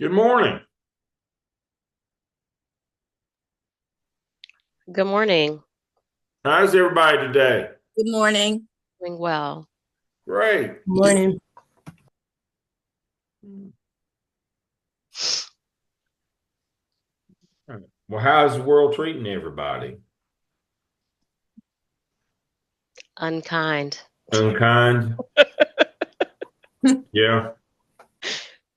Good morning. Good morning. How's everybody today? Good morning. Doing well. Great. Morning. Well, how's the world treating everybody? Unkind. Unkind? Yeah.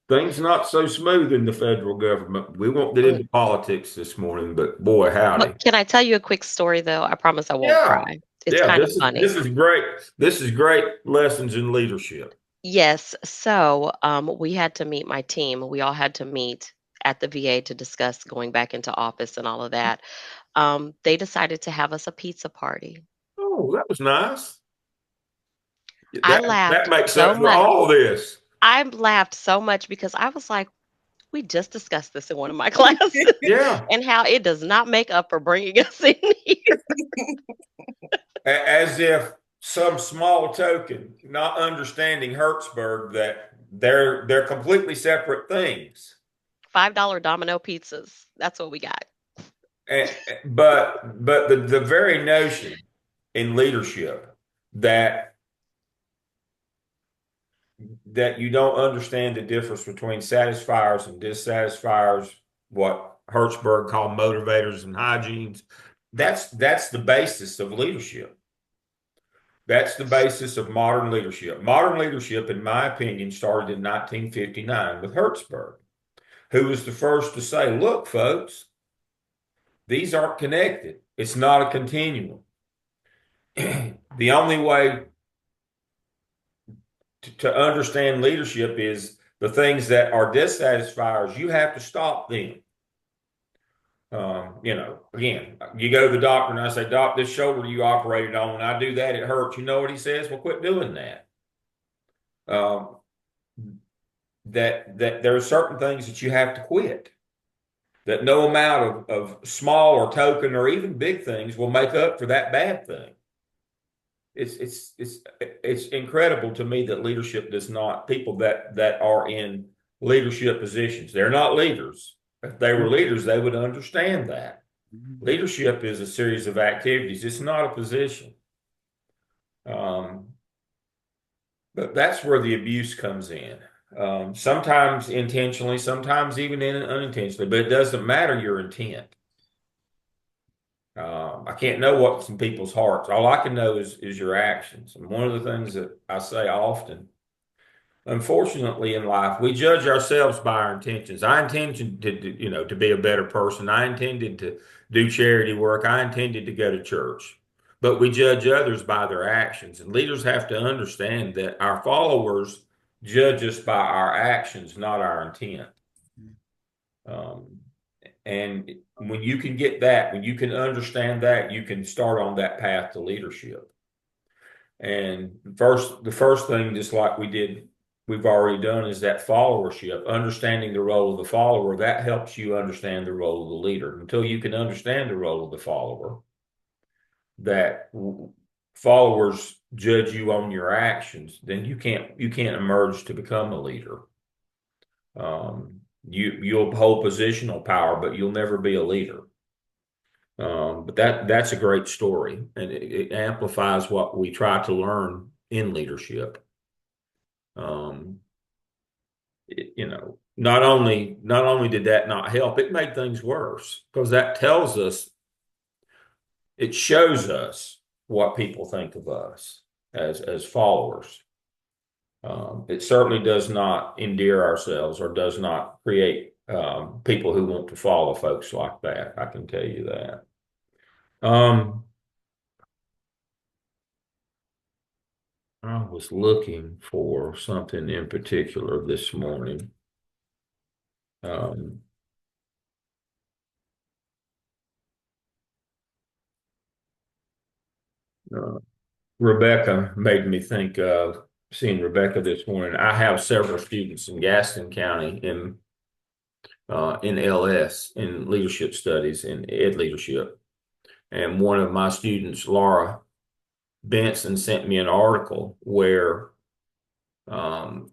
Things not so smooth in the federal government. We won't get Mm. into politics this morning, but boy, Well, howdy. can I tell you a quick story though? I promise I won't Yeah. cry. It's Yeah, kind of this funny. is great. This is great lessons in leadership. Yes. We had to meet my team. We all had to meet at the VA to discuss going back into office and all of that. They decided to have us a pizza party. Oh, that was nice. I That laughed makes so up for much. all this. I laughed so much because I was like, we just discussed this in one of my classes Yeah. and how it does not make up for bringing us in here. As if some small token, not understanding Hertzberg that they're completely separate things. $5 Domino pizzas. That's what we got. And, but the very notion in leadership that you don't understand the difference between satisfiers and dissatisfiers, what Hertzberg called motivators and hygienes, that's the basis of leadership. That's the basis of modern leadership. Modern leadership, in my opinion, started in 1959 with Hertzberg, who was the first to say, look, folks, these aren't connected. It's not a continuum. The only way to understand leadership is the things that are dissatisfiers, you have to stop them. Again, you go to the doctor and I say, Doc, this shoulder you operated on, when I do that, it hurts. You know what he says? Well, quit doing that. Um, that there are certain things that you have to quit. That no amount of small or token or even big things will make up for that bad thing. It's incredible to me that leadership does not people that are in leadership positions. They're not leaders. If they were leaders, they would understand that. Leadership is a series of activities. It's not a position. Um, but that's where the abuse comes in. Sometimes intentionally, sometimes even unintentionally, but it doesn't matter your intent. I can't know what's in people's hearts. All I can know is your actions. And one of the things that I say often, unfortunately, in life, we judge ourselves by our intentions. I intended to be a better person. I intended to do charity work. I intended to go to church. But we judge others by their actions. And leaders have to understand that our followers judge us by our actions, not our intent. Um, and when you can get that, when you can understand that, you can start on that path to leadership. And the first thing, just like we've already done, is that followership, understanding the role of the follower. That helps you understand the role of the leader. Until you can understand the role of the follower, that followers judge you on your actions, then you can't emerge to become a leader. You'll hold positional power, but you'll never be a leader. But that's a great story, and it amplifies what we try to learn in leadership. Um, not only did that not help, it made things worse because that tells us, it shows us what people think of us as followers. It certainly does not endear ourselves or does not create people who want to follow folks like that. I can tell you that. Um, I was looking for something in particular this morning. Um, uh, Rebecca made me think of seeing Rebecca this morning. I have several students in Gaston County in LS in leadership studies in ed leadership, and one of my students, Laura Benson, sent me an article where um,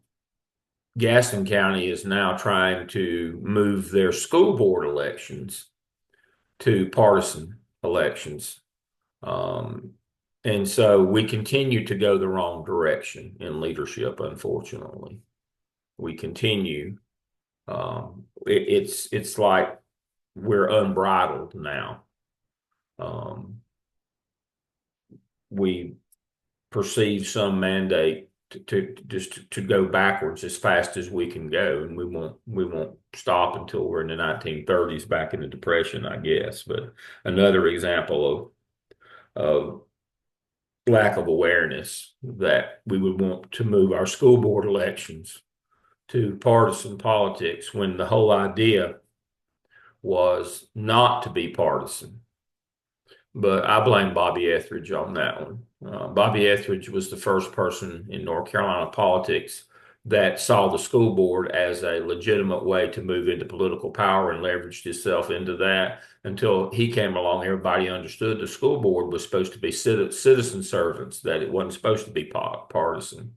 Gaston County is now trying to move their school board elections to partisan elections. Um, and so we continue to go the wrong direction in leadership, unfortunately. We continue. It's like we're unbridled now. Um, we perceive some mandate to just to go backwards as fast as we can go, and we won't stop until we're in the 1930s, back in the Depression, I guess. But another example of lack of awareness that we would want to move our school board elections to partisan politics when the whole idea was not to be partisan. But I blame Bobby Etheridge on that one. Bobby Etheridge was the first person in North Carolina politics that saw the school board as a legitimate way to move into political power and leveraged himself into that. Until he came along, everybody understood the school board was supposed to be citizen servants, that it wasn't supposed to be partisan.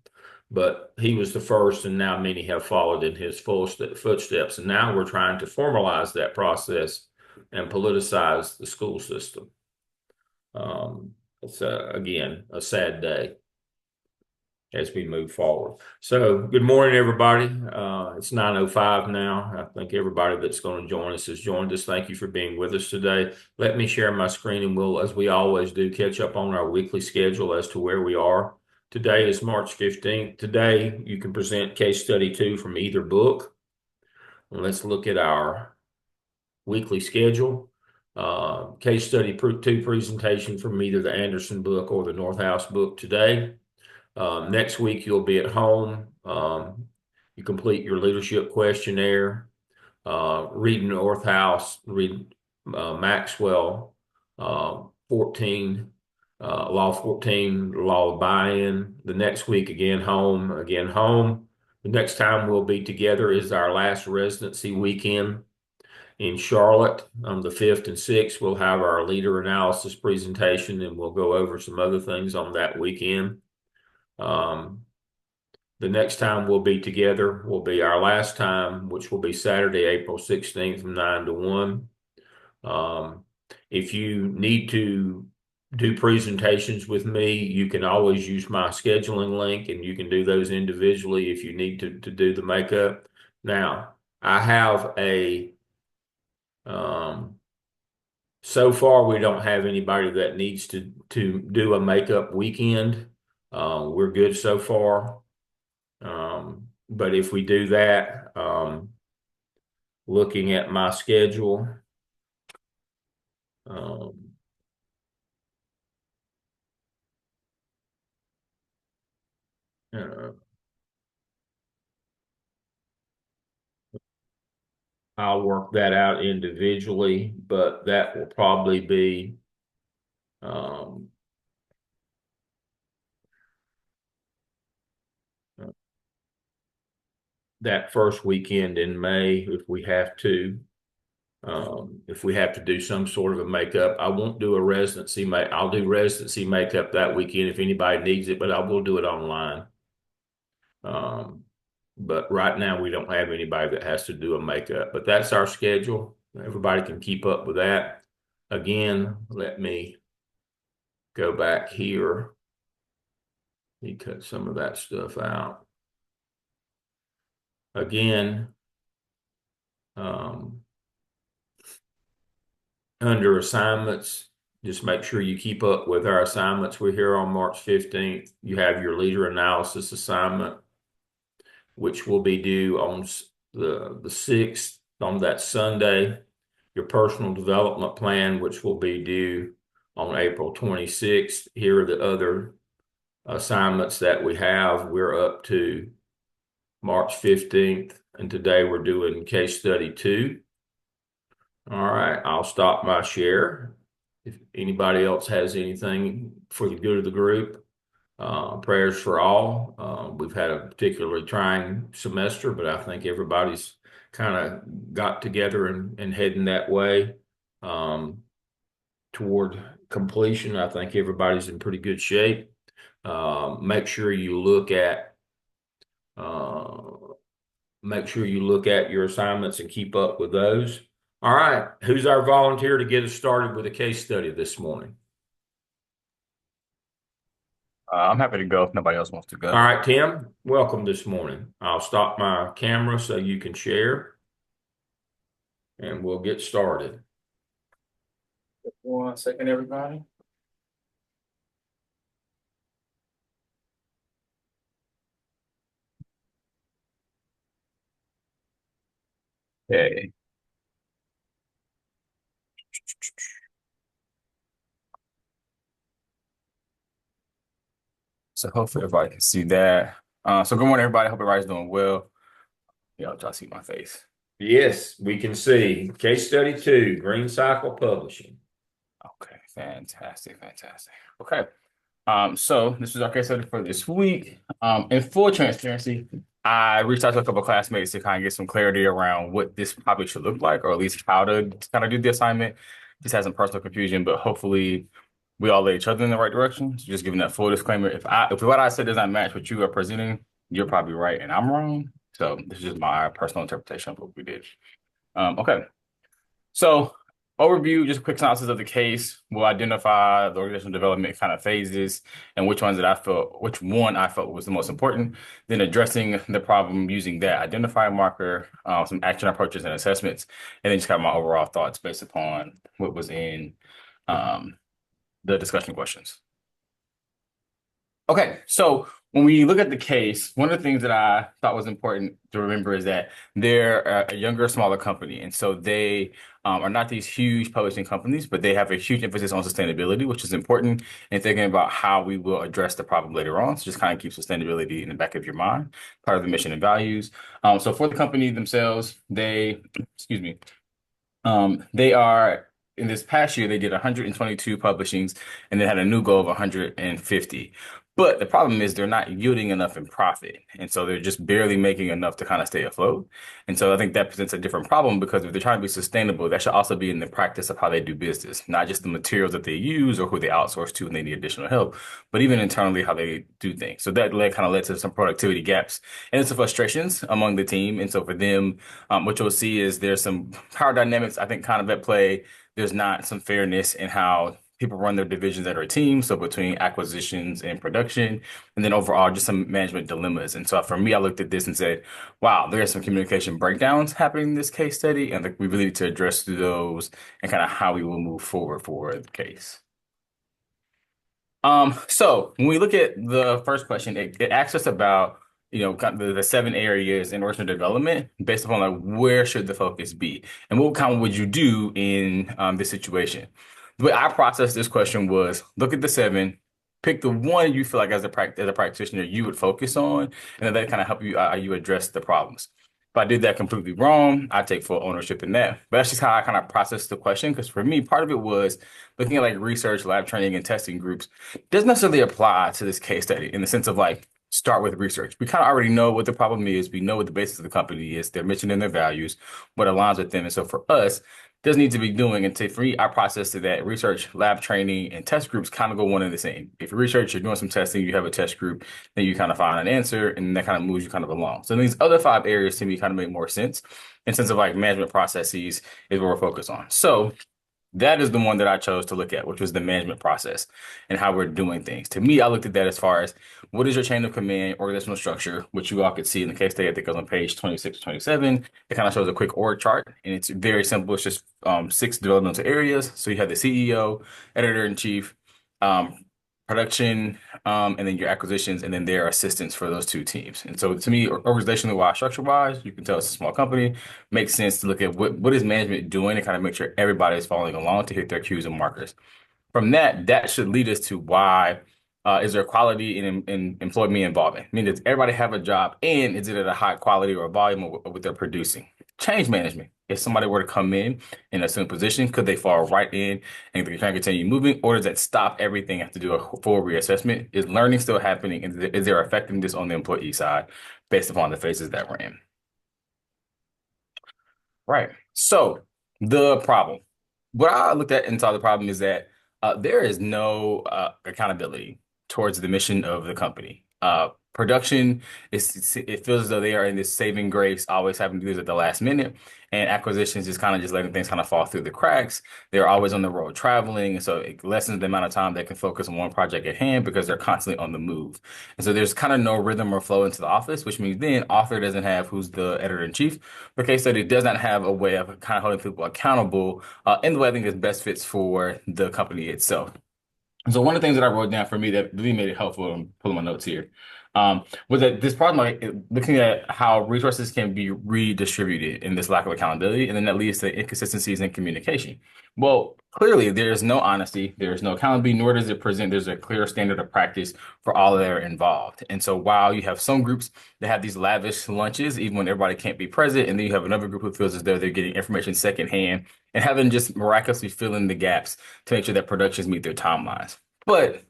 But he was the first, and now many have followed in his footsteps. And now we're trying to formalize that process and politicize the school system. It's again a sad day as we move forward. So, good morning, everybody. It's 9:05 now. I think everybody that's going to join us has joined us. Thank you for being with us today. Let me share my screen, and we'll, as we always do, catch up on our weekly schedule as to where we are. Today is March 15th. Today, you can present case study 2 from either book. Let's look at our weekly schedule. Case study 2 presentation from either the Anderson book or the Northhouse book today. Next week, you'll be at home. You complete your leadership questionnaire, read Northhouse, read Maxwell 14, Law 14, Law of Buy-in. The next week, again, home, again, home. The next time we'll be together is our last residency weekend in Charlotte on the 5th and 6th. We'll have our leader analysis presentation, and we'll go over some other things on that weekend. The next time we'll be together will be our last time, which will be Saturday, April 16th from 9 to 1. If you need to do presentations with me, you can always use my scheduling link, and you can do those individually if you need to do the makeup. Now, I have so far, we don't have anybody that needs to do a makeup weekend. We're good so far. But if we do that, looking at my schedule, um, uh, I'll work that out individually, but that will probably be um, that first weekend in May if we have to. If we have to do some sort of a makeup, I won't do a residency I'll do residency makeup that weekend if anybody needs it, but I will do it online. Um, but right now we don't have anybody that has to do a makeup, but that's our schedule. Everybody can keep up with that. Again, let me go back here. Let me cut some of that stuff out. Again, under assignments, just make sure you keep up with our assignments. We're here on March 15th. You have your leader analysis assignment, which will be due on the 6th, on that Sunday. Your personal development plan, which will be due on April 26th. Here are the other assignments that we have. We're up to March 15th, and today we're doing case study 2. All right, I'll stop my share. If anybody else has anything for the good of the group, prayers for all. We've had a particularly trying semester, but I think everybody's kind of got together and heading that way toward completion. I think everybody's in pretty good shape. Make sure you look at make sure you look at your assignments and keep up with those. All right, who's our volunteer to get us started with a case study this morning? I'm happy to go if nobody else wants to All go. right, Tim, welcome this morning. I'll stop my camera so you can share, and we'll get started. 1 second, everybody. Okay. So hopefully everybody can see that. So good morning, everybody. Hope everybody's doing well. Yeah, y'all see my face. Yes, we can see. Case study two, Green Cycle Publishing. Okay, fantastic, fantastic. Okay. So this is our case study for this week. In full transparency, I reached out to a couple of classmates to kind of get some clarity around what this probably should look like, or at least how to kind of do the assignment. Just had some personal confusion, but hopefully we all led each other in the right direction. So just giving that full disclaimer, if what I said does not match what you are presenting, you're probably right and I'm wrong. So this is just my personal interpretation of what we did. Okay. So, overview, just a quick synopsis of the case. We'll identify the organizational development kind of phases and which one I felt was the most important. Then addressing the problem using that identifier marker, some action approaches and assessments, and then just kind of my overall thoughts based upon what was in um, the discussion questions. Okay, so when we look at the case, one of the things that I thought was important to remember is that they're a younger, smaller company. And so they are not these huge publishing companies, but they have a huge emphasis on sustainability, which is important in thinking about how we will address the problem later on. So just kind of keep sustainability in the back of your mind, part of the mission and values. So for the company themselves, excuse me, they are in this past year, they did 122 publishings and they had a new goal of 150. But the problem is they're not yielding enough in profit. And so they're just barely making enough to kind of stay afloat. And so I think that presents a different problem because if they're trying to be sustainable, that should also be in the practice of how they do business, not just the materials that they use or who they outsource to when they need additional help, but even internally how they do things. So that kind of led to some productivity gaps and some frustrations among the team. And so for them, what you'll see is there's some power dynamics, I think, kind of at play. There's not some fairness in how people run their divisions that are teams. So between acquisitions and production, and then overall just some management dilemmas. And so for me, I looked at this and said, wow, there are some communication breakdowns happening in this case study. And we really need to address those and kind of how we will move forward for the case. So when we look at the first question, it asks us about, kind of the 7 areas in organizational development based upon like where should the focus be and what kind of would you do in this situation. The way I processed this question was look at the 7, pick the one you feel like as a practitioner you would focus on, and then that kind of help you address the problems. If I did that completely wrong, I take full ownership in that. But that's just how I kind of processed the question. Because for me, part of it was looking at like research, lab training, and testing groups doesn't necessarily apply to this case study in the sense of like start with research. We kind of already know what the problem is. We know what the basis of the company is, their mission and their values, what aligns with them. And so for us, doesn't need to be doing. And for me, I process to that research, lab training, and test groups kind of go one and the same. If you research, you're doing some testing, you have a test group, then you kind of find an answer, and that kind of moves you kind of along. So these other 5 areas to me kind of make more sense in sense of like management processes is what we're focused on. So that is the one that I chose to look at, which was the management process and how we're doing things. To me, I looked at that as far as what is your chain of command, organizational structure, which you all could see in the case study. I think it goes on page 26 to 27. It kind of shows a quick org chart, and it's very simple. It's just 6 developmental areas. So you have the CEO, editor-in-chief, um, production, and then your acquisitions, and then their assistants for those 2 teams. And so to me, organizationally wise, structure-wise, you can tell it's a small company. Makes sense to look at what is management doing and kind of make sure everybody is following along to hit their cues and markers. From that should lead us to why is there quality in employee involvement? I mean, does everybody have a job and is it at a high quality or volume of what they're producing? Change management. If somebody were to come in a certain position, could they fall right in and they can continue moving, or does that stop everything? Have to do a full reassessment? Is learning still happening? Is there effectiveness on the employee side based upon the phases that we're in? Right. So the problem, what I looked at and saw the problem is that there is no accountability towards the mission of the company. Production it feels as though they are in this saving grace, always having to do this at the last minute, and acquisitions just kind of just letting things kind of fall through the cracks. They're always on the road traveling, and so it lessens the amount of time they can focus on one project at hand because they're constantly on the move. And so there's kind of no rhythm or flow into the office, which means then author doesn't have who's the editor in chief. The case study does not have a way of kind of holding people accountable in the way I think is best fits for the company itself. So one of the things that I wrote down for me that really made it helpful, I'm pulling my notes here, was that this problem, like looking at how resources can be redistributed in this lack of accountability, and then that leads to inconsistencies in communication. Well, clearly there is no honesty, there is no accountability, nor does it present there's a clear standard of practice for all that are involved. And so while you have some groups that have these lavish lunches, even when everybody can't be present, and then you have another group who feels as though they're getting information secondhand and having just miraculously fill in the gaps to make sure that productions meet their timelines. But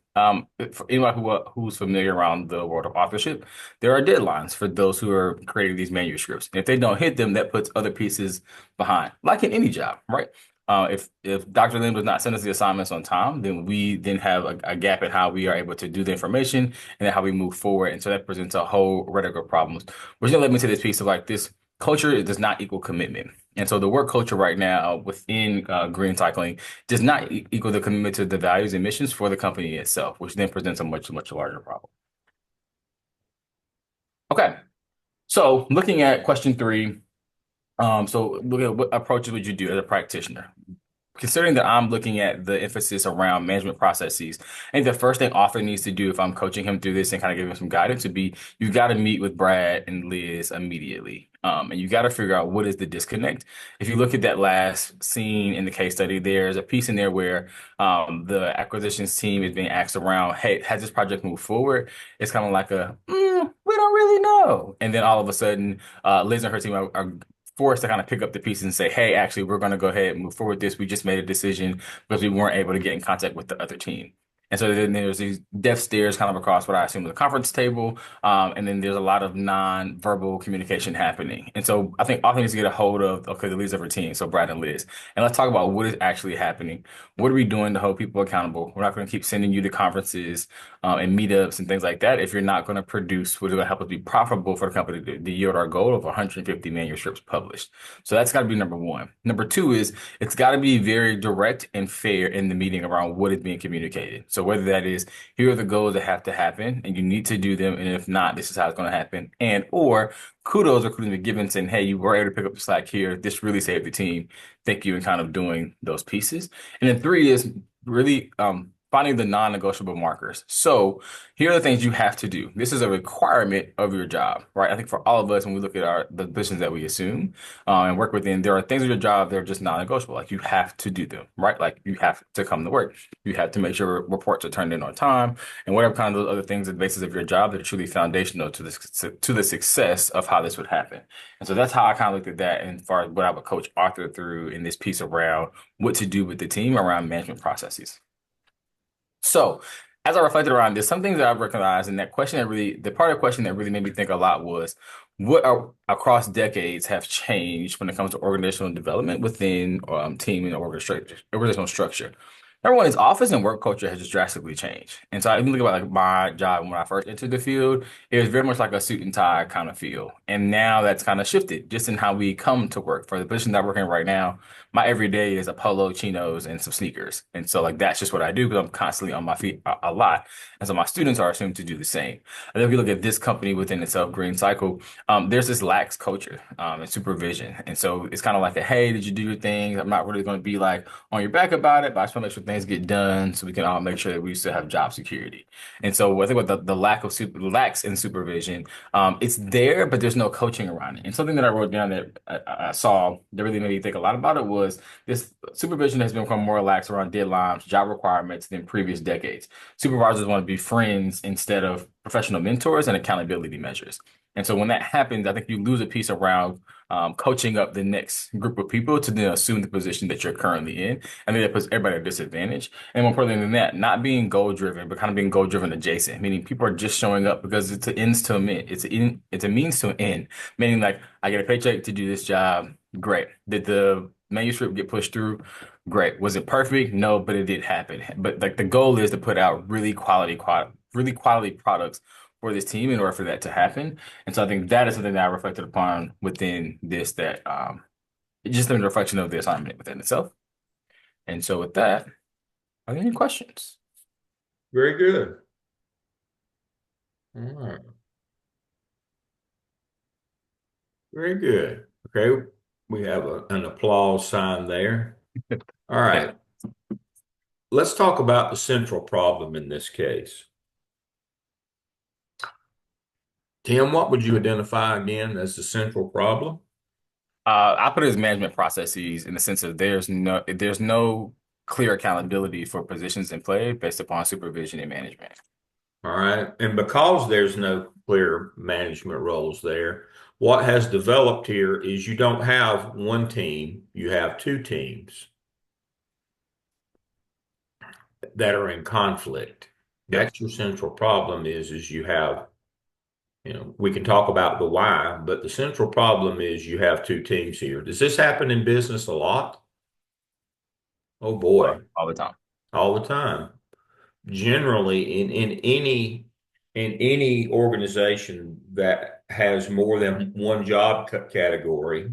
for anyone who's familiar around the world of authorship, there are deadlines for those who are creating these manuscripts. And if they don't hit them, that puts other pieces behind, like in any job, right? If Dr. Lynn does not send us the assignments on time, then we then have a gap in how we are able to do the information and then how we move forward. And so that presents a whole rhetoric of problems, which then led me to this piece of like this culture does not equal commitment. And so the work culture right now within green cycling does not equal the commitment to the values and missions for the company itself, which then presents a much, much larger problem. Okay, so looking at question three, so look at what approaches would you do as a practitioner? Considering that I'm looking at the emphasis around management processes, I think the first thing author needs to do if I'm coaching him through this and kind of giving him some guidance would be you got to meet with Brad and Liz immediately. And you got to figure out what is the disconnect. If you look at that last scene in the case study, there's a piece in there where the acquisitions team is being asked around, hey, has this project moved forward? It's kind of like we don't really know. And then all of a sudden, Liz and her team are forced to kind of pick up the pieces and say, hey, actually, we're going to go ahead and move forward with this. We just made a decision because we weren't able to get in contact with the other team. And so then there's these death stares kind of across what I assume is a conference table. And then there's a lot of non-verbal communication happening. And so I think author needs to get a hold of, okay, the leaders of her team, so Brad and Liz. And let's talk about what is actually happening. What are we doing to hold people accountable? We're not going to keep sending you to conferences and meetups and things like that if you're not going to produce what is going to help us be profitable for the company to yield our goal of 150 manuscripts published. So that's got to be number one. Number two is it's got to be very direct and fair in the meeting around what is being communicated. So whether that is, here are the goals that have to happen and you need to do them. And if not, this is how it's going to happen. And or kudos are going to be given saying, hey, you were able to pick up the slack here. This really saved the team. Thank you. And kind of doing those pieces. And then three is really finding the non-negotiable markers. So here are the things you have to do. This is a requirement of your job, right? I think for all of us, when we look at the positions that we assume and work within, there are things of your job that are just non-negotiable. Like you have to do them, right? Like you have to come to work. You have to make sure reports are turned in on time and whatever kind of those other things, the basis of your job that are truly foundational to the success of how this would happen. And so that's how I kind of looked at that and far as what I would coach Arthur through in this piece around what to do with the team around management processes. So, as I reflected around this, some things that I've recognized, and that question that really, the part of the question that really made me think a lot was, what are across decades have changed when it comes to organizational development within team and organizational structure? Number one is office and work culture has just drastically changed. And so I even look about like my job when I first entered the field, it was very much like a suit and tie kind of feel. And now that's kind of shifted just in how we come to work. For the position that I'm working in right now, my everyday is a polo, chinos, and some sneakers. And so like that's just what I do because I'm constantly on my feet a lot. And so my students are assumed to do the same. And then if you look at this company within itself, Green Cycle, there's this lax culture and supervision. And so it's kind of like a, hey, did you do your thing? I'm not really going to be like on your back about it, but I just want to make sure things get done so we can all make sure that we still have job security. And so I think with the lax in supervision, it's there, but there's no coaching around it. And something that I wrote down that I saw that really made me think a lot about it was this supervision has become more lax around deadlines, job requirements than previous decades. Supervisors want to be friends instead of professional mentors and accountability measures. And so when that happens, I think you lose a piece around coaching up the next group of people to then assume the position that you're currently in. And then that puts everybody at a disadvantage. And more importantly than that, not being goal driven, but kind of being goal driven adjacent, meaning people are just showing up because it's an ends to a mean. It's a means to an end, meaning like I get a paycheck to do this job. Great. Did the manuscript get pushed through? Great. Was it perfect? No, but it did happen. But like the goal is to put out really quality products for this team in order for that to happen. And so I think that is something that I reflected upon within this, that just a reflection of the assignment within itself. And so with that, are there any questions? Very good. All right. Very good. Okay. We have an applause sign there. All Yeah. right. Let's talk about the central problem in this case. Tim, what would you identify again as the central problem? I put it as management processes in the sense of there's no clear accountability for positions in play based upon supervision and management. All right. And because there's no clear management roles there, what has developed here is you don't have one team, you have two teams that are in conflict. Yep. That's your central problem is you have, we can talk about the why, but the central problem is you have two teams here. Does this happen in business a lot? Oh boy, All the time. all the time. Generally in any organization that has more than one job category,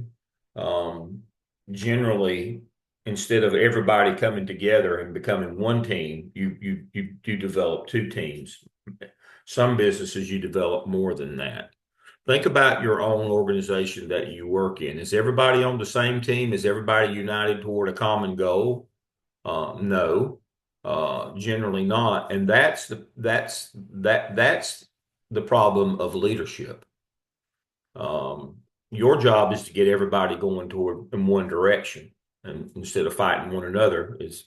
um, generally instead of everybody coming together and becoming one team, you develop two teams. Some businesses you develop more than that. Think about your own organization that you work in. Is everybody on the same team? Is everybody united toward a common goal? No, generally not, and that's the problem of leadership. Um, your job is to get everybody going toward in one direction, and instead of fighting one another, is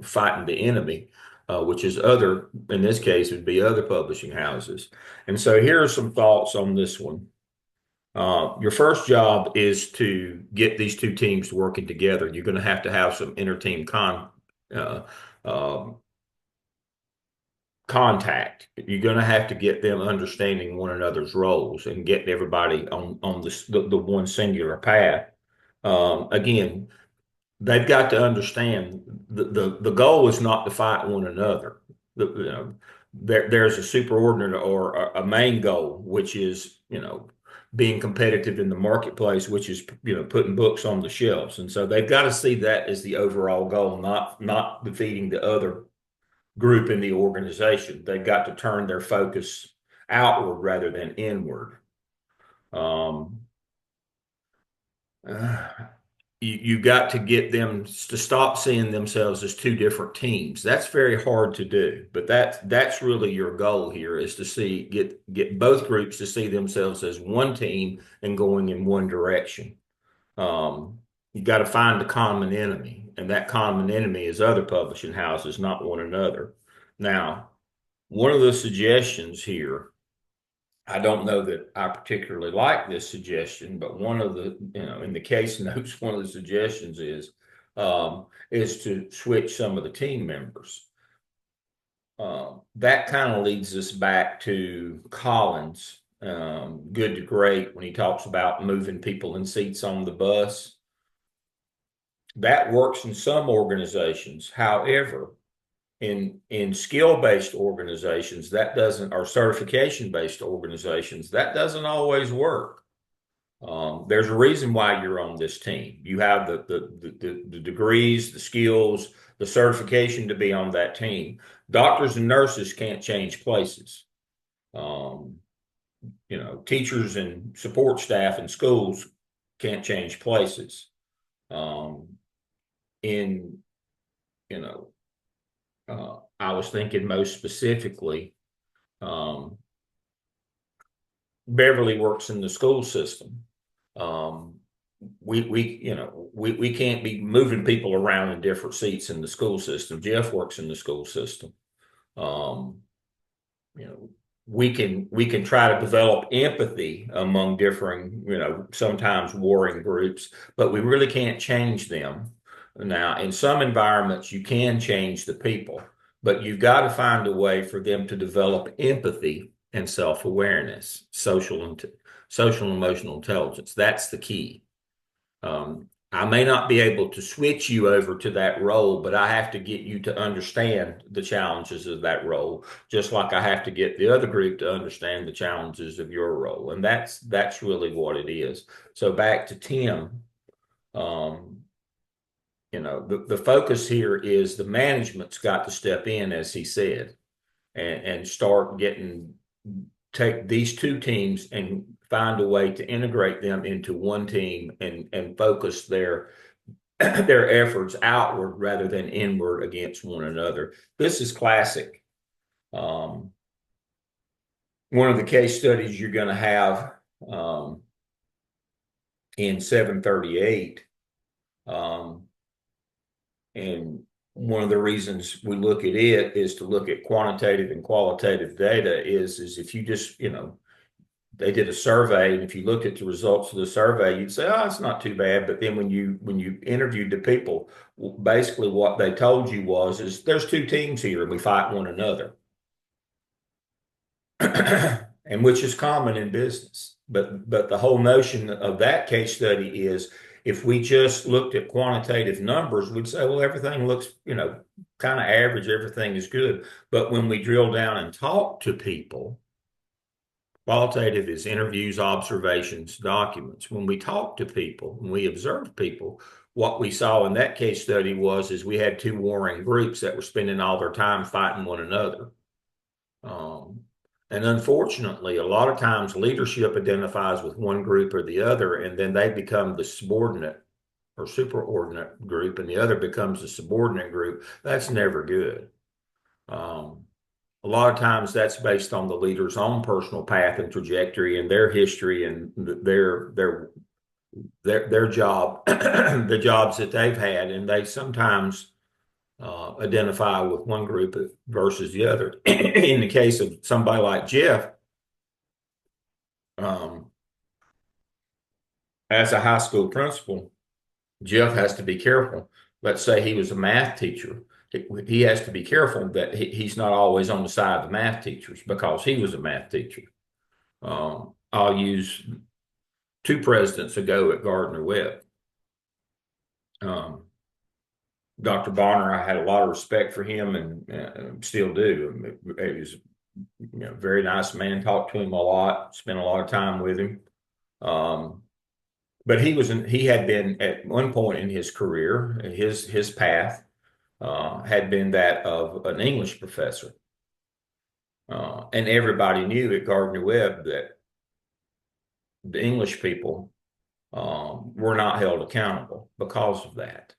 fighting the enemy, which is other. In this case, would be other publishing houses. And so, here are some thoughts on this one. Your first job is to get these two teams working together. You're going to have some inter-team uh, um, contact. You're going to have to get them understanding one another's roles and getting everybody on the one singular path. Again, they've got to understand the goal is not to fight one another. There's a superordinate or a main goal, which is being competitive in the marketplace, which is putting books on the shelves, and so they've got to see that as the overall goal, not defeating the other group in the organization. They've got to turn their focus outward rather than inward. Um, uh, you got to get them to stop seeing themselves as two different teams. That's very hard to do, but that's really your goal here is to get both groups to see themselves as one team and going in one direction. You got to find the common enemy, and that common enemy is other publishing houses, not one another. Now, one of the suggestions here, I don't know that I particularly like this suggestion, but one of the, in the case notes, one of the suggestions is to switch some of the team members. That kind of leads us back to Collins, Good to Great, when he talks about moving people in seats on the bus. That works in some organizations. However, in skill-based organizations, that doesn't, or certification-based organizations, that doesn't always work. There's a reason why you're on this team. You have the degrees, the skills, the certification to be on that team. Doctors and nurses can't change places. Teachers and support staff in schools can't change places. In you know I was thinking most specifically, um, Beverly works in the school system. Um, we can't be moving people around in different seats in the school system. Jeff works in the school system. Um, you know, we can try to develop empathy among differing, sometimes warring groups, but we really can't change them. Now, in some environments, you can change the people, but you've got to find a way for them to develop empathy and self-awareness, social and emotional intelligence. That's the key. I may not be able to switch you over to that role, but I have to get you to understand the challenges of that role, just like I have to get the other group to understand the challenges of your role. And that's really what it is. So back to Tim, um, the focus here is the management's got to step in, as he said, and start take these two teams and find a way to integrate them into one team and focus their efforts outward rather than inward against one another. This is classic. One of the case studies you're going to have in 738, and one of the reasons we look at it is to look at quantitative and qualitative data is if you just, they did a survey, and if you looked at the results of the survey, you'd say, "Oh, it's not too bad." But then when you interviewed the people, basically what they told you is there's two teams here, and we fight one another, and which is common in business. But the whole notion of that case study is if we just looked at quantitative numbers, we'd say, well, everything looks, kind of average, everything is good. But when we drill down and talk to people, qualitative is interviews, observations, documents. When we talk to people, when we observe people, what we saw in that case study is we had two warring groups that were spending all their time fighting one another. And unfortunately, a lot of times leadership identifies with one group or the other, and then they become the subordinate or superordinate group, and the other becomes the subordinate group. That's never good. A lot of times that's based on the leader's own personal path and trajectory and their history and their job, the jobs that they've had, and they sometimes identify with one group versus the other. In the case of somebody like Jeff, as a high school principal, Jeff has to be careful. Let's say he was a math teacher. He has to be careful that he's not always on the side of the math teachers because he was a math teacher. I'll use two presidents ago at Gardner Webb. Dr. Bonner, I had a lot of respect for him and still do. He was very nice man, talked to him a lot, spent a lot of time with him. But he had been at one point in his career, his path had been that of an English professor. And everybody knew at Gardner Webb that the English people were not held accountable because of that.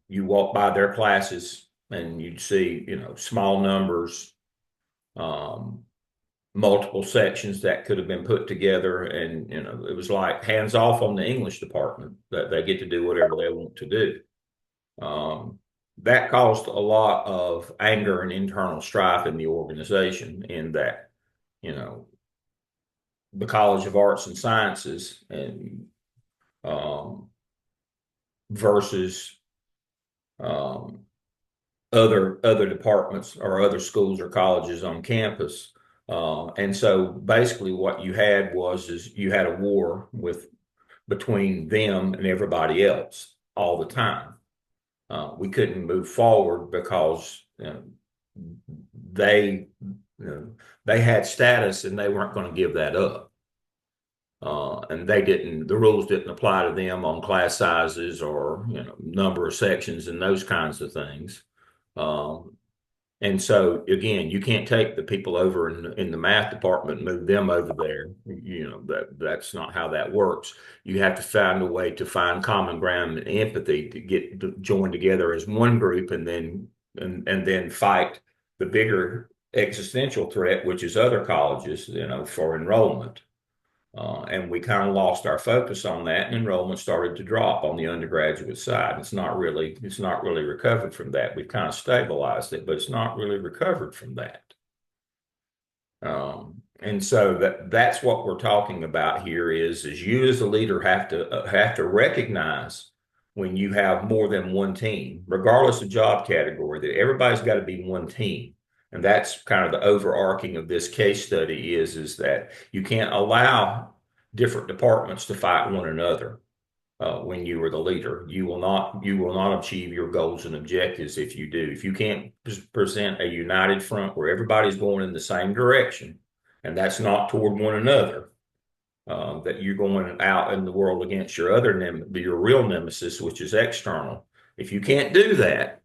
You walk by their classes and you'd see, small numbers, multiple sections that could have been put together. And, it was like hands off on the English department that they get to do whatever they want to do. That caused a lot of anger and internal strife in the organization in that, the College of Arts and Sciences and versus other departments or other schools or colleges on campus. And so basically what you had is you had a war between them and everybody else all the time. We couldn't move forward because they had status and they weren't going to give that up. And the rules didn't apply to them on class sizes or, number of sections and those kinds of things. And so again, you can't take the people over in the math department and move them over there. That's not how that works. You have to find a way to find common ground and empathy to get joined together as one group and then fight the bigger existential threat, which is other colleges, for enrollment. And we kind of lost our focus on that, and enrollment started to drop on the undergraduate side. It's not really recovered from that. We've kind of stabilized it, but it's not really recovered from that. And so that's what we're talking about here is you as a leader have to recognize when you have more than one team, regardless of job category, that everybody's got to be one team. And that's kind of the overarching of this case study is that you can't allow different departments to fight one another. When you are the leader, you will not achieve your goals and objectives if you do. If you can't present a united front where everybody's going in the same direction, and that's not toward one another, that you're going out in the world against your real nemesis, which is external. If you can't do that,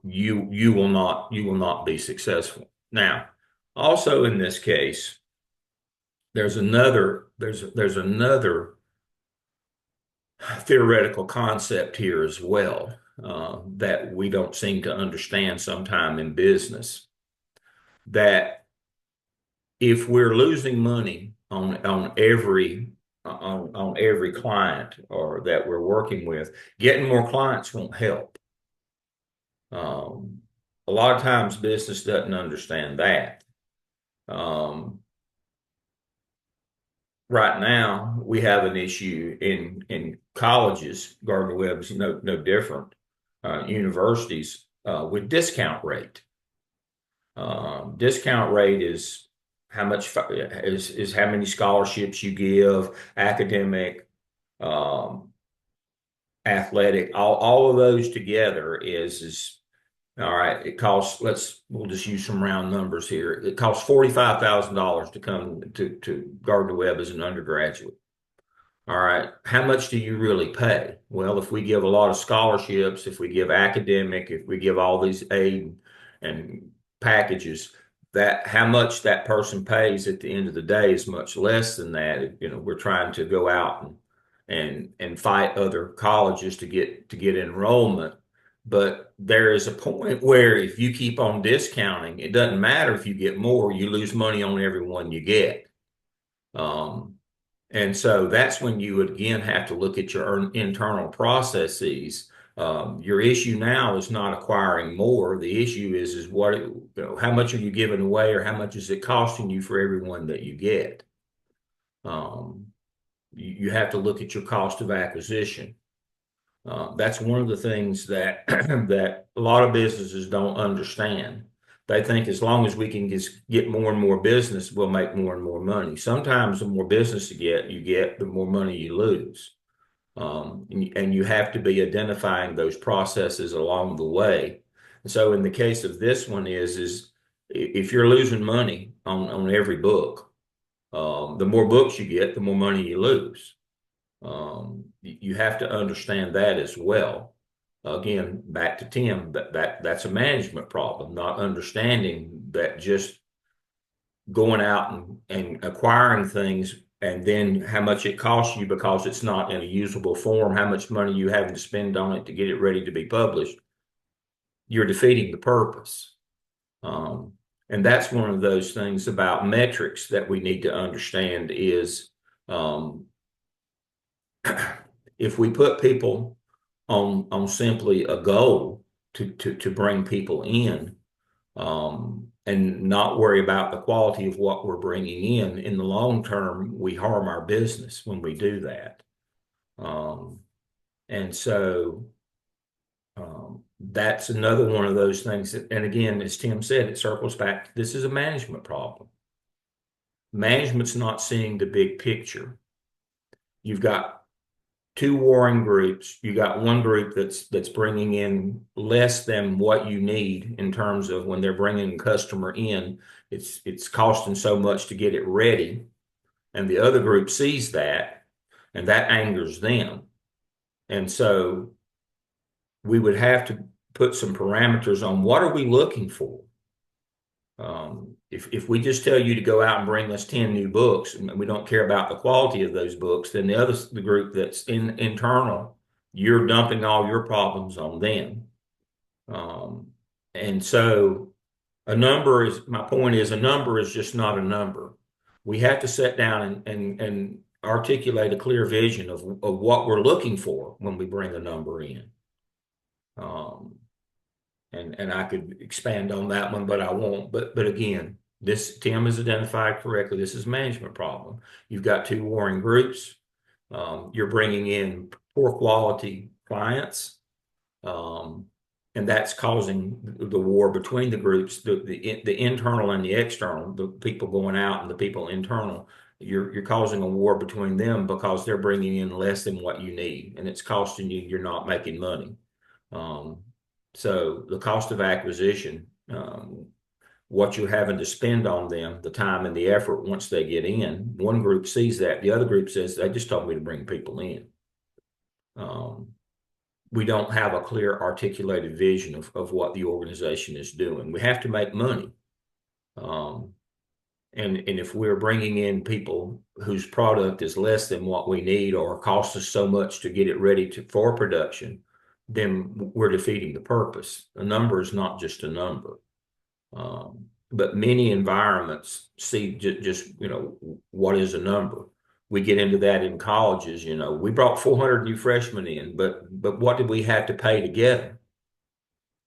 you will not be successful. Now, also in this case, there's another theoretical concept here as well, that we don't seem to understand sometime in business. That if we're losing money on every client or that we're working with, getting more clients won't help. A lot of times business doesn't understand that. Right now we have an issue in colleges. Gardner Webb is no different. Universities, with discount rate. Discount rate is how much is how many scholarships you give, academic, athletic, all of those together is all right. It costs, we'll just use some round numbers here. It costs $45,000 to come to Gardner Webb as an undergraduate. All right. How much do you really pay? Well, if we give a lot of scholarships, if we give academic, if we give all these aid and packages, that how much that person pays at the end of the day is much less than that. We're trying to go out and fight other colleges to get enrollment. But there is a point where if you keep on discounting, it doesn't matter if you get more, you lose money on every one you get. And so that's when you would again have to look at your internal processes. Your issue now is not acquiring more. The issue is how much are you giving away, or how much is it costing you for every one that you get? You have to look at your cost of acquisition. That's one of the things that that a lot of businesses don't understand. They think as long as we can just get more and more business, we'll make more and more money. Sometimes the more business you get, the more money you lose. And you have to be identifying those processes along the way. And so in the case of this one is if you're losing money on every book, the more books you get, the more money you lose. You have to understand that as well. Again, back to Tim, that's a management problem, not understanding that just going out and acquiring things and then how much it costs you because it's not in a usable form, how much money you have to spend on it to get it ready to be published, you're defeating the purpose. And that's one of those things about metrics that we need to understand is if we put people on simply a goal to bring people in, and not worry about the quality of what we're bringing in the long term, we harm our business when we do that. And so that's another one of those things that, and again, as Tim said, it circles back to this is a management problem. Management's not seeing the big picture. You've got two warring groups. You got one group that's bringing in less than what you need in terms of when they're bringing a customer in, it's costing so much to get it ready, and the other group sees that, and that angers them. And so we would have to put some parameters on what are we looking for. If we just tell you to go out and bring us 10 new books and we don't care about the quality of those books, then the group that's internal, you're dumping all your problems on them. And so my point is a number is just not a number. We have to sit down and articulate a clear vision of what we're looking for when we bring a number in. And I could expand on that one, but I won't. But again, Tim has identified correctly. This is a management problem. You've got two warring groups. You're bringing in poor quality clients, and that's causing the war between the groups, the internal and the external, the people going out and the people internal. you're causing a war between them because they're bringing in less than what you need, and it's costing you. You're not making money. Um, so the cost of acquisition, what you're having to spend on them, the time and the effort once they get in. One group sees that, the other group says they just told me to bring people in. Um, we don't have a clear articulated vision of what the organization is doing. We have to make money. Um, and if we're bringing in people whose product is less than what we need or costs us so much to get it ready for production, then we're defeating the purpose. A number is not just a number. But many environments see just, what is a number? We get into that in colleges, we brought 400 new freshmen in, but what did we have to pay to get them?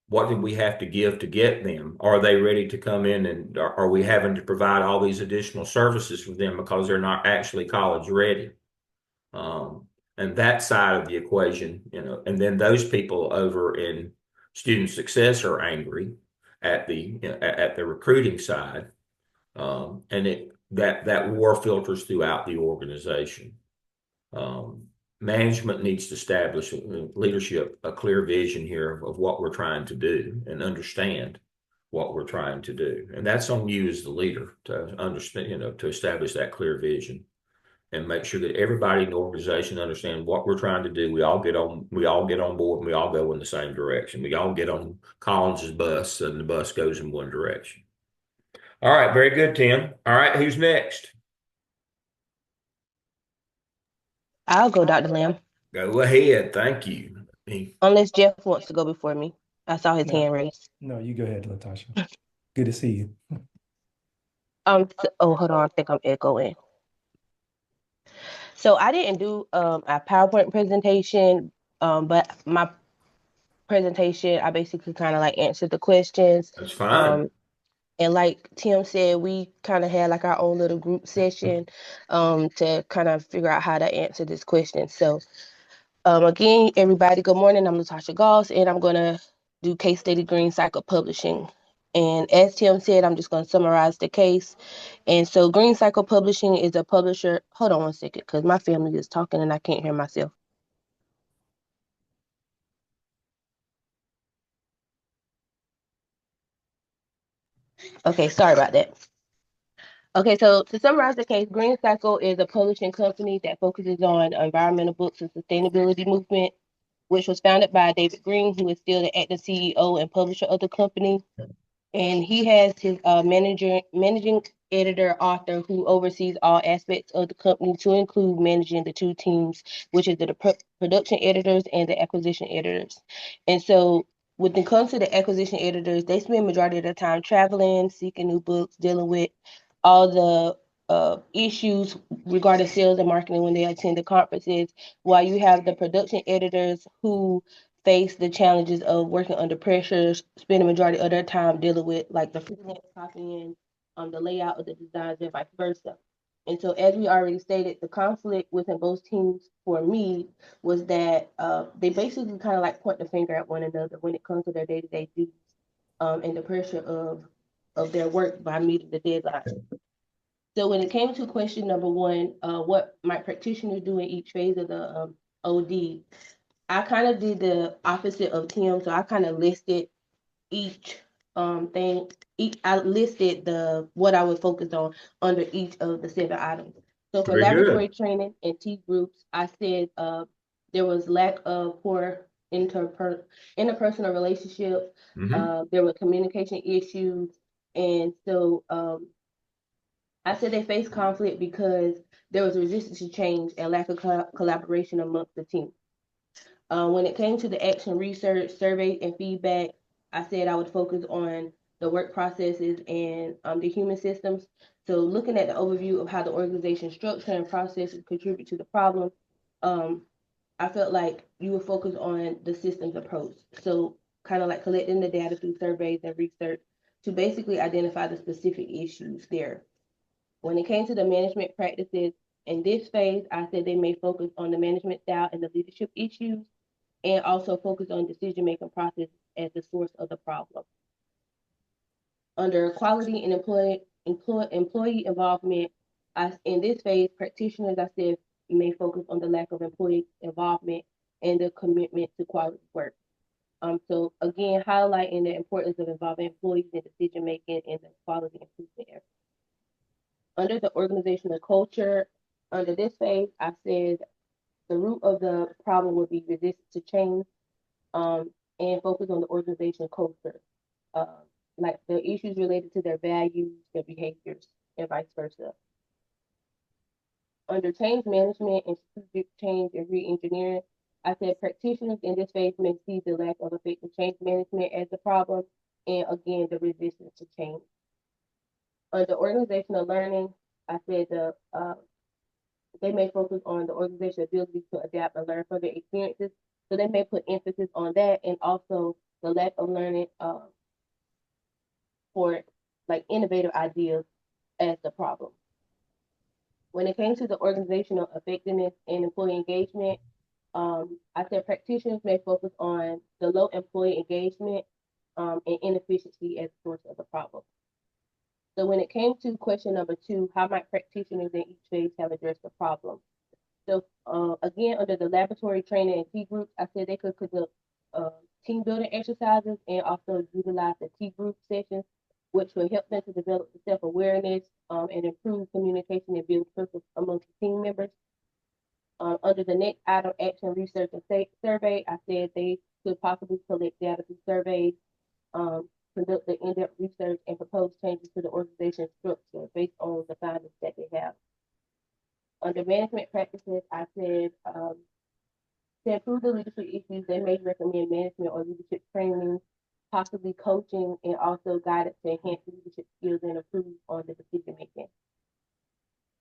What did we have to give to get them? Are they ready to come in, and are we having to provide all these additional services for them because they're not actually college ready? Um, and that side of the equation, and then those people over in student success are angry at the recruiting side, and that war filters throughout the organization. Um, Management needs to establish leadership a clear vision here of what we're trying to do and understand what we're trying to do, and that's on you as the leader to understand, to establish that clear vision and make sure that everybody in the organization understands what we're trying to do. We all get on board, and we all go in the same direction. We all get on Collins's bus, and the bus goes in one direction. All right, very good, Tim. All right, who's next? I'll go, Dr. Lamb. Go ahead. Thank you. Unless Jeff wants to go before me. I saw his No. hand raised. No, you go ahead, Latasha. Good to see you. Hold on, I think I'm echoing. So I didn't do a PowerPoint presentation, but my presentation, I basically kind of like answered the questions. That's fine. And like Tim said, we kind of had like our own little group session to kind of figure out how to answer this question. So again, everybody, good morning. I'm Latasha Goss, and I'm going to do case study Green Cycle Publishing. And as Tim said, I'm just going to summarize the case. And so Green Cycle Publishing is a publisher. Hold on one second, because my family is talking and I can't hear myself. Okay, sorry about that. Okay, so to summarize the case, Green Cycle is a publishing company that focuses on environmental books and sustainability movement, which was founded by David Green, who is still the active CEO and publisher of the company. And he has his managing editor, author, who oversees all aspects of the company, to include managing the two teams, which is the production editors and the acquisition editors. And so when it comes to the acquisition editors, they spend majority of their time traveling, seeking new books, dealing with all the issues regarding sales and marketing when they attend the conferences, while you have the production editors who face the challenges of working under pressure, spend the majority of their time dealing with like the freelance copying, the layout of the designs, and vice versa. And so, as we already stated, the conflict within both teams for me was that they basically kind of like point the finger at one another when it comes to their day-to-day duties and the pressure of their work by meeting the deadlines. So when it came to question number one, what might practitioners do in each phase of the OD, I kind of did the opposite of Tim. So I kind of listed each thing. I listed what I would focus on under each of the 7 items. So for Very laboratory good. training and T groups, I said there was lack of poor interpersonal relationship. There were communication issues, and so I said they faced conflict because there was resistance to change and lack of collaboration amongst the team. When it came to the action research, survey, and feedback, I said I would focus on the work processes and the human systems. So looking at the overview of how the organization structure and processes contribute to the problem, I felt like you would focus on the systems approach. So kind of like collecting the data through surveys and research to basically identify the specific issues there. When it came to the management practices, in this phase, I said they may focus on the management style and the leadership issues, and also focus on decision-making process as the source of the problem. Under quality and employee involvement, In this phase, practitioners, I said, may focus on the lack of employee involvement and the commitment to quality work. So again, highlighting the importance of involving employees in decision making and the quality improvement efforts. Under the organizational culture, under this phase, I said the root of the problem would be resistance to change, and focus on the organizational culture, uh, like the issues related to their values, their behaviors, and vice versa. Under change management and strategic change and re-engineering, I said practitioners in this phase may see the lack of effective change management as the problem, and again, the resistance to change. Under organizational learning, I said they may focus on the organizational ability to adapt and learn from their experiences. So they may put emphasis on that, and also the lack of learning for like innovative ideas as the problem. When it came to the organizational effectiveness and employee engagement, I said practitioners may focus on the low employee engagement and inefficiency as a source of the problem. So when it came to question number 2, how might practitioners in each phase have addressed the problem? So again, under the laboratory training and T groups, I said they could conduct team building exercises and also utilize the T group sessions, which will help them to develop the self-awareness and improve communication and build trust amongst the team members. Under the next item, action, research, and survey, I said they could possibly collect data through surveys, conduct the in-depth research, and propose changes to the organization structure based on the findings that they have. Under management practices, I said to improve the leadership issues, they may recommend management or leadership training, possibly coaching, and also guidance to enhance leadership skills and improve on the decision making.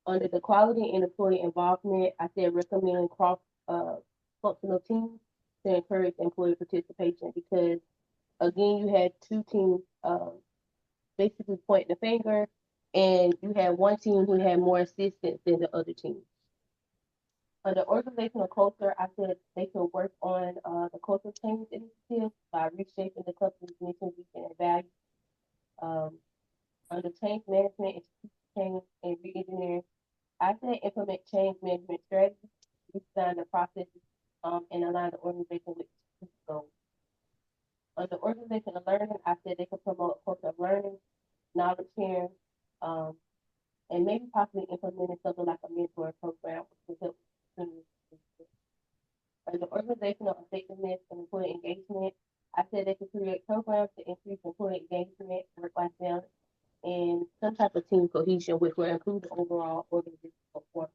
Under the quality and employee involvement, I said recommend cross functional teams to encourage employee participation, because again, you had 2 teams basically pointing the finger, and you had one team who had more assistance than the other team. Under organizational culture, I said they could work on the cultural change initiative by reshaping the company's mission, vision, and values. Under change management and change and re-engineering, I said implement change management strategies, redesign the processes, and align the organization with strategic goals. Under organizational learning, I said they could promote a culture of learning, knowledge sharing, and maybe possibly implementing something like a mentor program, which will help students. Under organizational effectiveness and employee engagement, I said they could create programs to increase employee engagement, work-life balance, and some type of team cohesion, which will improve the overall organizational performance.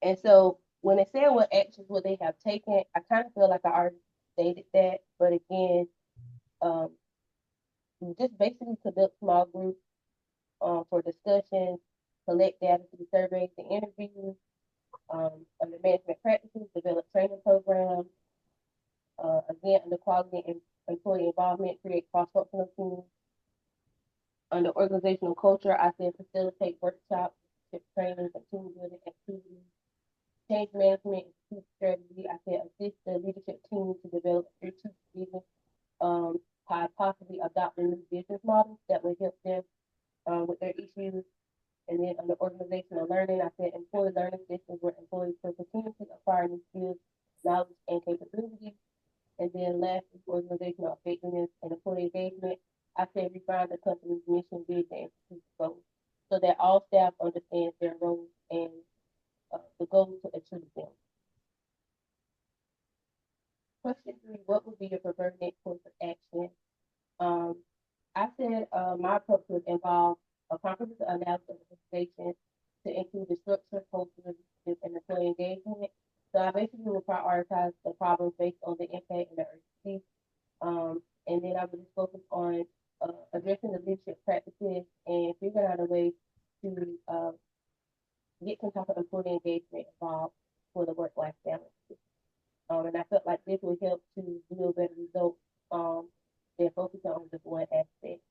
And so when they said what actions would they have taken, I kind of feel like I already stated that, but again, just basically conduct small groups for discussions, collect data through surveys and interviews, under management practices, develop training programs, again, under quality and employee involvement, create cross-functional teams. Under organizational culture, I said facilitate workshops, trainings, and team building activities. Change management and strategic strategy, I said assist the leadership team to develop strategic vision, by possibly adopting new business models that will help them with their issues. And then under organizational learning, I said employee learning systems where employees can continuously acquire new skills, knowledge, and capabilities. And then lastly, organizational effectiveness and employee engagement, I said refine the company's mission, vision, and strategic goals so that all staff understands their roles and the goals to achieve them. Question 3, what would be your preferred next course of action? I said my approach would involve a comprehensive analysis of the organization to include the structure, culture, and employee engagement. So I basically would prioritize the problems based on the impact and the urgency. And then I would just focus on addressing the leadership practices and figuring out a way to get some type of employee engagement involved for the work-life balance. And I felt like this would help to build better results than focusing on just one aspect.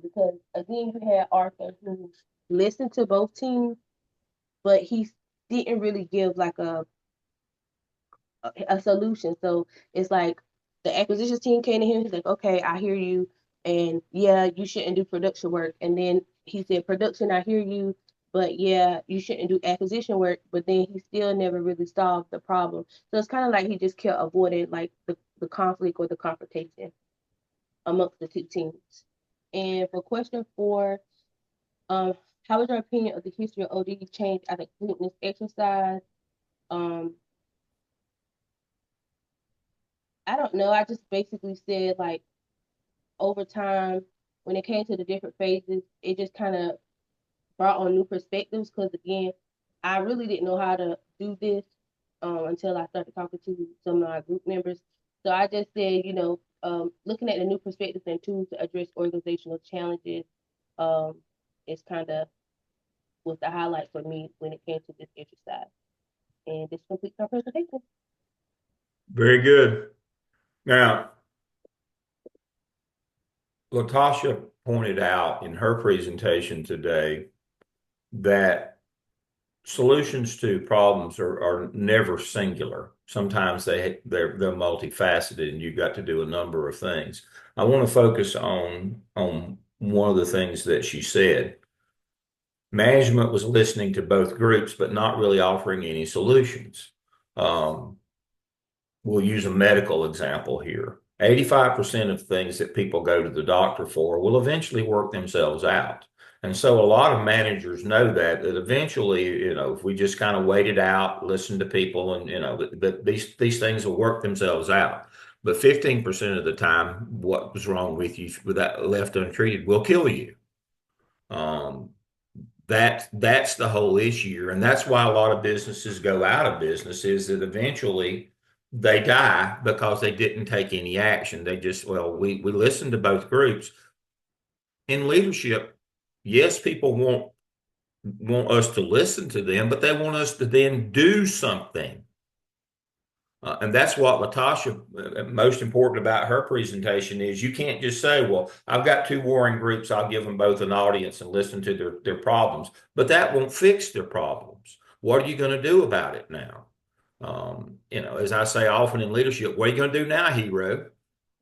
Because again, you had Arthur who listened to both teams, but he didn't really give like a solution. So it's like the acquisitions team came to him. He's like, okay, I hear you, and yeah, you shouldn't do production work. And then he said, production, I hear you, but yeah, you shouldn't do acquisition work. But then he still never really solved the problem. So it's kind of like he just kept avoiding like the conflict or the confrontation amongst the two teams. And for question 4, um, how is your opinion of the history of OD change after completing this exercise? Um, I don't know. I just basically said like over time, when it came to the different phases, it just kind of brought on new perspectives. Because again, I really didn't know how to do this until I started talking to some of my group members. So I just said, looking at the new perspectives and tools to address organizational challenges um, is kind of was the highlight for me when it came to this exercise. And this completes my presentation. Very good. Now, Latasha pointed out in her presentation today that solutions to problems are never singular. Sometimes they're multifaceted, and you've got to do a number of things. I want to focus on one of the things that she said. Management was listening to both groups, but not really offering any solutions. We'll use a medical example here. 85% of things that people go to the doctor for will eventually work themselves out. And so a lot of managers know that eventually, if we just kind of wait it out, listen to people, and, that these things will work themselves out. But 15% of the time, what was wrong with you with that left untreated will kill you. That's the whole issue. And that's why a lot of businesses go out of business, is that eventually they die because they didn't take any action. They just, we listened to both groups. In leadership, yes, people want us to listen to them, but they want us to then do something. And that's what Latasha, most important about her presentation is you can't just say, well, I've got two warring groups, I'll give them both an audience and listen to their problems. But that won't fix their problems. What are you going to do about it now? As I say often in leadership, what are you going to do now, hero?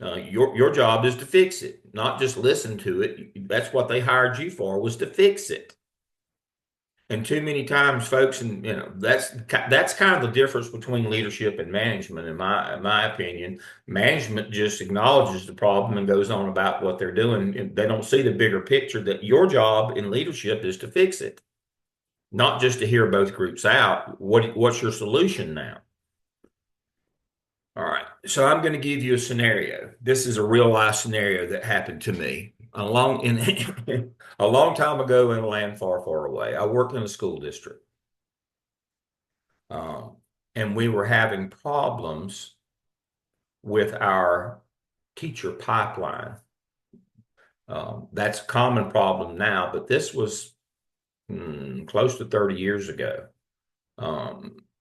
Your job is to fix it, not just listen to it. That's what they hired you for, was to fix it. And too many times, folks, and that's kind of the difference between leadership and management, in my opinion. Management just acknowledges the problem and goes on about what they're doing. And they don't see the bigger picture that your job in leadership is to fix it, not just to hear both groups out. What's your solution now? All right, so I'm going to give you a scenario. This is a real life scenario that happened to me a long time ago in a land far, far away. I worked in a school district, and we were having problems with our teacher pipeline. That's a common problem now, but this was close to 30 years ago.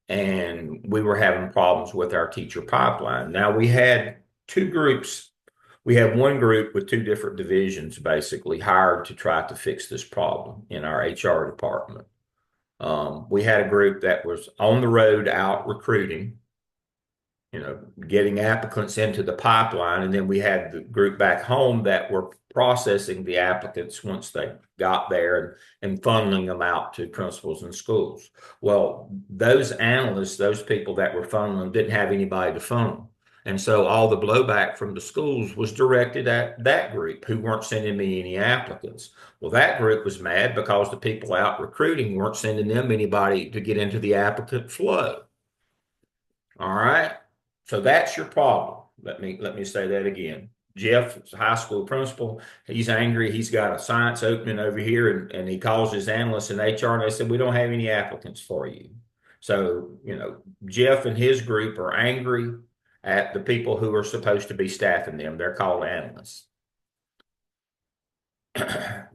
And we were having problems with our teacher pipeline. Now, we had two groups. We had one group with two different divisions basically hired to try to fix this problem in our HR department. We had a group that was on the road out recruiting, getting applicants into the pipeline. And then we had the group back home that were processing the applicants once they got there and funneling them out to principals and schools. Well, those analysts, those people that were funneling, didn't have anybody to funnel. And so all the blowback from the schools was directed at that group who weren't sending me any applicants. Well, that group was mad because the people out recruiting weren't sending them anybody to get into the applicant flow. All right. So that's your problem. Let me say that again. Jeff is a high school principal. He's angry. He's got a science opening over here, and he calls his analysts in HR, and they said, we don't have any applicants for you. So, Jeff and his group are angry at the people who are supposed to be staffing them. They're called analysts.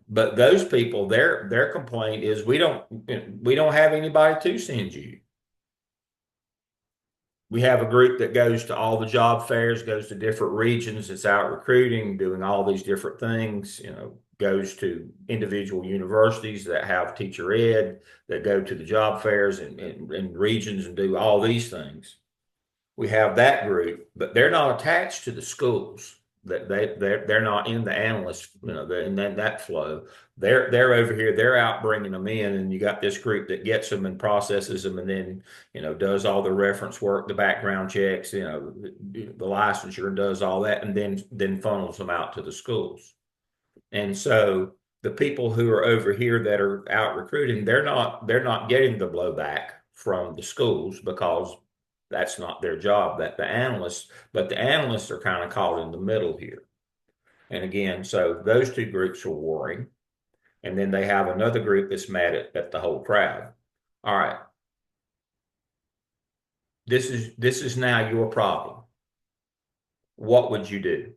But those people, their complaint is we don't have anybody to send you. We have a group that goes to all the job fairs, goes to different regions, it's out recruiting, doing all these different things, goes to individual universities that have teacher ed, that go to the job fairs and regions and do all these things. We have that group, but they're not attached to the schools. They're not in the analyst, in that flow. They're over here. They're out bringing them in, and you got this group that gets them and processes them, and then does all the reference work, the background checks, the licensure, and does all that, and then funnels them out to the schools. And so the people who are over here that are out recruiting, they're not getting the blowback from the schools because that's not their job. But the analysts are kind of caught in the middle here. And again, so those two groups are warring. And then they have another group that's mad at the whole crowd. All right. This is now your problem. What would you do?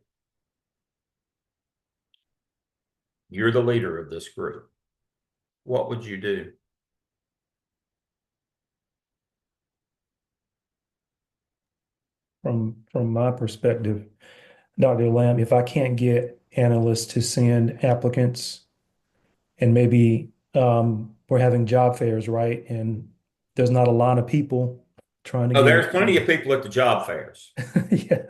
You're the leader of this group. What would you do? From my perspective, Dr. Lamb, if I can't get analysts to send applicants, and maybe we're having job fairs, right? And there's not a lot of people trying to Oh, get. there's plenty of people at the job fairs. Yeah.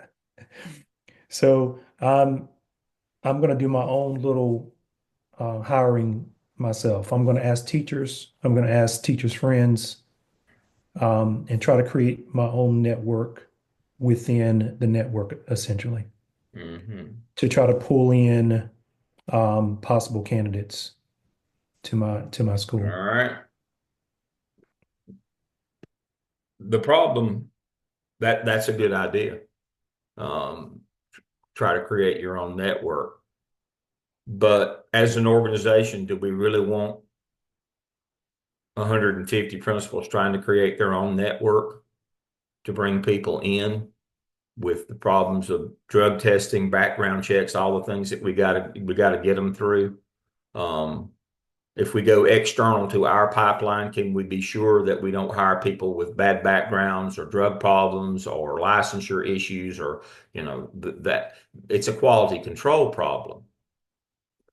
So I'm going to do my own little hiring myself. I'm going to ask teachers. I'm going to ask teachers' friends, and try to create my own network within the network, essentially, to try to pull in possible candidates to my school. All right. The problem that's a good idea. Try to create your own network. But as an organization, do we really want 150 principals trying to create their own network to bring people in with the problems of drug testing, background checks, all the things that we got to get them through? If we go external to our pipeline, can we be sure that we don't hire people with bad backgrounds or drug problems or licensure issues, or that it's a quality control problem?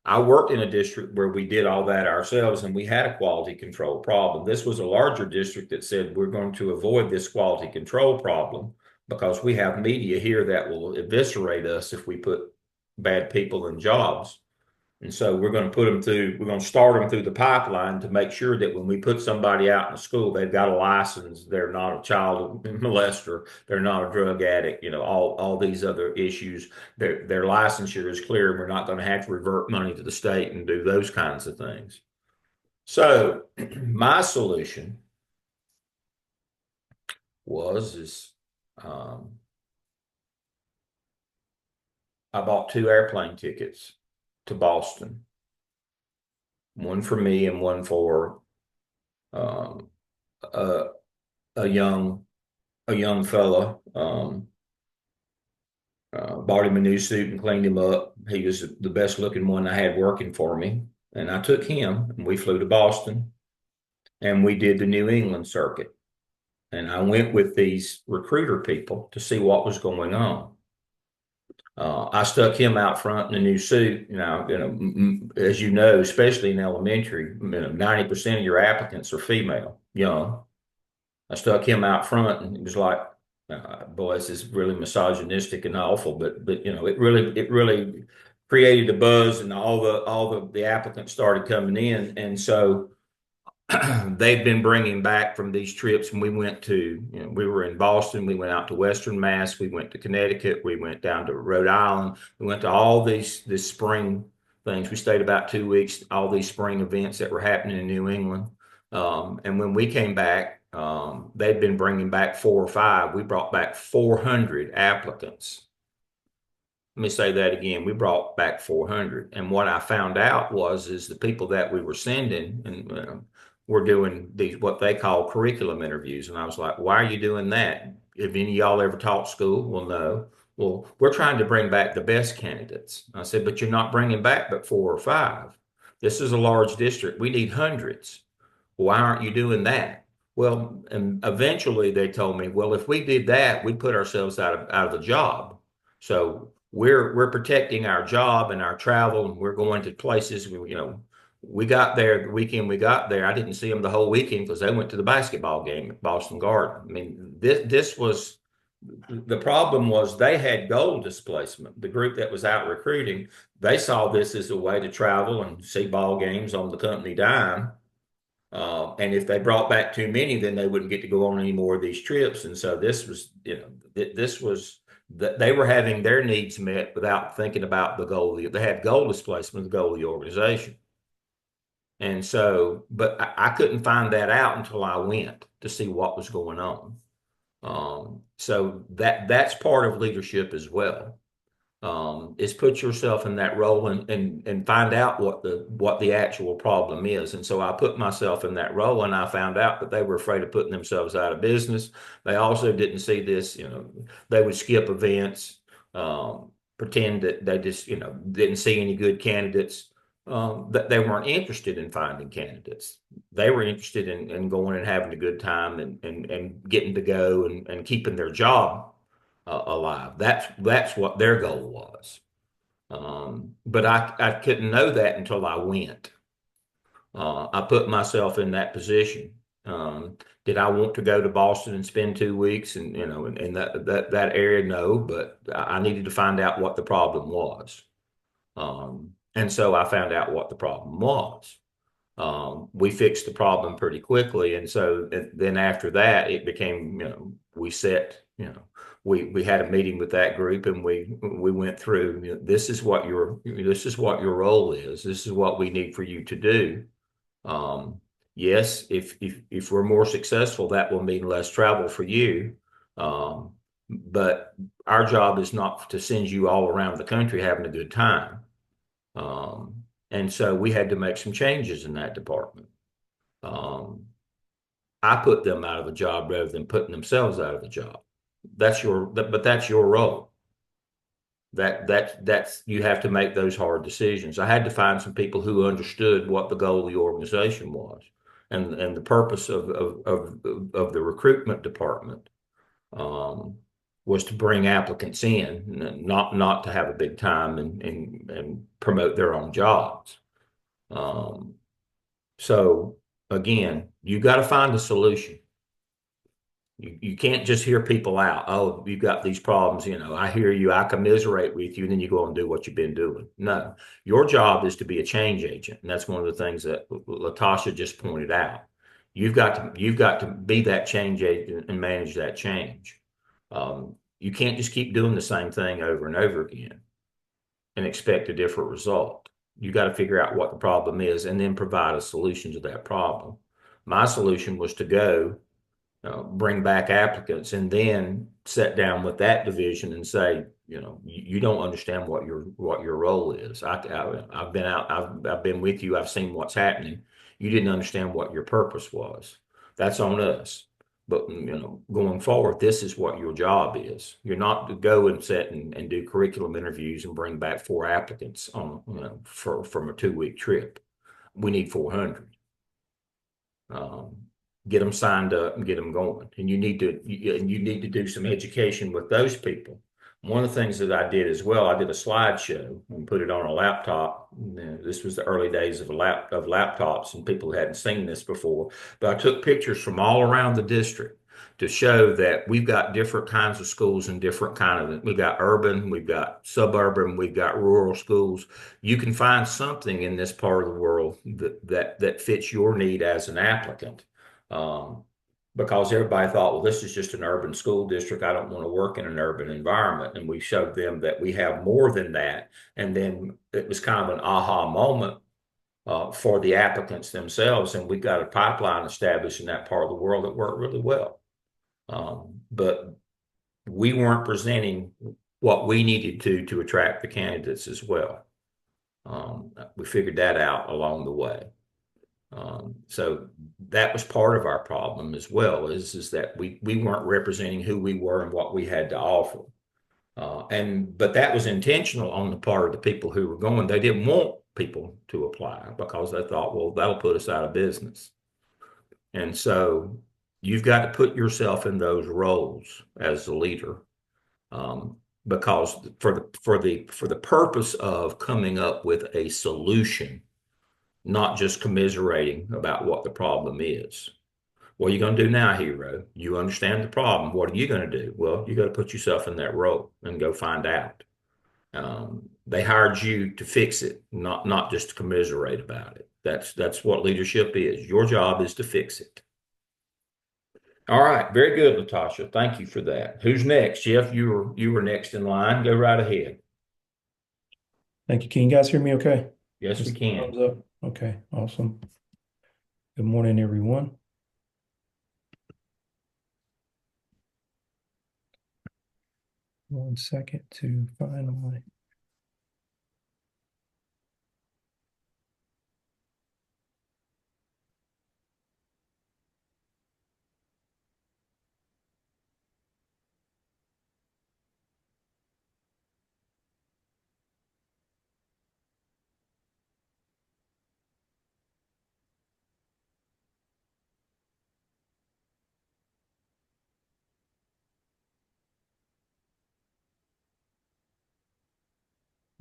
I worked in a district where we did all that ourselves, and we had a quality control problem. This was a larger district that said we're going to avoid this quality control problem because we have media here that will eviscerate us if we put bad people in jobs. And so we're going to start them through the pipeline to make sure that when we put somebody out in a school, they've got a license, they're not a child molester, they're not a drug addict, all these other issues. Their licensure is clear, and we're not going to have to revert money to the state and do those kinds of things. So my solution I bought 2 airplane tickets to Boston, one for me and one for a, a young fella. Bought him a new suit and cleaned him up. He was the best looking one I had working for me, and I took him and we flew to Boston, and we did the New England circuit. And I went with these recruiter people to see what was going on. I stuck him out front in a new suit. As you know, especially in elementary, 90% of your applicants are female, young. I stuck him out front, and it was like, boy, this is really misogynistic and awful. But it really created a buzz, and all the applicants started coming in, and so they've been bringing back from these trips. And we were in Boston, we went out to Western Mass, we went to Connecticut, we went down to Rhode Island, we went to all this spring things. We stayed about 2 weeks, all these spring events that were happening in New England. And when we came back, they'd been bringing back 4 or 5. We brought back 400 applicants. Let me say that again. We brought back 400. And what I found out is the people that we were sending, and we're doing what they call curriculum interviews. And I was like, why are you doing that? Have any of y'all ever taught school? Well, no. Well, we're trying to bring back the best candidates. I said, but you're not bringing back but 4 or 5. This is a large district. We need hundreds. Why aren't you doing that? Well, and eventually they told me, well, if we did that, we'd put ourselves out of a job. So we're protecting our job and our travel, and we're going to places. We got there the weekend we got there. I didn't see them the whole weekend because they went to the basketball game at Boston Garden. I mean, this was The problem was they had goal displacement. The group that was out recruiting, they saw this as a way to travel and see ball games on the company dime. And if they brought back too many, then they wouldn't get to go on any more of these trips. And so this was, this was that they were having their needs met without thinking about the goal. They had goal displacement, the goal of the organization. And so, but I couldn't find that out until I went to see what was going on. So that's part of leadership as well. Is put yourself in that role and find out what the actual problem is. And so I put myself in that role, and I found out that they were afraid of putting themselves out of business. They also didn't see this, they would skip events, pretend that they just, didn't see any good candidates. That they weren't interested in finding candidates. They were interested in going and having a good time and getting to go and keeping their job alive. That's what their goal was. But I couldn't know that until I went. I put myself in that position. Did I want to go to Boston and spend 2 weeks and in that area? No, but I needed to find out what the problem was. And so I found out what the problem was. We fixed the problem pretty quickly, and so then after that, it became we set we had a meeting with that group, and we went through this is what your role is. This is what we need for you to do. Yes, if we're more successful, that will mean less travel for you. But our job is not to send you all around the country having a good time. And so we had to make some changes in that department. I put them out of a job rather than putting themselves out of a job. But that's your role. That's you have to make those hard decisions. I had to find some people who understood what the goal of the organization was and the purpose of the recruitment department was to bring applicants in, not to have a big time and promote their own jobs. So again, you got to find a solution. You can't just hear people out. Oh, you've got these problems. I hear you. I commiserate with you. And then you go and do what you've been doing. No, your job is to be a change agent. And that's one of the things that Latasha just pointed out. You've got to be that change agent and manage that change. You can't just keep doing the same thing over and over again and expect a different result. You got to figure out what the problem is and then provide a solution to that problem. My solution was to go bring back applicants and then sit down with that division and say, you don't understand what your role is. I've been out, I've been with you. I've seen what's happening. You didn't understand what your purpose was. That's on us. But going forward, this is what your job is. You're not to go and sit and do curriculum interviews and bring back 4 applicants on from a 2-week trip. We need 400. Get them signed up and get them going. And you need to do some education with those people. One of the things that I did as well, I did a slideshow and put it on a laptop. This was the early days of laptops, and people hadn't seen this before. But I took pictures from all around the district to show that we've got different kinds of schools and different we've got urban, we've got suburban, we've got rural schools. You can find something in this part of the world that fits your need as an applicant. Because everybody thought, well, this is just an urban school district. I don't want to work in an urban environment. And we showed them that we have more than that. And then it was kind of an aha moment for the applicants themselves. And we got a pipeline established in that part of the world that worked really well. But we weren't presenting what we needed to attract the candidates as well. We figured that out along the way. So that was part of our problem as well, is that we weren't representing who we were and what we had to offer. But that was intentional on the part of the people who were going. They didn't want people to apply because they thought, well, that'll put us out of business. And so you've got to put yourself in those roles as a leader, because for the purpose of coming up with a solution, not just commiserating about what the problem is. What are you going to do now, hero? You understand the problem. What are you going to do? Well, you got to put yourself in that role and go find out. They hired you to fix it, not just to commiserate about it. That's what leadership is. Your job is to fix it. All right, very good, Latasha. Thank you for that. Who's next? Jeff, you were next in line. Go right ahead. Thank you. Can you guys hear me okay? Yes, we Just can. thumbs up. Okay, awesome. Good morning, everyone. One second to find my.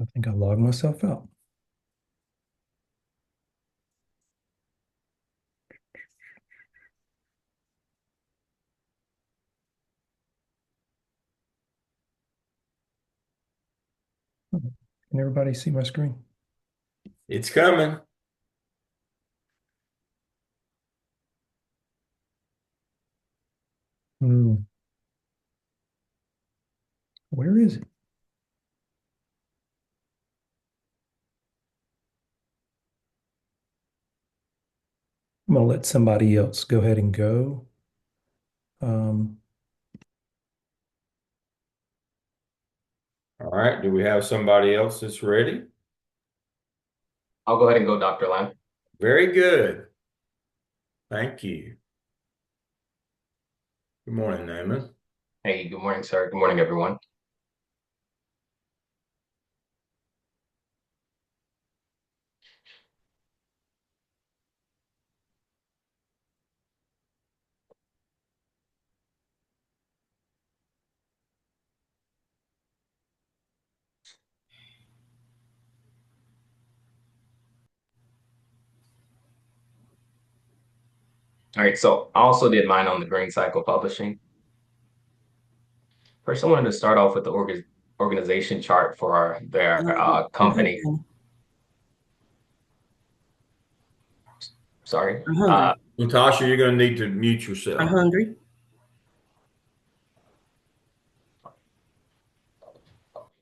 I think I logged myself out. Can everybody see my screen? It's coming. Where is it? I'm gonna let somebody else go ahead and go. All right. Do we have somebody else that's ready? I'll go ahead and go, Dr. Lamb. Very good. Thank you. Good morning, Naaman. Hey, good morning, sir. Good morning, everyone. All right, so I also did mine on the Green Cycle Publishing. First, I wanted to start off with the organization chart for their company. Sorry. Natasha, you're going to need to mute yourself. I'm hungry.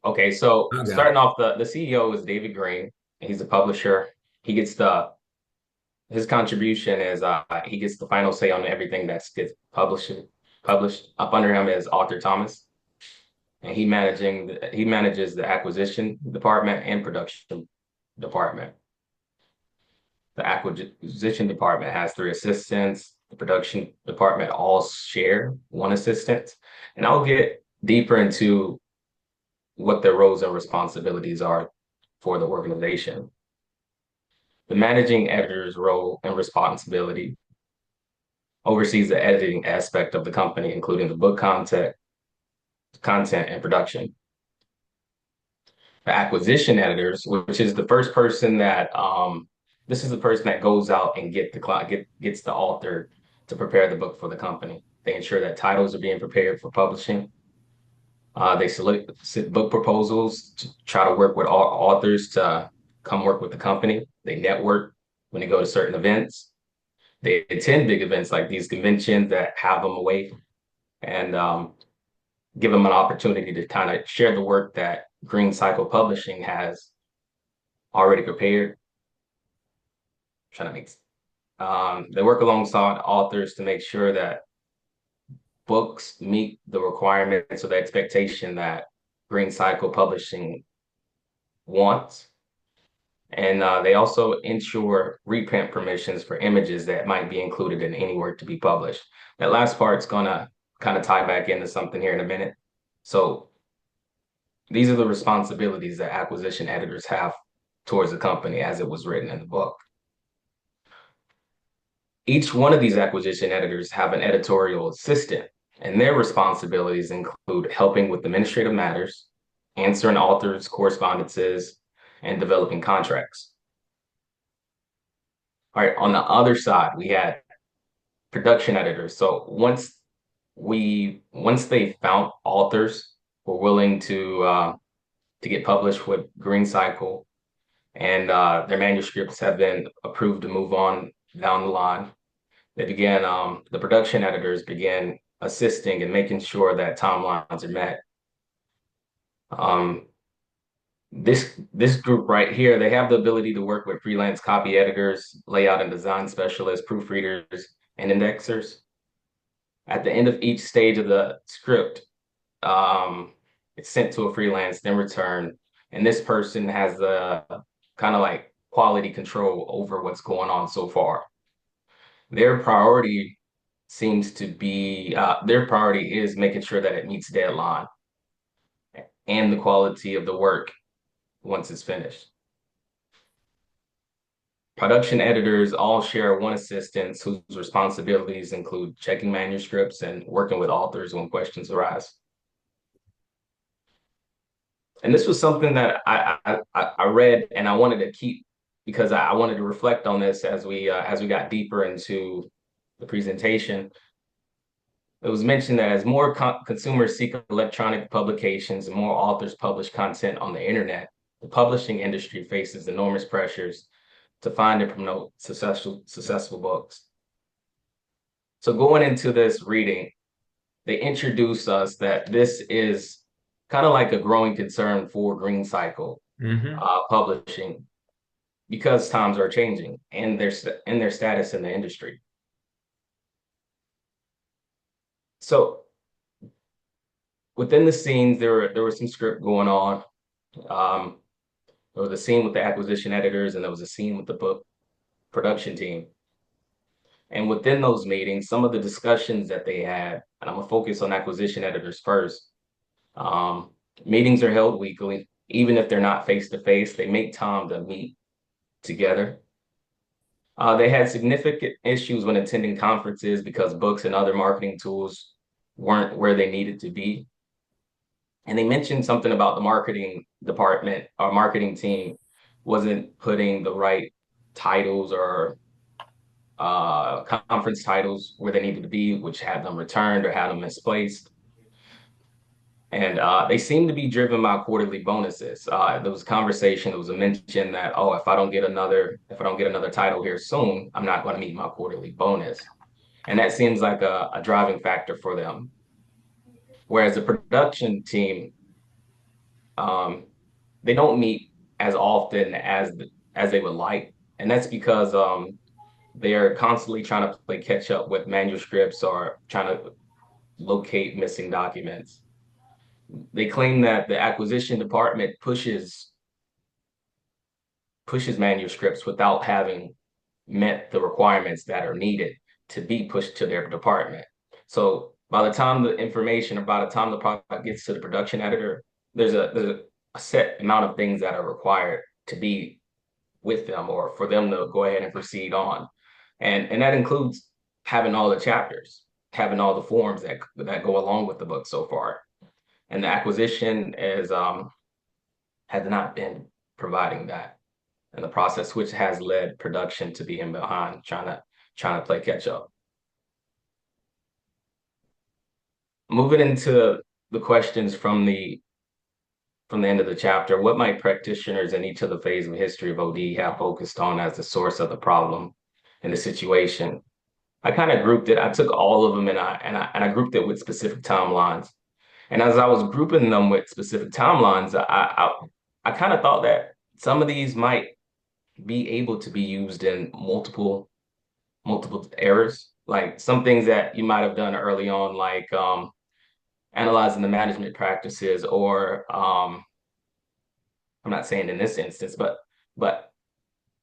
Okay, so Okay. starting off, the CEO is David Green. He's a publisher. He gets his contribution is he gets the final say on everything that gets published. Up under him is Author Thomas, and he manages the acquisition department and production department. The acquisition department has 3 assistants. The production department all share 1 assistant, and I'll get deeper into what their roles and responsibilities are for the organization. The managing editor's role and responsibility oversees the editing aspect of the company, including the book content and production. The acquisition editors, which is the first person that this is the person that goes out and gets the author to prepare the book for the company. They ensure that titles are being prepared for publishing. They solicit book proposals to try to work with all authors to come work with the company. They network when they go to certain events. They attend big events like these conventions that have them away and give them an opportunity to kind of share the work that Green Cycle Publishing has already prepared. They work alongside authors to make sure that books meet the requirements or the expectation that Green Cycle Publishing wants. And they also ensure reprint permissions for images that might be included in any work to be published. That last part's gonna kind of tie back into something here in a minute. So these are the responsibilities that acquisition editors have towards the company as it was written in the book. Each one of these acquisition editors have an editorial assistant, and their responsibilities include helping with administrative matters, answering authors' correspondences, and developing contracts. All right, on the other side, we had production editors. So once they found authors who were willing to get published with Green Cycle, and their manuscripts have been approved to move on down the line, the production editors began assisting and making sure that timelines are met. This group right here, they have the ability to work with freelance copy editors, layout and design specialists, proofreaders, and indexers. At the end of each stage of the script, it's sent to a freelance, then returned, and this person has the kind of like quality control over what's going on so far. Their priority their priority is making sure that it meets deadline and the quality of the work once it's finished. Production editors all share one assistant whose responsibilities include checking manuscripts and working with authors when questions arise. And this was something that I read and I wanted to keep because I wanted to reflect on this as we got deeper into the presentation. It was mentioned that as more consumers seek electronic publications and more authors publish content on the internet, the publishing industry faces enormous pressures to find and promote successful books. So going into this reading, they introduce us that this is kind of like a growing concern for Green Cycle publishing because times are changing and their status in the industry. So within the scenes, there was some script going on. There was a scene with the acquisition editors, and there was a scene with the book production team. And within those meetings, some of the discussions that they had, and I'm gonna focus on acquisition editors first. Meetings are held weekly, even if they're not face to face. They make time to meet together. They had significant issues when attending conferences because books and other marketing tools weren't where they needed to be. And they mentioned something about the marketing department, our marketing team wasn't putting the right titles or conference titles where they needed to be, which had them returned or had them misplaced. And they seem to be driven by quarterly bonuses. There was a conversation, there was a mention that, oh, if I don't get another title here soon, I'm not going to meet my quarterly bonus. And that seems like a driving factor for them. Whereas the production team, they don't meet as often as they would like. And that's because they're constantly trying to play catch up with manuscripts or trying to locate missing documents. They claim that the acquisition department pushes manuscripts without having met the requirements that are needed to be pushed to their department. So by the time the information or by the time the product gets to the production editor, there's a set amount of things that are required to be with them or for them to go ahead and proceed on. And that includes having all the chapters, having all the forms that go along with the book so far. And the acquisition has not been providing that in the process, which has led production to being behind, trying to play catch up. Moving into the questions from the end of the chapter, what might practitioners in each of the phases of history of OD have focused on as the source of the problem and the situation? I kind of grouped it. I took all of them and I grouped it with specific timelines. And as I was grouping them with specific timelines, I kind of thought that some of these might be able to be used in multiple eras. Like some things that you might have done early on, like analyzing the management practices, or I'm not saying in this instance, but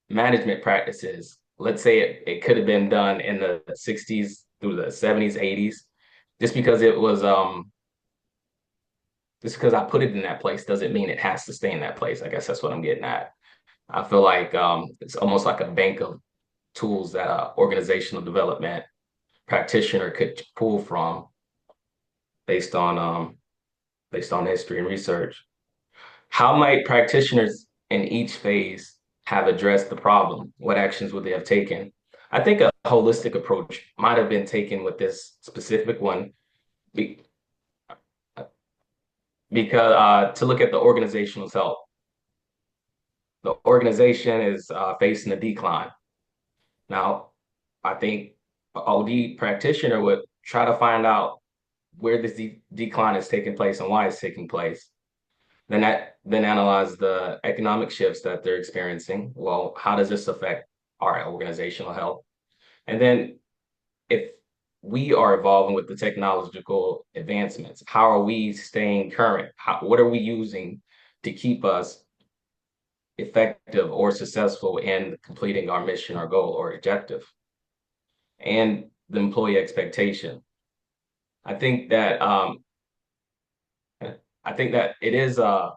management practices. Let's say it could have been done in the 60s through the 70s, 80s, just because it was just because I put it in that place doesn't mean it has to stay in that place. I guess that's what I'm getting at. I feel like it's almost like a bank of tools that an organizational development practitioner could pull from based on history and research. How might practitioners in each phase have addressed the problem? What actions would they have taken? I think a holistic approach might have been taken with this specific one be, because to look at the organizational health. The organization is facing a decline. Now, I think an OD practitioner would try to find out where this decline is taking place and why it's taking place. Then analyze the economic shifts that they're experiencing. Well, how does this affect our organizational health? And then if we are evolving with the technological advancements, how are we staying current? What are we using to keep us effective or successful in completing our mission, our goal, or objective? And the employee expectation. I think that it is a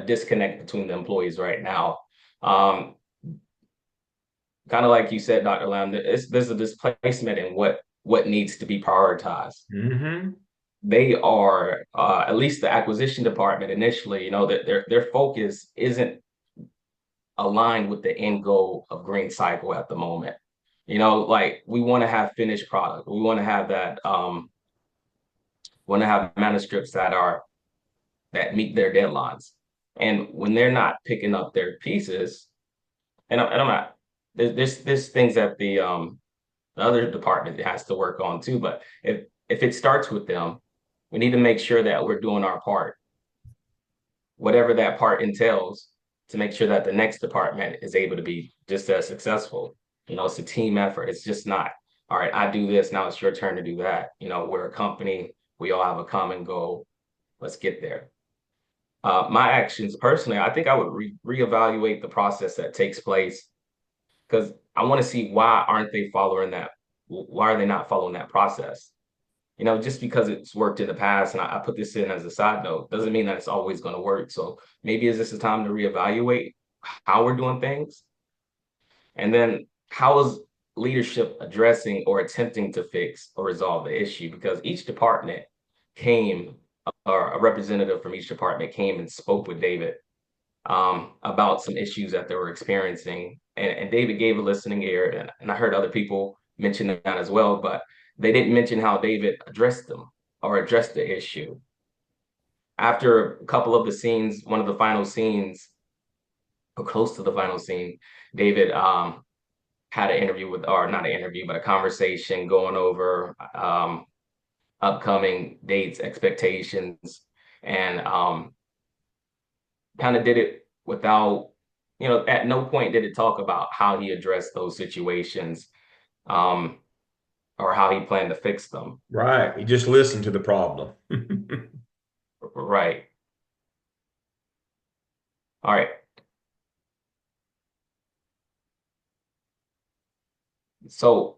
disconnect between the employees right now. Kind of like you said, Dr. Lam, there's a displacement in what needs to be prioritized. Mm-hmm. They are at least the acquisition department initially, that their focus isn't aligned with the end goal of Green Cycle at the moment. Like we want to have finished product. We want to have that want to have manuscripts that meet their deadlines. And when they're not picking up their pieces, and I'm not there's things that the other department has to work on too. But if it starts with them, we need to make sure that we're doing our part, whatever that part entails, to make sure that the next department is able to be just as successful. It's a team effort. It's just not, all right, I do this, now it's your turn to do that. We're a company, we all have a common goal. Let's get there. My actions personally, I think I would reevaluate the process that takes place because I want to see why aren't they following that? Why are they not following that process? Just because it's worked in the past, and I put this in as a side note, doesn't mean that it's always going to work. So maybe is this a time to reevaluate how we're doing things? And then how is leadership addressing or attempting to fix or resolve the issue? Because each department came, or a representative from each department came and spoke with David about some issues that they were experiencing. And David gave a listening ear, and I heard other people mention that as well, but they didn't mention how David addressed them or addressed the issue. After a couple of the scenes, one of the final scenes, or close to the final scene, David had an interview with, or not an interview, but a conversation going over upcoming dates, expectations, and kind of did it without, at no point did it talk about how he addressed those situations or how he planned to fix them. Right. You just listen to the problem. Right. All right. So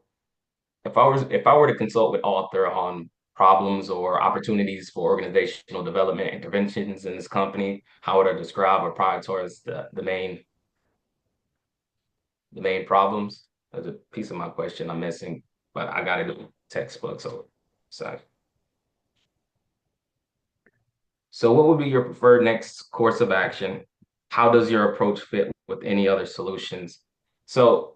if I were to consult with author on problems or opportunities for organizational development interventions in this company, how would I describe or prioritize the main problems? There's a piece of my question I'm missing, but I got it in the textbook. So what would be your preferred next course of action? How does your approach fit with any other solutions? So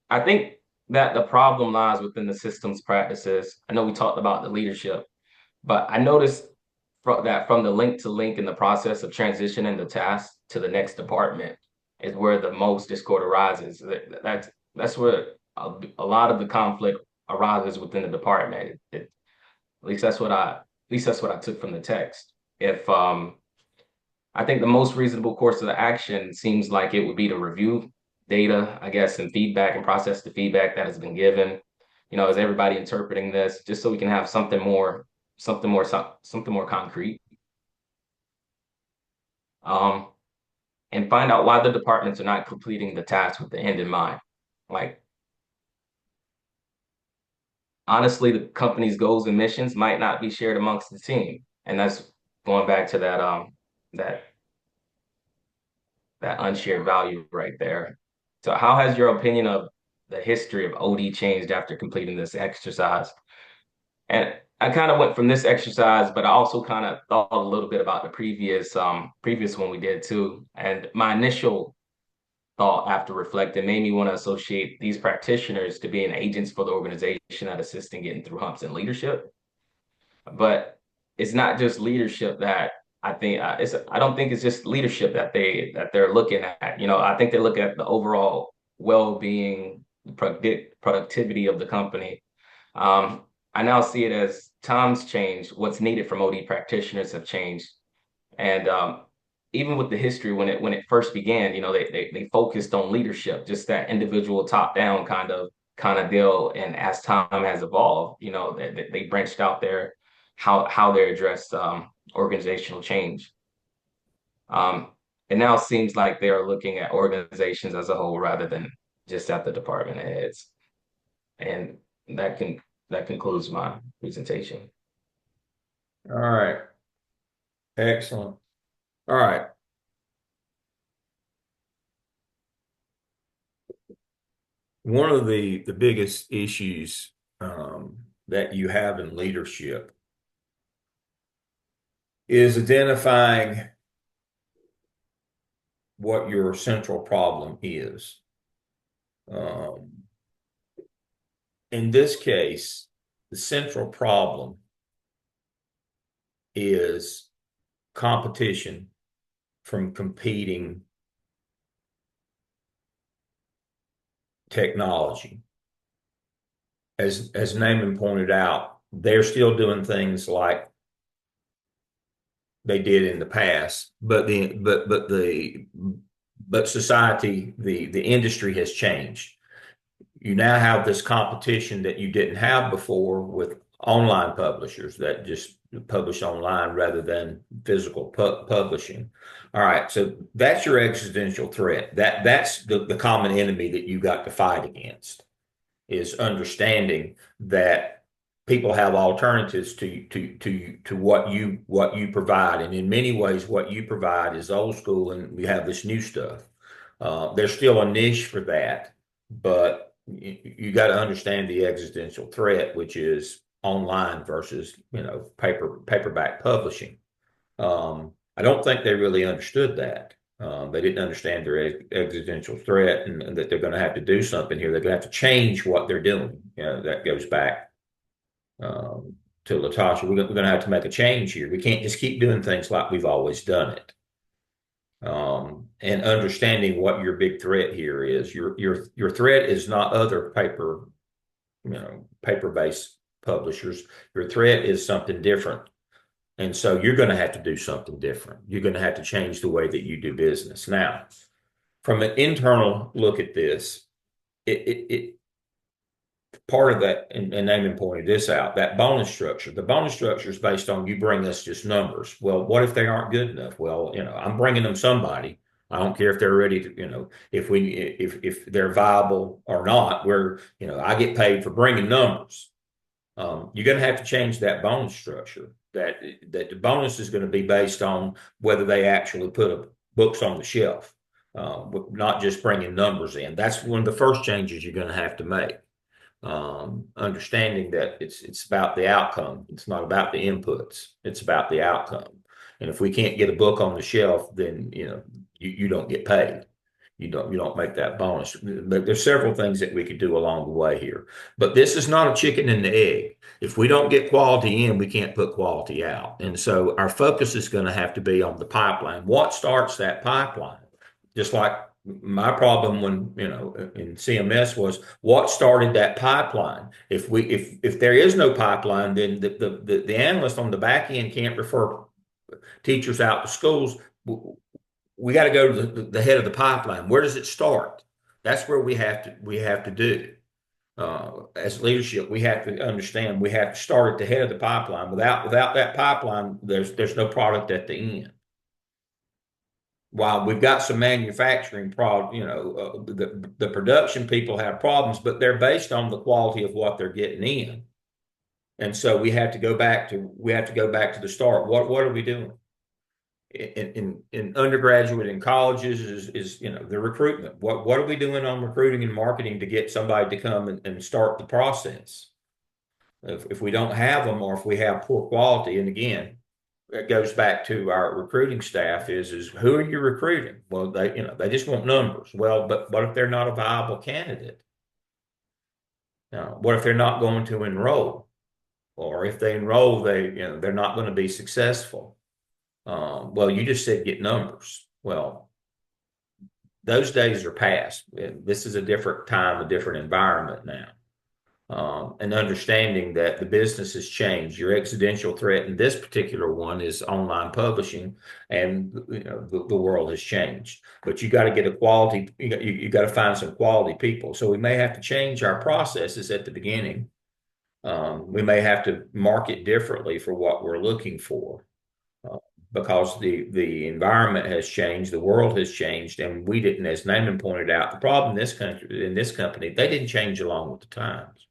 I think that the problem lies within the systems practices. I know we talked about the leadership, but I noticed that from the link to link in the process of transitioning the task to the next department is where the most discord arises. That's where a lot of the conflict arises within the department. At least that's what I took from the text. If I think the most reasonable course of action seems like it would be to review data, I guess, and feedback and process the feedback that has been given. Is everybody interpreting this just so we can have something more concrete? And find out why the departments are not completing the task with the end in mind. Like, honestly, the company's goals and missions might not be shared amongst the team. And that's going back to that unshared value right there. So how has your opinion of the history of OD changed after completing this exercise? And I kind of went from this exercise, but I also kind of thought a little bit about the previous one we did too. And my initial thought after reflecting made me want to associate these practitioners to being agents for the organization that assist in getting through humps in leadership. But it's not just leadership that I think I don't think it's just leadership that they're looking at. I think they look at the overall well-being, productivity of the company. I now see it as times change. What's needed from OD practitioners have changed, and even with the history when it first began, they focused on leadership, just that individual top-down kind of deal. And as time has evolved, they branched out there how they address organizational change. It now seems like they are looking at organizations as a whole rather than just at the department heads. And that can that concludes my presentation. All right. Excellent. All right. One of the biggest issues that you have in leadership is identifying what your central problem is. In this case, the central problem is competition from competing technology. As Naaman pointed out, they're still doing things like they did in the past, but society, the industry has changed. You now have this competition that you didn't have before with online publishers that just publish online rather than physical publishing. All right, so that's your existential threat. That's the common enemy that you got to fight against, is understanding that people have alternatives to what you provide, and in many ways, what you provide is old school, and we have this new stuff. There's still a niche for that, but you got to understand the existential threat, which is online versus paperback publishing. I don't think they really understood that. They didn't understand their existential threat, and that they're going to have to do something here. They're going to have to change what they're doing. That goes back to Latasha. We're going to have to make a change here. We can't just keep doing things like we've always done it. And understanding what your big threat here is. Your threat is not other paper-based publishers. Your threat is something different. And so you're going to have to do something different. You're going to have to change the way that you do business. Now, from an internal look at this, it part of that, and Naaman pointed this out, that bonus structure. The bonus structure is based on you bring us just numbers. Well, what if they aren't good enough? Well, I'm bringing them somebody. I don't care if they're ready to, if they're viable or not. I get paid for bringing numbers. You're going to have to change that bonus structure. That the bonus is going to be based on whether they actually put books on the shelf, not just bringing numbers in. That's one of the first changes you're going to have to make. Understanding that it's about the outcome. It's not about the inputs. It's about the outcome. And if we can't get a book on the shelf, then you don't get paid. You don't make that bonus. But there's several things that we could do along the way here. But this is not a chicken and the egg. If we don't get quality in, we can't put quality out. And so our focus is going to have to be on the pipeline. What starts that pipeline? Just like my problem when in CMS was what started that pipeline. If there is no pipeline, then the analyst on the back end can't refer teachers out to schools. We got to go to the head of the pipeline. Where does it start? That's where we have to do. As leadership, we have to understand we have to start at the head of the pipeline. Without that pipeline, there's no product at the end. While we've got some manufacturing the production people have problems, but they're based on the quality of what they're getting in. And so we have to go back to the start. What are we doing? In undergraduate and colleges is the recruitment. What are we doing on recruiting and marketing to get somebody to come and start the process? If we don't have them, or if we have poor quality, and again, it goes back to our recruiting staff is who are you recruiting? Well, they just want numbers. Well, but what if they're not a viable candidate? What if they're not going to enroll? Or if they enroll, they're not going to be successful. Well, you just said get numbers. Well, those days are past. This is a different time, a different environment now. And understanding that the business has changed. Your existential threat in this particular one is online publishing, and the world has changed. But you got to get a quality. You got to find some quality people. So we may have to change our processes at the beginning. We may have to market differently for what we're looking for. Because the environment has changed, the world has changed, and we didn't, as Naaman pointed out, the problem in this company, they didn't change along with the times.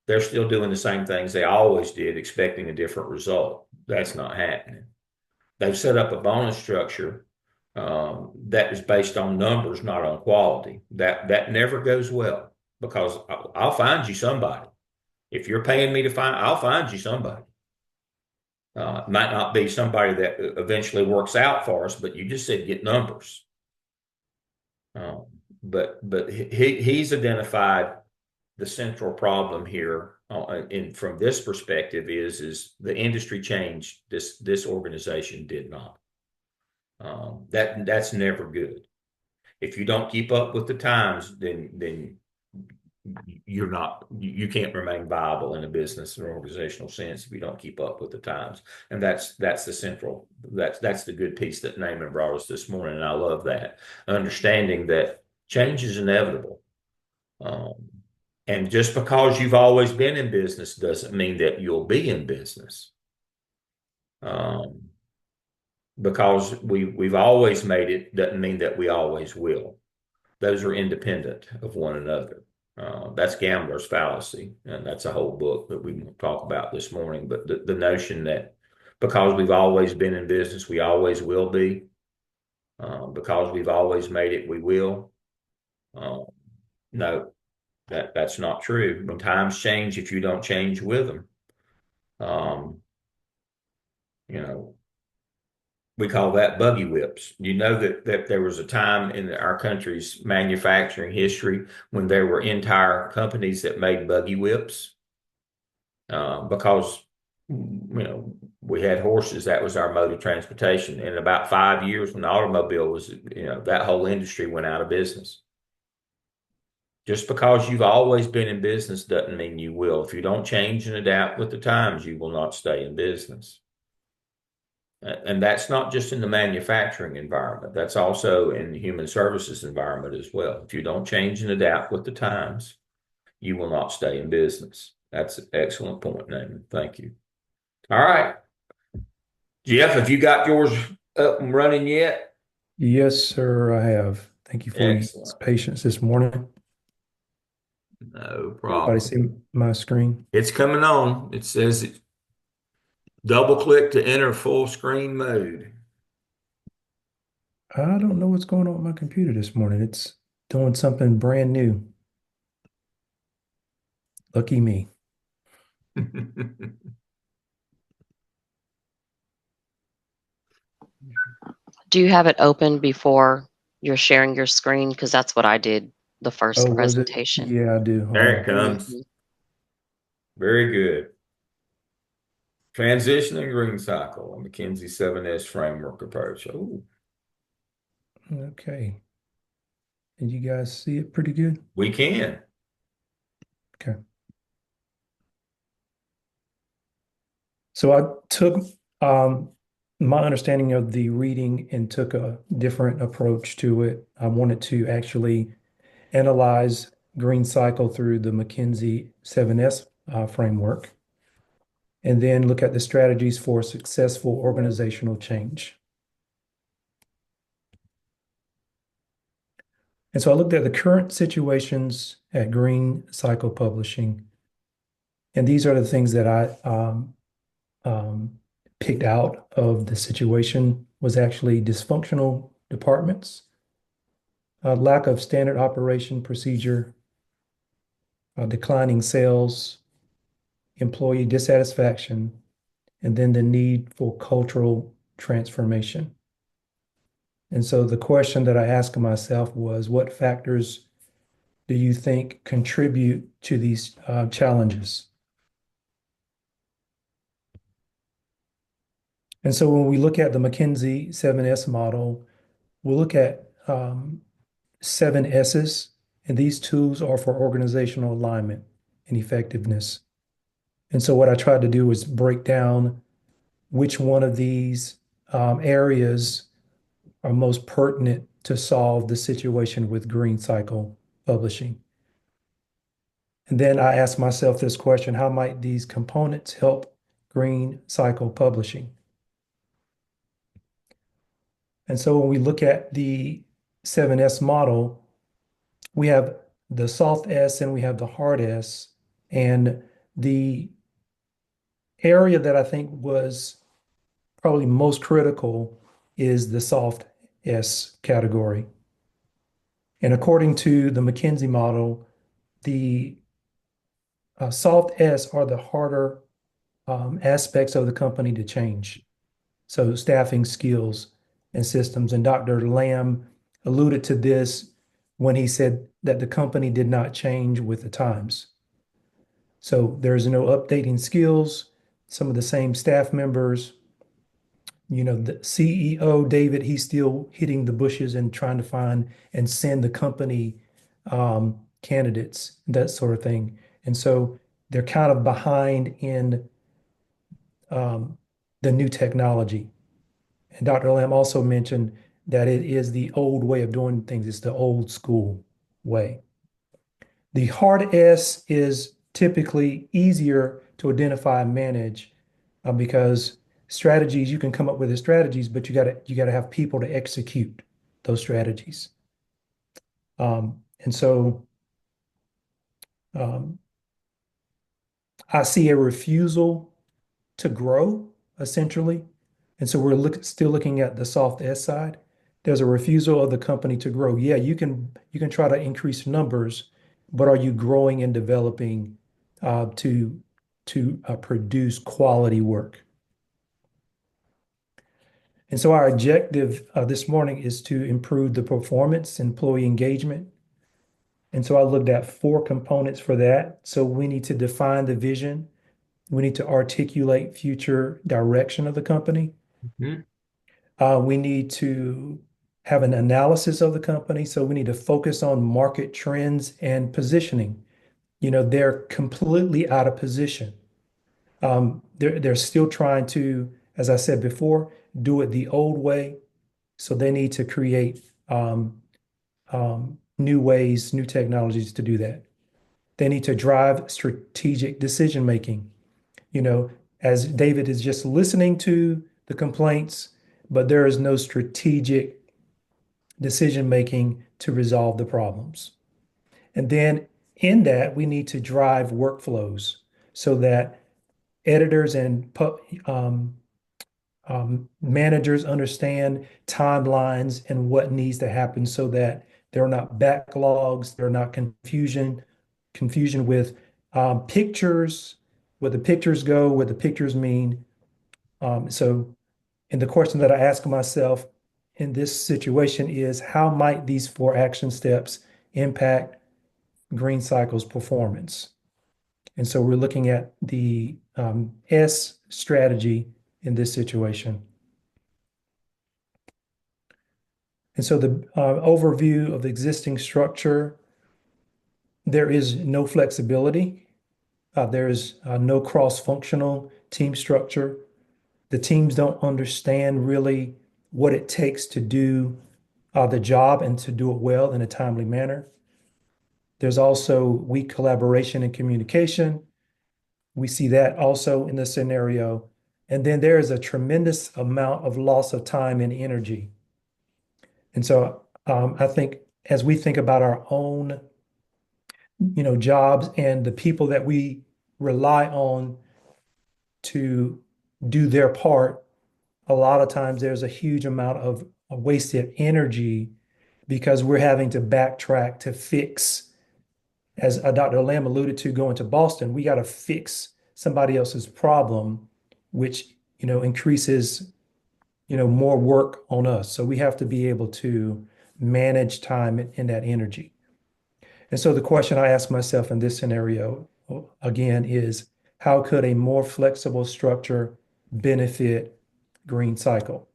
They're still doing the same things they always did, expecting a different result. That's not happening. They've set up a bonus structure that is based on numbers, not on quality. That never goes well because I'll find you somebody. If you're paying me I'll find you somebody. It might not be somebody that eventually works out for us, but you just said get numbers. But he's identified the central problem here, from this perspective, is the industry changed. This organization did not. That's never good. If you don't keep up with the times, then you can't remain viable in a business or organizational sense if you don't keep up with the times. And that's the good piece that Naaman brought us this morning, and I love that, understanding that change is inevitable. And just because you've always been in business doesn't mean that you'll be in business. Because we've always made it doesn't mean that we always will. Those are independent of one another. That's gambler's fallacy, and that's a whole book that we won't talk about this morning. But the notion that because we've always been in business, we always will be. Because we've always made it, we will. No, that's not true. When times change, if you don't change with them, we call that buggy whips. You know that there was a time in our country's manufacturing history when there were entire companies that made buggy whips, because we had horses. That was our mode of transportation. In about 5 years, when the automobile was, that whole industry went out of business. Just because you've always been in business doesn't mean you will. If you don't change and adapt with the times, you will not stay in business. And that's not just in the manufacturing environment. That's also in the human services environment as well. If you don't change and adapt with the times, you will not stay in business. That's an excellent point, Naaman. Thank you. All right. Jeff, have you got yours up and running yet? Yes, sir, I have. Thank you for your patience this morning. No problem. Everybody see my screen? It's coming on. It says double click to enter full screen mode. I don't know what's going on with my computer this morning. It's doing something brand new. Lucky me. Do you have it open before you're sharing your screen? Because that's what I did the first Oh, was it? presentation. Yeah, I do. There it comes. Mhm. Very good. Transitioning green cycle, a McKinsey 7S framework approach. Oh, Okay. And you guys see it pretty good? we can. Okay. So I took my understanding of the reading and took a different approach to it. I wanted to actually analyze green cycle through the McKinsey 7S framework, and then look at the strategies for successful organizational change. And so I looked at the current situations at Green Cycle Publishing, and these are the things that I picked out of the situation was actually dysfunctional departments, lack of standard operation procedure, declining sales, employee dissatisfaction, and then the need for cultural transformation. And so the question that I asked myself was, what factors do you think contribute to these challenges? And so when we look at the McKinsey 7S model, we'll look at 7 S's, and these tools are for organizational alignment and effectiveness. And so what I tried to do was break down which one of these areas are most pertinent to solve the situation with Green Cycle Publishing. And then I asked myself this question, how might these components help Green Cycle Publishing? And so when we look at the 7S model, we have the soft S and we have the hard S. And the area that I think was probably most critical is the soft S category. And according to the McKinsey model, the soft S are the harder aspects of the company to change. So staffing, skills, and systems. And Dr. Lamb alluded to this when he said that the company did not change with the times. So there's no updating skills, some of the same staff members. The CEO, David, he's still hitting the bushes and trying to find and send the company candidates, that sort of thing. And so they're kind of behind in the new technology. And Dr. Lamb also mentioned that it is the old way of doing things. It's the old school way. The hard S is typically easier to identify and manage because strategies, you can come up with the strategies, but you gotta have people to execute those strategies. And so I see a refusal to grow essentially. And so we're still looking at the soft S side. There's a refusal of the company to grow. Yeah, you can try to increase numbers, but are you growing and developing to produce quality work? And so our objective this morning is to improve the performance, employee engagement. And so I looked at 4 components for that. So we need to define the vision. We need to articulate future direction of the company. We need to have an analysis of the company. So we need to focus on market trends and positioning. They're completely out of position. They're still trying to, as I said before, do it the old way. So they need to create new ways, new technologies to do that. They need to drive strategic decision making. As David is just listening to the complaints, but there is no strategic decision making to resolve the problems. And then in that, we need to drive workflows so that editors and managers understand timelines and what needs to happen so that there are not backlogs, there are not confusion with pictures, where the pictures go, what the pictures mean. And the question that I ask myself in this situation is, how might these 4 action steps impact Green Cycle's performance? And so we're looking at the S strategy in this situation. And so the overview of the existing structure, there is no flexibility. There is no cross-functional team structure. The teams don't understand really what it takes to do the job and to do it well in a timely manner. There's also weak collaboration and communication. We see that also in the scenario. And then there is a tremendous amount of loss of time and energy. And so I think as we think about our own, jobs and the people that we rely on to do their part, a lot of times there's a huge amount of wasted energy because we're having to backtrack to fix, as Dr. Lamb alluded to, going to Boston, we got to fix somebody else's problem, which increases, more work on us. So we have to be able to manage time and that energy. And so the question I ask myself in this scenario, again, is how could a more flexible structure benefit green cycle?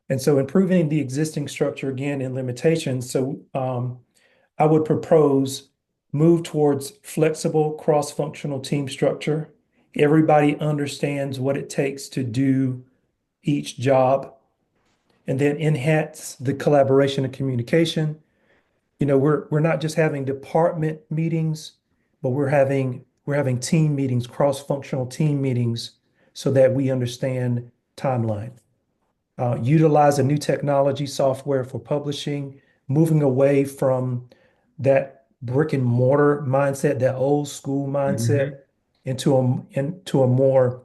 And so improving the existing structure again in limitations. So I would propose move towards flexible cross-functional team structure. Everybody understands what it takes to do each job, and then enhance the collaboration and communication. We're not just having department meetings, but we're having team meetings, cross-functional team meetings, so that we understand timeline. Utilize a new technology software for publishing, moving away from that brick and mortar mindset, that old school mindset, into a more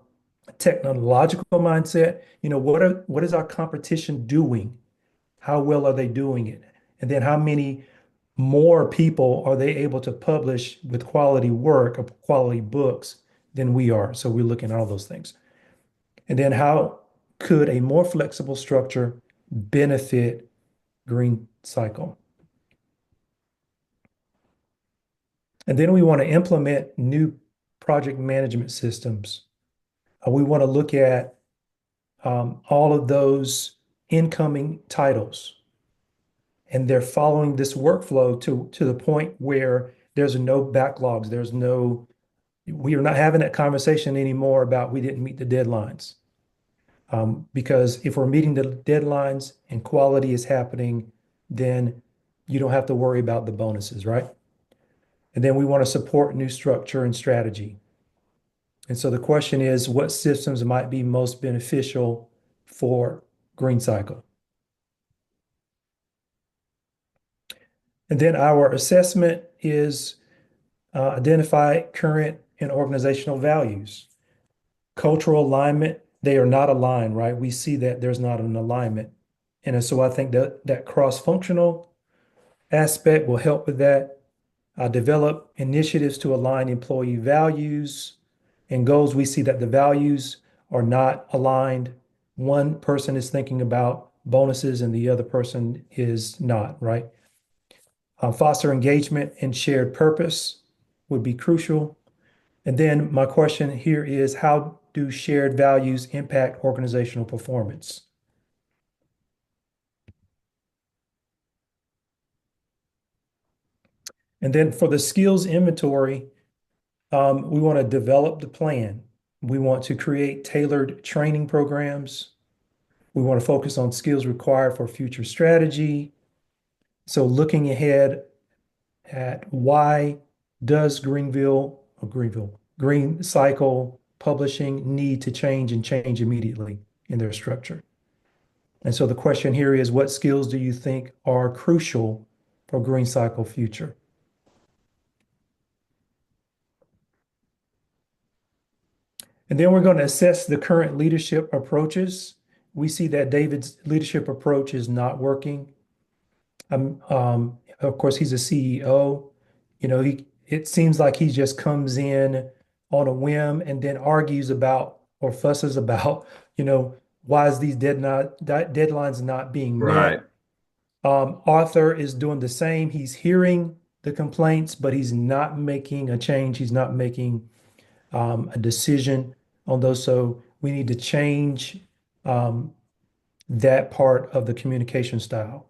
technological mindset. What is our competition doing? How well are they doing it? And then how many more people are they able to publish with quality work or quality books than we are? So we're looking at all those things. And then how could a more flexible structure benefit green cycle? And then we want to implement new project management systems. We want to look at all of those incoming titles, and they're following this workflow to the point where there's no backlogs. We are not having that conversation anymore about we didn't meet the deadlines. Because if we're meeting the deadlines and quality is happening, then you don't have to worry about the bonuses, right? And then we want to support new structure and strategy. And so the question is, what systems might be most beneficial for green cycle? And then our assessment is identify current and organizational values. Cultural alignment, they are not aligned, right? We see that there's not an alignment. And so I think that cross-functional aspect will help with that. Develop initiatives to align employee values and goals. We see that the values are not aligned. One person is thinking about bonuses and the other person is not, right? Foster engagement and shared purpose would be crucial. And then my question here is, how do shared values impact organizational performance? And then for the skills inventory, we want to develop the plan. We want to create tailored training programs. We want to focus on skills required for future strategy. So looking ahead at why does Green Cycle Publishing need to change and change immediately in their structure? And so the question here is, what skills do you think are crucial for Green Cycle future? And then we're going to assess the current leadership approaches. We see that David's leadership approach is not working. Of course, he's a CEO. It seems like he just comes in on a whim and then argues about or fusses about, why is these deadlines not being Right. met? Arthur is doing the same. He's hearing the complaints, but he's not making a change. He's not making a decision on those. So we need to change that part of the communication style.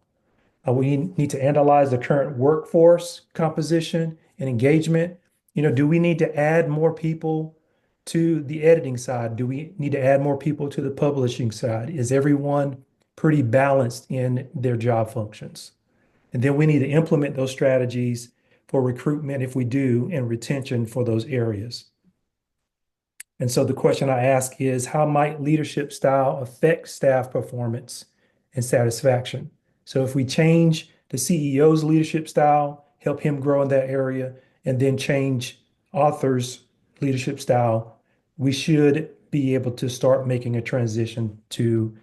We need to analyze the current workforce composition and engagement. Do we need to add more people to the editing side? Do we need to add more people to the publishing side? Is everyone pretty balanced in their job functions? And then we need to implement those strategies for recruitment if we do, and retention for those areas. And so the question I ask is, how might leadership style affect staff performance and satisfaction? So if we change the CEO's leadership style, help him grow in that area, and then change Arthur's leadership style, we should be able to start making a transition to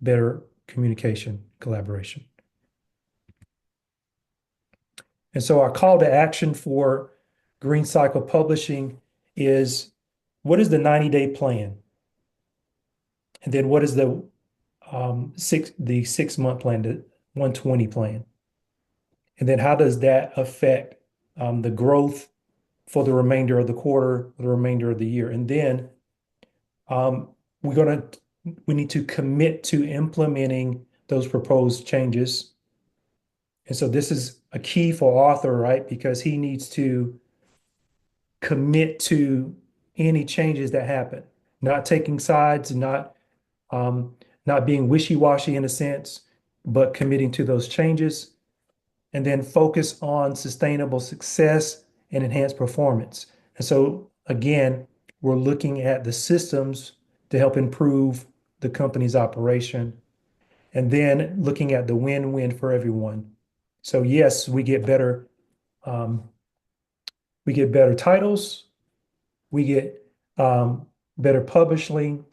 better communication, collaboration. And so our call to action for Green Cycle Publishing is what is the 90-day plan? And then what is the 6-month plan, the 120 plan? And then how does that affect the growth for the remainder of the quarter, the remainder of the year? And then um, we need to commit to implementing those proposed changes. And so this is a key for Arthur, right? Because he needs to commit to any changes that happen, not taking sides, not being wishy-washy in a sense, but committing to those changes, and then focus on sustainable success and enhanced performance. And so again, we're looking at the systems to help improve the company's operation, and then looking at the win-win for everyone. So yes, um, we get better titles, we get better publishing,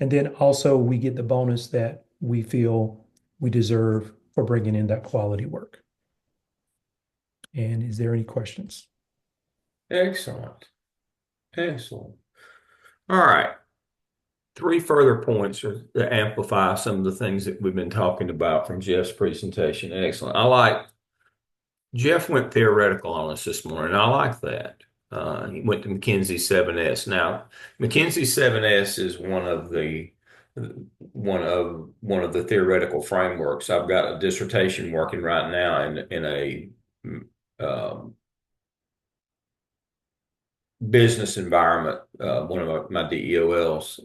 and then also we get the bonus that we feel we deserve for bringing in that quality work. And is there any questions? Excellent. Excellent. All right. 3 further points to amplify some of the things that we've been talking about from Jeff's presentation. Excellent. Jeff went theoretical on us this morning. I like that. He went to McKinsey 7S. Now, McKinsey 7S is one of the theoretical frameworks. I've got a dissertation working right now in a business environment, one of my DEOL's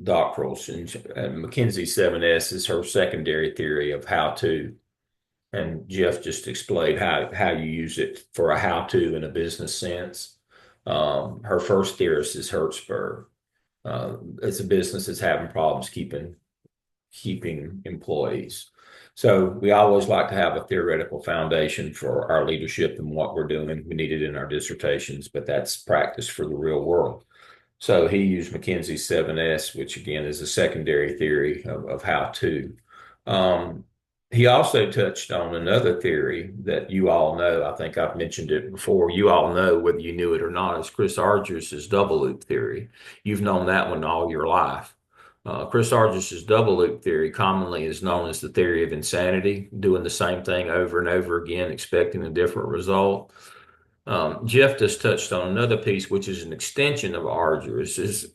doctorals, and McKinsey 7S is her secondary theory of how to. And Jeff just explained how you use it for a how-to in a business sense. Her first theorist is Hertzberg. It's a business that's having problems keeping employees. So we always like to have a theoretical foundation for our leadership and what we're doing. We need it in our dissertations, but that's practice for the real world. So he used McKinsey 7S, which again is a secondary theory of how to. He also touched on another theory that you all know. I think I've mentioned it before. You all know, whether you knew it or not, is Chris Argyris's double loop theory. You've known that one all your life. Chris Argyris's double loop theory commonly is known as the theory of insanity, doing the same thing over and over again, expecting a different result. Jeff just touched on another piece, which is an extension of Argyris's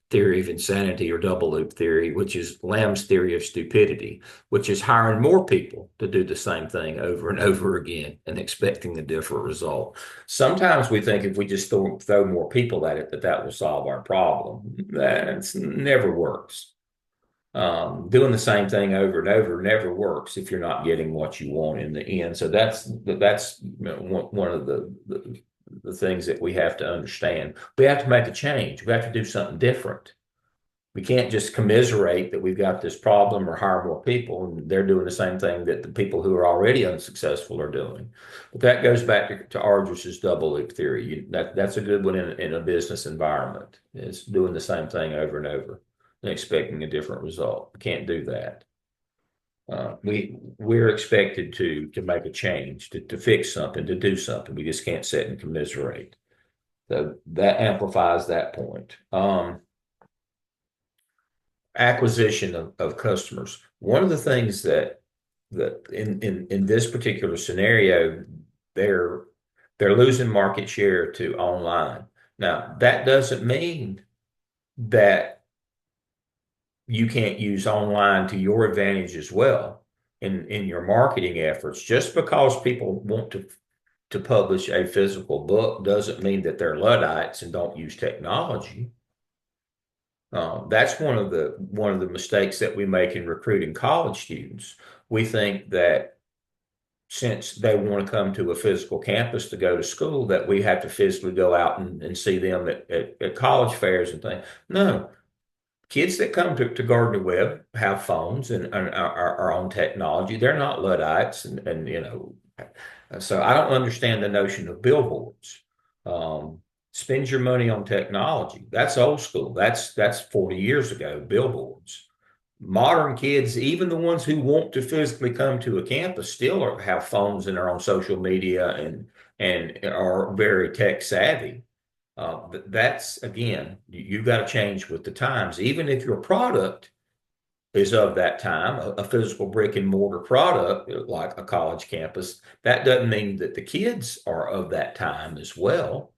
theory of insanity or double loop theory, which is Lamb's theory of stupidity, which is hiring more people to do the same thing over and over again and expecting a different result. Sometimes we think if we just throw more people at it, that will solve our problem. That never works. Doing the same thing over and over never works if you're not getting what you want in the end. So that's one of the things that we have to understand. We have to make a change. We have to do something different. We can't just commiserate that we've got this problem or hire more people and they're doing the same thing that the people who are already unsuccessful are doing. But that goes back to Argyris's double loop theory. That's a good one in a business environment. It's doing the same thing over and over and expecting a different result. We can't do that. We're expected to make a change, to fix something, to do something. We just can't sit and commiserate. So that amplifies that point. Acquisition of customers. One of the things that in this particular scenario, they're losing market share to online. Now, that doesn't mean that you can't use online to your advantage as well in your marketing efforts. Just because people want to publish a physical book doesn't mean that they're Luddites and don't use technology. That's one of the mistakes that we make in recruiting college students. We think that since they want to come to a physical campus to go to school, that we have to physically go out and see them at college fairs and things. No. Kids that come to Gardner Webb have phones and are on technology. They're not Luddites, so I don't understand the notion of billboards. Spend your money on technology. That's old school. That's 40 years ago, billboards. modern kids, even the ones who want to physically come to a campus, still have phones and are on social media and are very tech savvy. That's again, you've got to change with the times. Even if your product is of that time, a physical brick and mortar product like a college campus, that doesn't mean that the kids are of that time as well.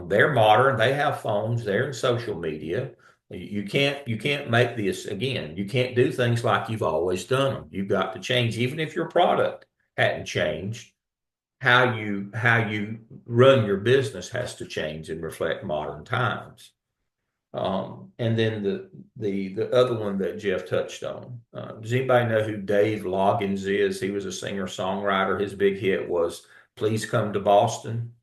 They're modern, they have phones, they're in social media. You can't make this again. You can't do things like you've always done them. You've got to change, even if your product hadn't changed. How you run your business has to change and reflect modern times. And then the other one that Jeff touched on. Does anybody know who Dave Loggins is? He was a singer-songwriter. His big hit was "Please Come to Boston."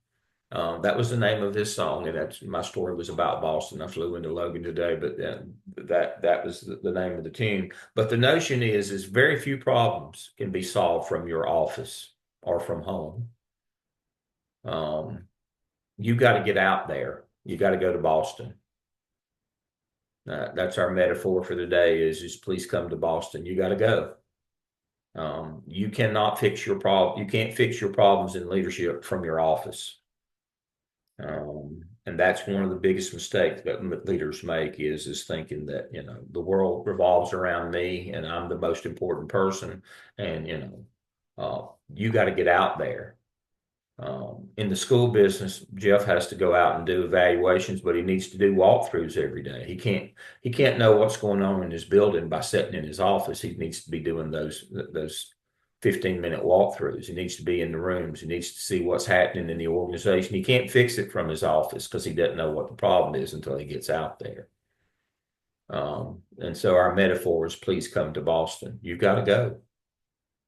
That was the name of his song, and that's my story was about Boston. I flew into Logan today, but that was the name of the tune. But the notion is very few problems can be solved from your office or from home. You got to get out there. You got to go to Boston. That's our metaphor for the day is please come to Boston. You got to go. You cannot fix your problem. You can't fix your problems in leadership from your office. And that's one of the biggest mistakes that leaders make is thinking that, the world revolves around me and I'm the most important person. And, you got to get out there. In the school business, Jeff has to go out and do evaluations, but he needs to do walkthroughs every day. He can't know what's going on in his building by sitting in his office. He needs to be doing those 15-minute walkthroughs. He needs to be in the rooms. He needs to see what's happening in the organization. He can't fix it from his office because he doesn't know what the problem is until he gets out there. And so our metaphor is please come to Boston. You've got to go.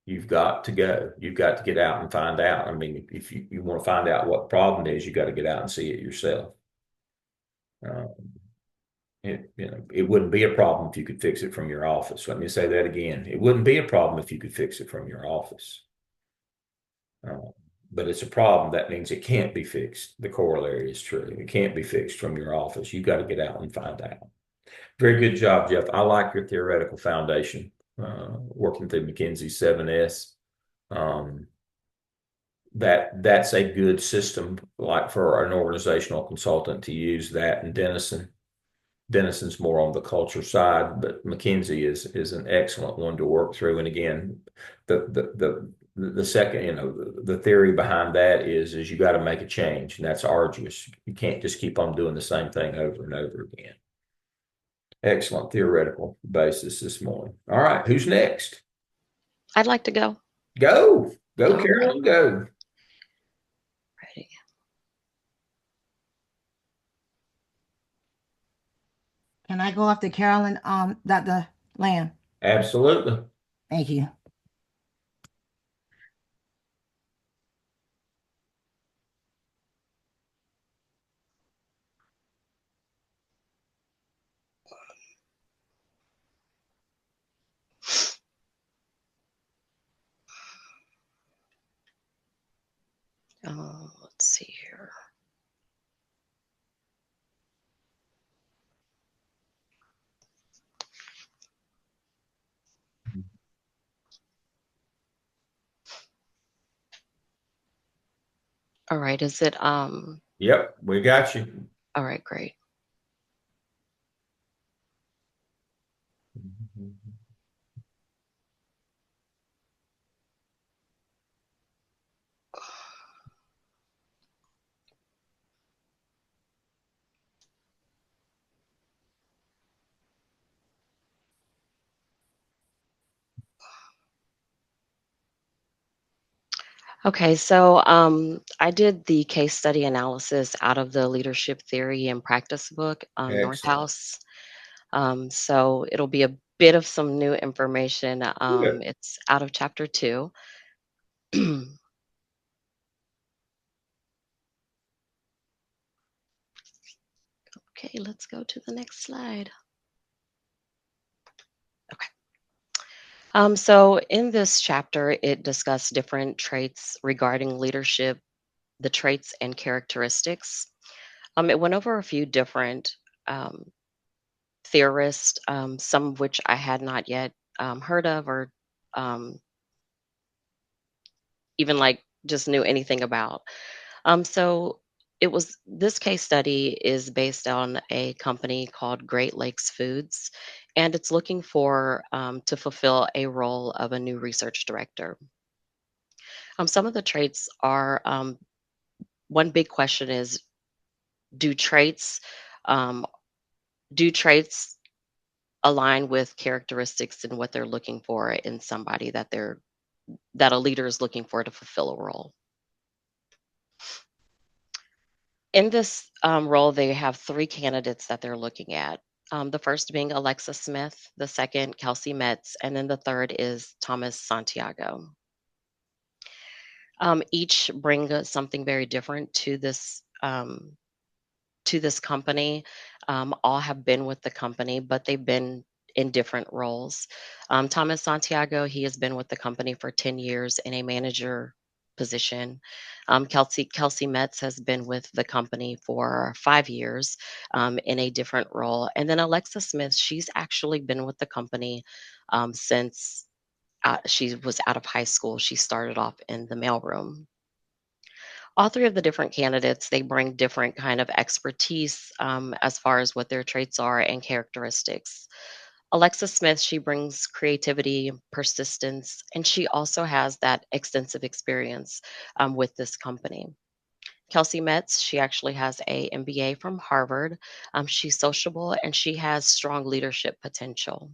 You've got to go. You've got to get out and find out. I mean, if you want to find out what the problem is, you got to get out and see it yourself. It wouldn't be a problem if you could fix it from your office. Let me say that again. It wouldn't be a problem if you could fix it from your office. But it's a problem. That means it can't be fixed. The corollary is true. It can't be fixed from your office. You've got to get out and find out. Very good job, Jeff. I like your theoretical foundation. Working through McKinsey's 7S. That's a good system, like for an organizational consultant to use that. And Denison's more on the culture side, but McKinsey is an excellent one to work through. And again, the second, the theory behind that is you got to make a change, and that's arduous. You can't just keep on doing the same thing over and over again. Excellent theoretical basis this morning. All right, who's next? I'd like to go. Go, All Carolyn, right. go. Ready. Can I go after Carolyn, Dr. Lamb? Absolutely. Thank you. Let's see here. All right, is it Yep, we got you. all right, great. Okay, so I did the case study analysis out of the leadership theory and practice book, Excellent. Northhouse. So it'll be a bit of some new information. Good. It's out of chapter 2. Okay, let's go to the next slide. Okay. So in this chapter, it discussed different traits regarding leadership, the traits and characteristics. It went over a few different theorist, some of which I had not yet heard of or um, even like just knew anything about. So it was this case study is based on a company called Great Lakes Foods, and it's looking for to fulfill a role of a new research director. Some of the traits are one big question is do traits um, do traits align with characteristics and what they're looking for in somebody that a leader is looking for to fulfill a role. In this role, they have three candidates that they're looking at. The first being Alexa Smith, the second Kelsey Metz, and then the third is Thomas Santiago. Each bring something very different to this company. All have been with the company, but they've been in different roles. Thomas Santiago, he has been with the company for 10 years in a manager position. Kelsey Metz has been with the company for 5 years in a different role. And then Alexa Smith, she's actually been with the company since she was out of high school. She started off in the mailroom. All three of the different candidates, they bring different kind of expertise as far as what their traits are and characteristics. Alexa Smith, she brings creativity, persistence, and she also has that extensive experience with this company. Kelsey Metz, she actually has a MBA from Harvard. She's sociable and she has strong leadership potential.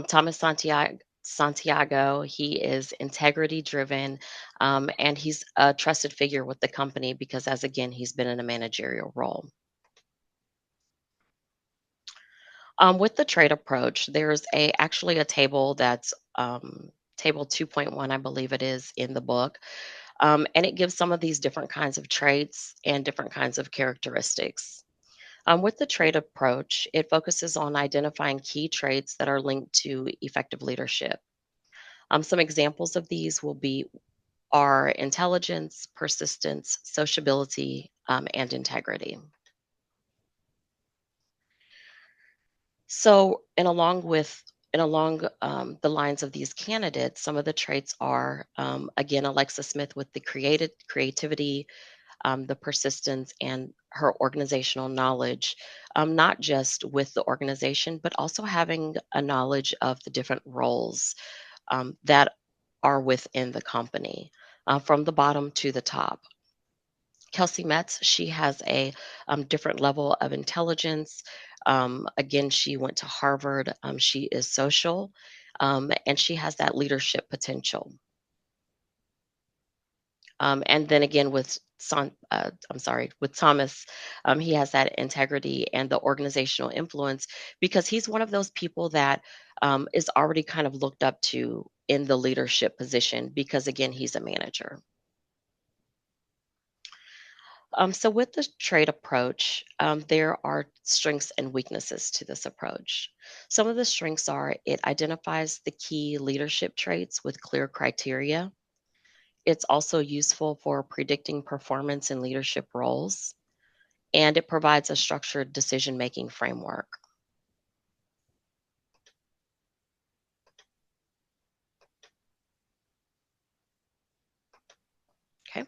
Thomas Santiago, he is integrity driven, and he's a trusted figure with the company because, as again, he's been in a managerial role. With the trade approach, there's actually a table that's table 2.1, I believe it is, in the book. And it gives some of these different kinds of traits and different kinds of characteristics. With the trait approach, it focuses on identifying key traits that are linked to effective leadership. Some examples of these are intelligence, persistence, sociability, and integrity. So, and along the lines of these candidates, some of the traits are again Alexa Smith with the creativity, the persistence, and her organizational knowledge, not just with the organization, but also having a knowledge of the different roles that are within the company, from the bottom to the top. Kelsey Metz, she has a different level of intelligence. Again, she went to Harvard. She is social, and she has that leadership potential. And then again, with Thomas, he has that integrity and the organizational influence because he's one of those people that is already kind of looked up to in the leadership position because, again, he's a manager. So with the trade approach, there are strengths and weaknesses to this approach. Some of the strengths are it identifies the key leadership traits with clear criteria. It's also useful for predicting performance in leadership roles, and it provides a structured decision-making framework. Okay.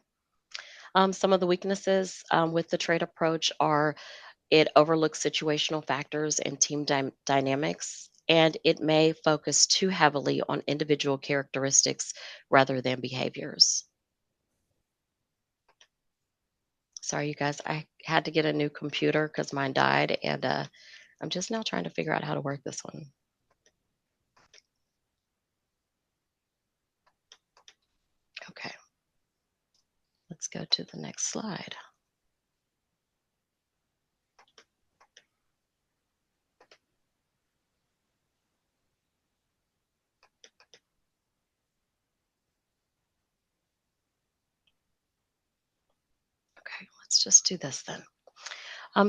Some of the weaknesses with the trade approach are it overlooks situational factors and team dynamics, and it may focus too heavily on individual characteristics rather than behaviors. Sorry, you guys, I had to get a new computer because mine died, and I'm just now trying to figure out how to work this one. Okay, let's go to the next slide. Okay, let's just do this then.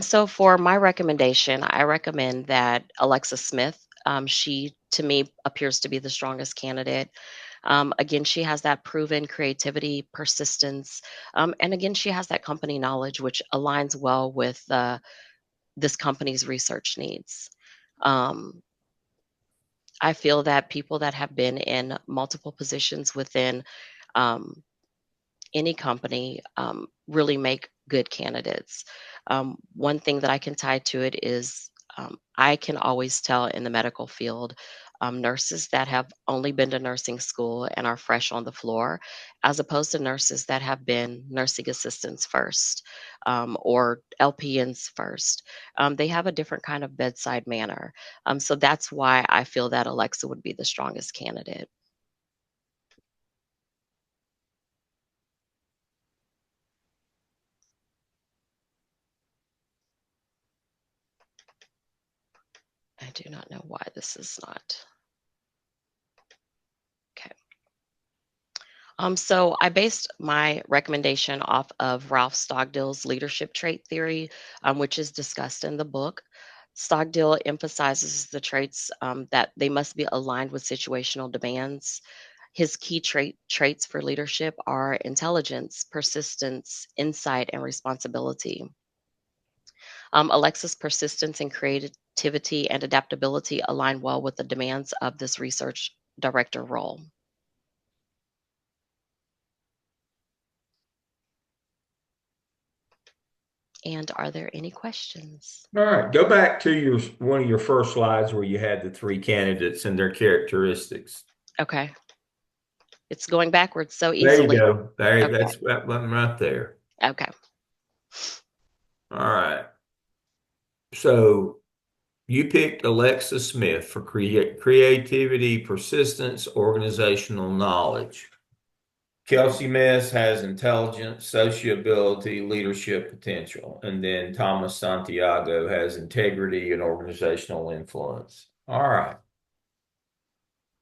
So for my recommendation, I recommend that Alexa Smith, she to me appears to be the strongest candidate. Again, she has that proven creativity, persistence, and again, she has that company knowledge, which aligns well with this company's research needs. I feel that people that have been in multiple positions within um, any company really make good candidates. One thing that I can tie to it is I can always tell in the medical field nurses that have only been to nursing school and are fresh on the floor, as opposed to nurses that have been nursing assistants first or LPNs first. They have a different kind of bedside manner. So that's why I feel that Alexa would be the strongest candidate. I do not know why this is not. Okay. So I based my recommendation off of Ralph Stockdale's leadership trait theory, which is discussed in the book. Stockdale emphasizes the traits that they must be aligned with situational demands. His key traits for leadership are intelligence, persistence, insight, and responsibility. Alexa's persistence and creativity and adaptability align well with the demands of this research director role. And are there any questions? All right, go back to your one of your first slides where you had the three candidates and their characteristics. Okay. It's going backwards so There you easily. go. There, Okay. that's that one right there. Okay. All right. So you picked Alexa Smith for creativity, persistence, organizational knowledge. Kelsey Mess has intelligence, sociability, leadership potential. And then Thomas Santiago has integrity and organizational influence. All right.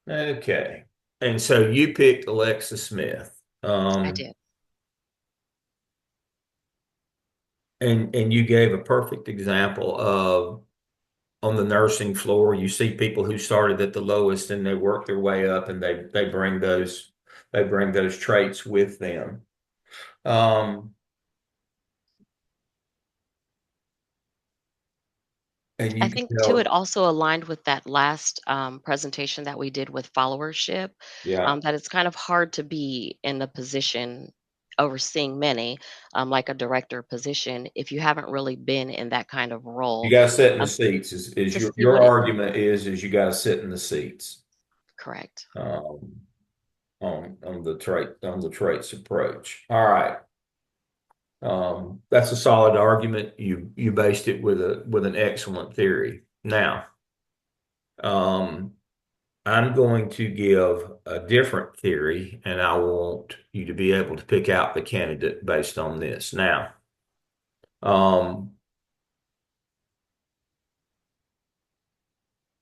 Okay. And so you picked Alexa Smith. I did. And you gave a perfect example of on the nursing floor, you see people who started at the lowest and they work their way up and they bring those traits with them. And I you can think too, it tell, also aligned with that last presentation that we did with followership, yeah, that it's kind of hard to be in a position overseeing many, like a director position, if you haven't really been in that kind of you role, got to sit in the um, seats. Is to your see your what it argument is you got to sit in the seats correct. um, on the traits approach. All right. That's a solid argument. You based it with an excellent theory. Now, um, I'm going to give a different theory, and I want you to be able to pick out the candidate based on this. Now, um,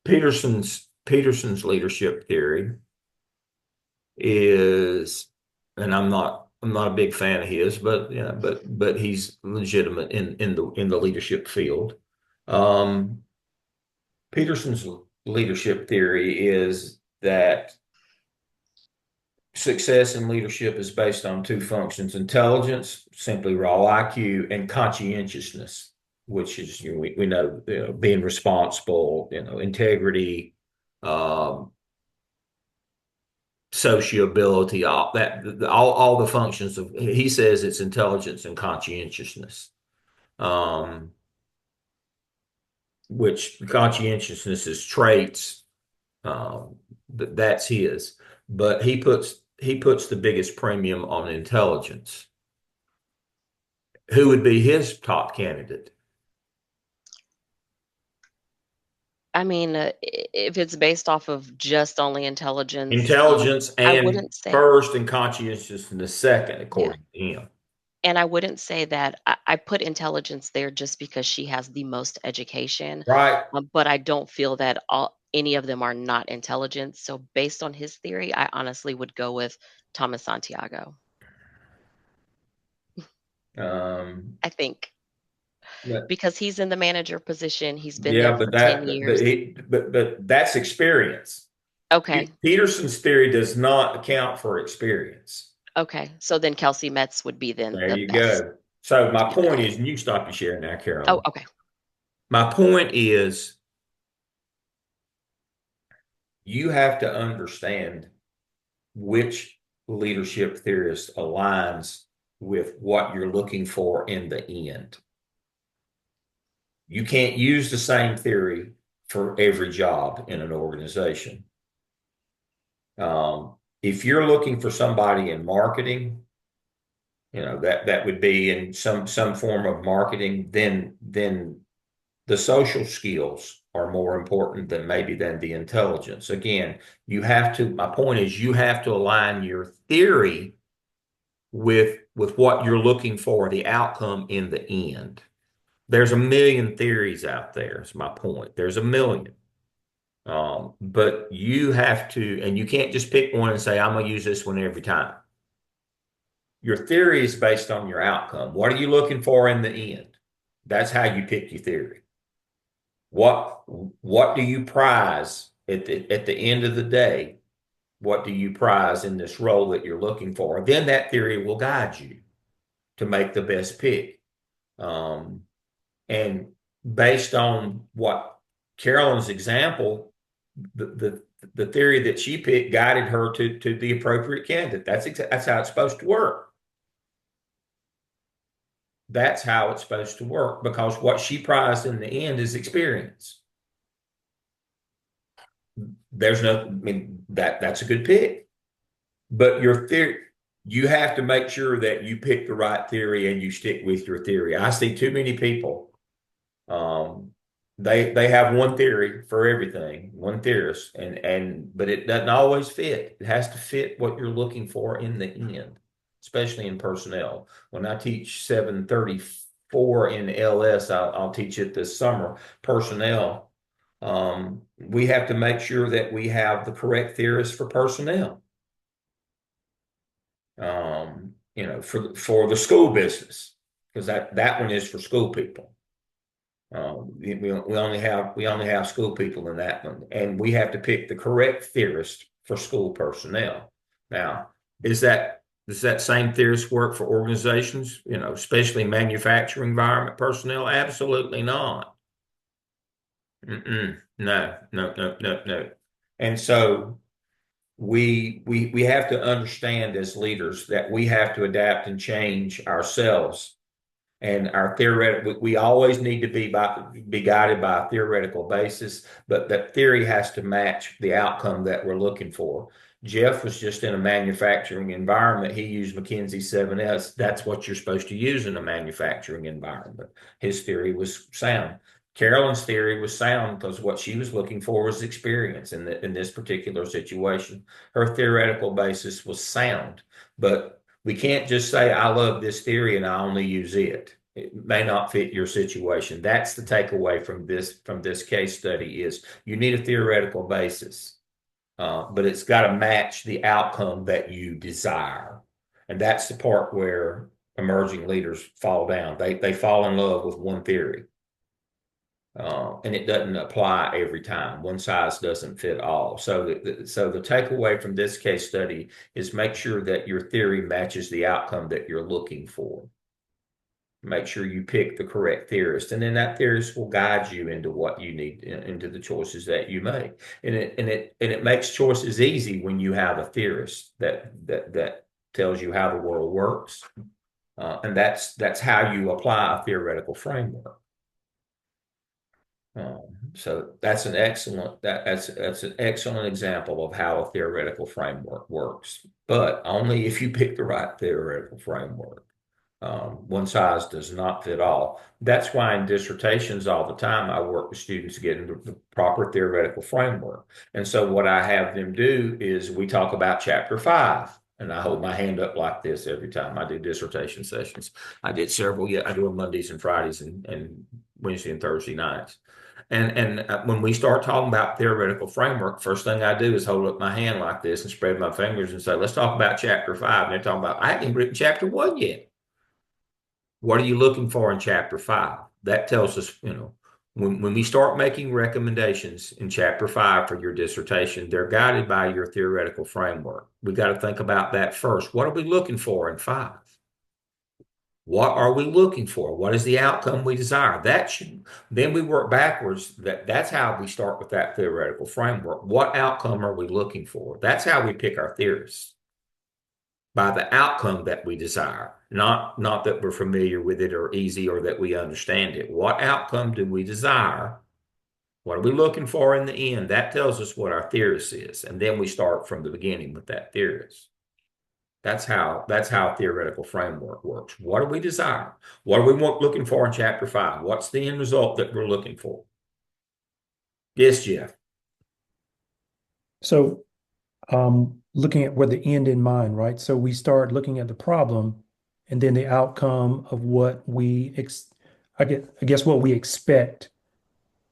Peterson's leadership theory is, and I'm not a big fan of his, but yeah, but he's legitimate in the leadership field. Um, Peterson's leadership theory is that success in leadership is based on two functions: intelligence, simply raw IQ, and conscientiousness, which is we know, being responsible, integrity, um, sociability, all the functions of. He says it's intelligence and conscientiousness. Um, which conscientiousness is traits. That's his, but he puts the biggest premium on intelligence. Who would be his top candidate? I mean, if it's based off of just only intelligence, Intelligence I and wouldn't say, first, and conscientiousness second, yeah. according to him. And I wouldn't say that I put intelligence there just because she has the most education, Right. but I don't feel that any of them are not intelligent. So based on his theory, I honestly would go with Thomas Santiago. I think But, because he's in the manager position, he's been there yeah, for but 10 that but years. he but that's experience. Okay. Peterson's theory does not account for experience. Okay. So then Kelsey Metz would be then There the you best go. So my candidate. point is, and you can stop your share now, Oh, Carolyn. okay. My point is you have to understand which leadership theorist aligns with what you're looking for in the end. You can't use the same theory for every job in an organization. If you're looking for somebody in marketing, that would be in some form of marketing, then the social skills are more important than the intelligence. Again, my point is you have to align your theory with what you're looking for, the outcome in the end. There's a million theories out there, is my point. There's a million. But you have to, and you can't just pick one and say, I'm going to use this one every time. Your theory is based on your outcome. What are you looking for in the end? That's how you pick your theory. What do you prize at the end of the day? What do you prize in this role that you're looking for? Then that theory will guide you to make the best pick. And based on what Carolyn's example, the theory that she picked guided her to the appropriate candidate. That's how it's supposed to work. That's how it's supposed to work, because what she prized in the end is experience. There's no, I mean, that's a good pick. But your theory, you have to make sure that you pick the right theory and you stick with your theory. I see too many people. They have one theory for everything, one theorist, but it doesn't always fit. It has to fit what you're looking for in the end, especially in personnel. When I teach 734 in LS, I'll teach it this summer, personnel. We have to make sure that we have the correct theorist for personnel. For the school business, because that one is for school people. We only have school people in that one, and we have to pick the correct theorist for school personnel. Now, does that same theorist work for organizations? Especially manufacturing environment personnel? Absolutely not. No. And so we have to understand as leaders that we have to adapt and change ourselves. And our theoretical, we always need to be guided by a theoretical basis, but that theory has to match the outcome that we're looking for. Jeff was just in a manufacturing environment. He used McKinsey 7S. That's what you're supposed to use in a manufacturing environment. His theory was sound. Carolyn's theory was sound because what she was looking for was experience in this particular situation. Her theoretical basis was sound, but we can't just say, I love this theory and I only use it. It may not fit your situation. That's the takeaway from this case study is you need a theoretical basis, but it's got to match the outcome that you desire. And that's the part where emerging leaders fall down. They fall in love with one theory. And it doesn't apply every time. One size doesn't fit all. So the takeaway from this case study is make sure that your theory matches the outcome that you're looking for. Make sure you pick the correct theorist, and then that theorist will guide you into what you need, into the choices that you make. And it makes choices easy when you have a theorist that tells you how the world works, and that's how you apply a theoretical framework. So that's an excellent example of how a theoretical framework works, but only if you pick the right theoretical framework. One size does not fit all. That's why in dissertations all the time I work with students to get into the proper theoretical framework. And so what I have them do is we talk about chapter 5. And I hold my hand up like this every time I do dissertation sessions. I did several. I do them Mondays and Fridays and Wednesday and Thursday nights. And when we start talking about theoretical framework, first thing I do is hold up my hand like this and spread my fingers and say, let's talk about chapter 5. And they're talking about, I haven't written chapter 1 yet. What are you looking for in chapter 5? That tells us, when we start making recommendations in chapter 5 for your dissertation, they're guided by your theoretical framework. We got to think about that first. What are we looking for in 5? What are we looking for? What is the outcome we desire? Then we work backwards. That's how we start with that theoretical framework. What outcome are we looking for? That's how we pick our theorists, by the outcome that we desire, not that we're familiar with it or easy or that we understand it. What outcome do we desire? What are we looking for in the end? That tells us what our theorist is. And then we start from the beginning with that theorist. That's how theoretical framework works. What do we desire? What are we looking for in chapter 5? What's the end result that we're looking for? Yes, Jeff. So looking at with the end in mind, right? So we start looking at the problem and then the outcome of what I guess what we expect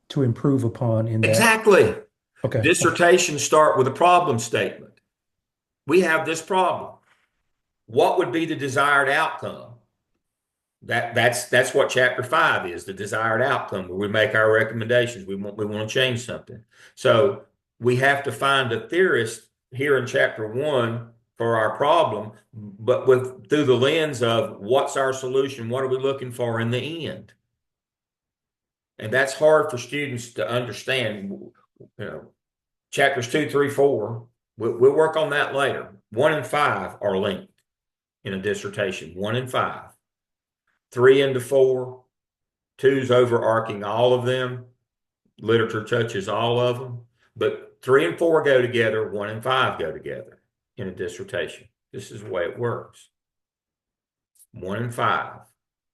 to improve upon in that. Exactly. Okay. Dissertations start with a problem statement. We have this problem. What would be the desired outcome? That's what chapter 5 is, the desired outcome, where we make our recommendations. We want to change something. So we have to find a theorist here in chapter 1 for our problem, but through the lens of what's our solution, what are we looking for in the end? And that's hard for students to understand. Chapters 2, 3, 4, we'll work on that later. 1 and 5 are linked in a dissertation. 1 and 5. 3 into 4, 2's overarching all of them. Literature touches all of them. But 3 and 4 go together, 1 and 5 go together in a dissertation. This is the way it works. 1 and 5.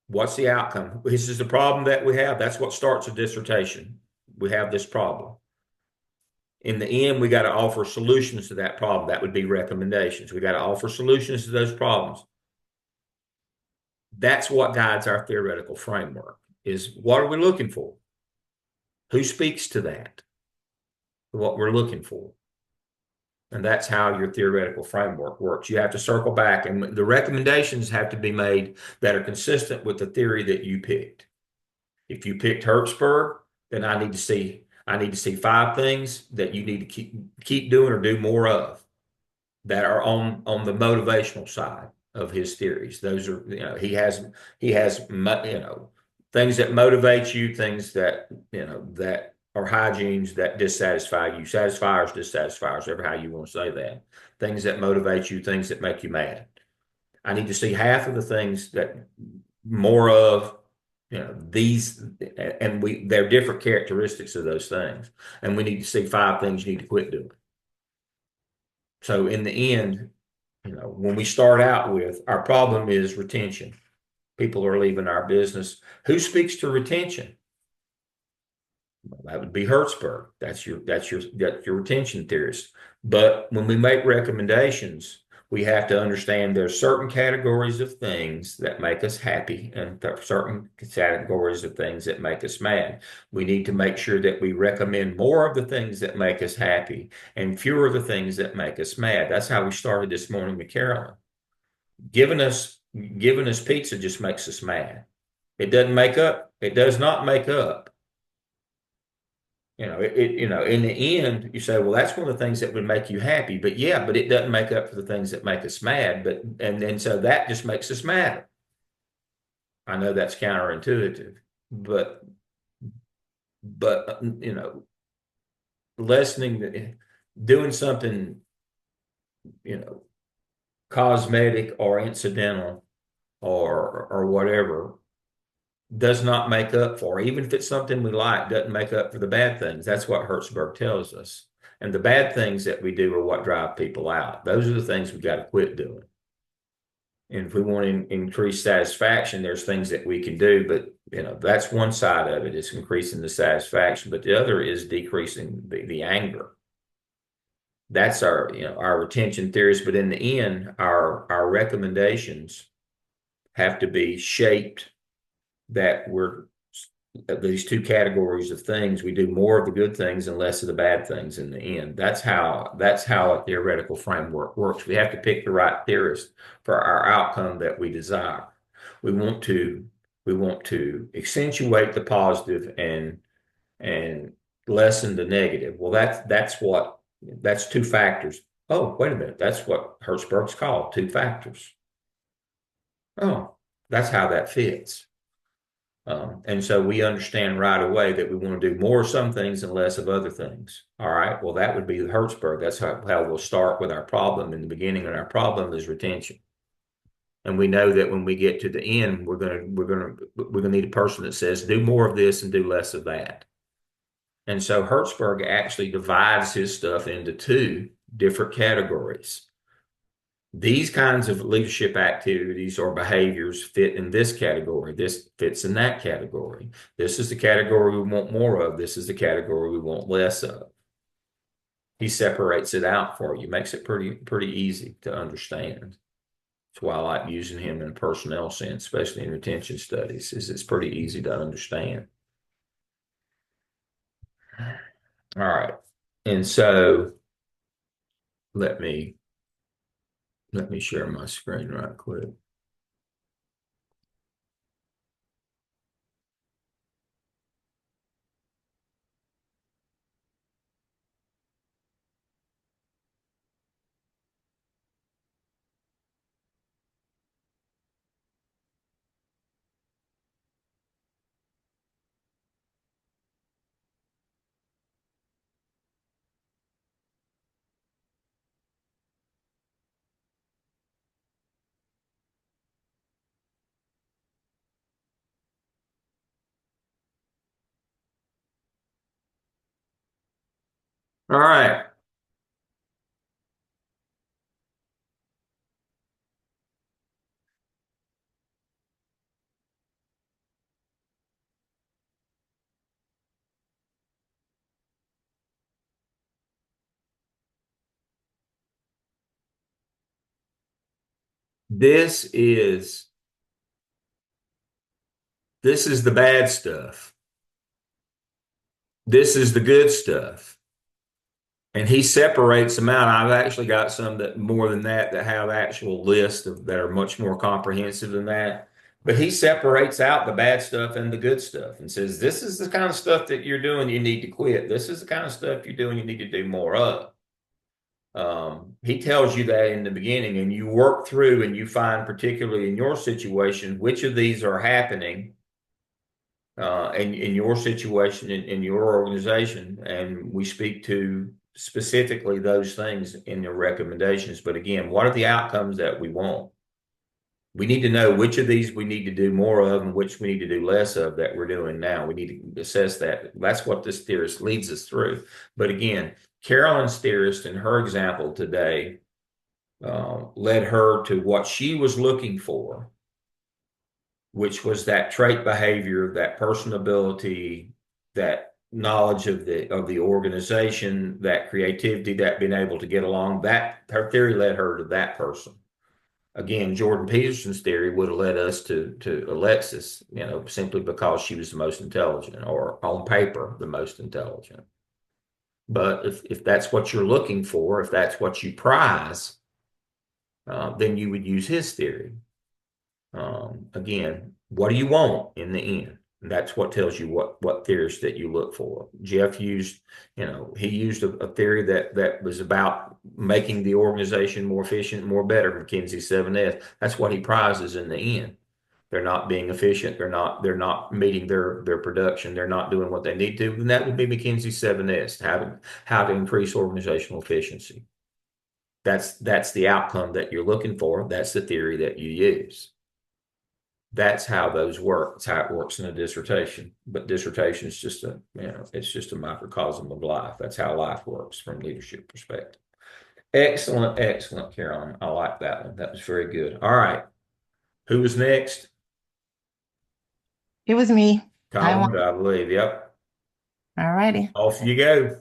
What's the outcome? This is the problem that we have. That's what starts a dissertation. We have this problem. In the end, we got to offer solutions to that problem. That would be recommendations. We got to offer solutions to those problems. That's what guides our theoretical framework, is what are we looking for? Who speaks to that? What we're looking for. And that's how your theoretical framework works. You have to circle back, and the recommendations have to be made that are consistent with the theory that you picked. If you picked Hertzberg, then I need to see 5 things that you need to keep doing or do more of that are on the motivational side of his theories. Those are, he has things that motivate you, things that, that are hygienes that dissatisfy you, satisfiers, dissatisfiers, ever how you want to say that. Things that motivate you, things that make you mad. I need to see half of the things that more of, these, and they're different characteristics of those things. And we need to see 5 things you need to quit doing. So in the end, when we start out with our problem is retention. People are leaving our business. Who speaks to retention? Well, that would be Hertzberg. That's your retention theorist. But when we make recommendations, we have to understand there's certain categories of things that make us happy and certain categories of things that make us mad. We need to make sure that we recommend more of the things that make us happy and fewer of the things that make us mad. That's how we started this morning with Carolyn. Giving us pizza just makes us mad. It does not make up. In the end, you say, well, that's one of the things that would make you happy, but it doesn't make up for the things that make us mad. So that just makes us mad. I know that's counterintuitive, but doing something, cosmetic or incidental or whatever, does not make up for, even if it's something we like, doesn't make up for the bad things. That's what Hertzberg tells us. And the bad things that we do are what drive people out. Those are the things we got to quit doing. And if we want to increase satisfaction, there's things that we can do, but that's one side of it, is increasing the satisfaction, but the other is decreasing the anger. That's our retention theories. But in the end, our recommendations have to be shaped that we're these 2 categories of things. We do more of the good things and less of the bad things in the end. That's how a theoretical framework works. We have to pick the right theorist for our outcome that we desire. We want to accentuate the positive and lessen the negative. Well, that's 2 factors. Oh, wait a minute. That's what Hertzberg's called 2 factors. Oh, That's how that fits. And so we understand right away that we want to do more of some things and less of other things. All right. Well, that would be the Hertzberg. That's how we'll start with our problem in the beginning, and our problem is retention. And we know that when we get to the end, we're gonna need a person that says, do more of this and do less of that. And so Hertzberg actually divides his stuff into two different categories. These kinds of leadership activities or behaviors fit in this category. This fits in that category. This is the category we want more of. This is the category we want less of. He separates it out for you, makes it pretty easy to understand. That's why I like using him in a personnel sense, especially in retention studies, is it's pretty easy to understand. All right. And so let me share my screen right quick. All right. This is the bad stuff. This is the good stuff. And he separates them out. I've actually got some that more than that have actual lists that are much more comprehensive than that. But he separates out the bad stuff and the good stuff and says, this is the kind of stuff that you're doing, you need to quit. This is the kind of stuff you're doing, you need to do more of. He tells you that in the beginning, and you work through and you find, particularly in your situation, which of these are happening in your situation, in your organization. And we speak to specifically those things in the recommendations. But again, what are the outcomes that we want? We need to know which of these we need to do more of and which we need to do less of that we're doing now. We need to assess that. That's what this theorist leads us through. But again, Carolyn's theorist in her example today led her to what she was looking for, which was that trait behavior, that personability, that knowledge of the organization, that creativity, that being able to get along. That her theory led her to that person. Again, Jordan Peterson's theory would have led us to Alexis, simply because she was the most intelligent, or on paper the most intelligent. But if that's what you're looking for, if that's what you prize, then you would use his theory. Again, what do you want in the end? And that's what tells you what theories that you look for. Jeff used, he used a theory that was about making the organization more efficient, more better, McKinsey 7S. That's what he prizes in the end. They're not being efficient. They're not meeting their production. They're not doing what they need to. And that would be McKinsey 7S, how to increase organizational efficiency. That's the outcome that you're looking for. That's the theory that you use. That's how those work. It's how it works in a dissertation. But dissertation is just it's just a microcosm of life. That's how life works from leadership perspective. Excellent, excellent, Carolyn. I like that one. That was very good. All right. Who was next? It was me. Colin, I believe. Yep. All righty. Off you go.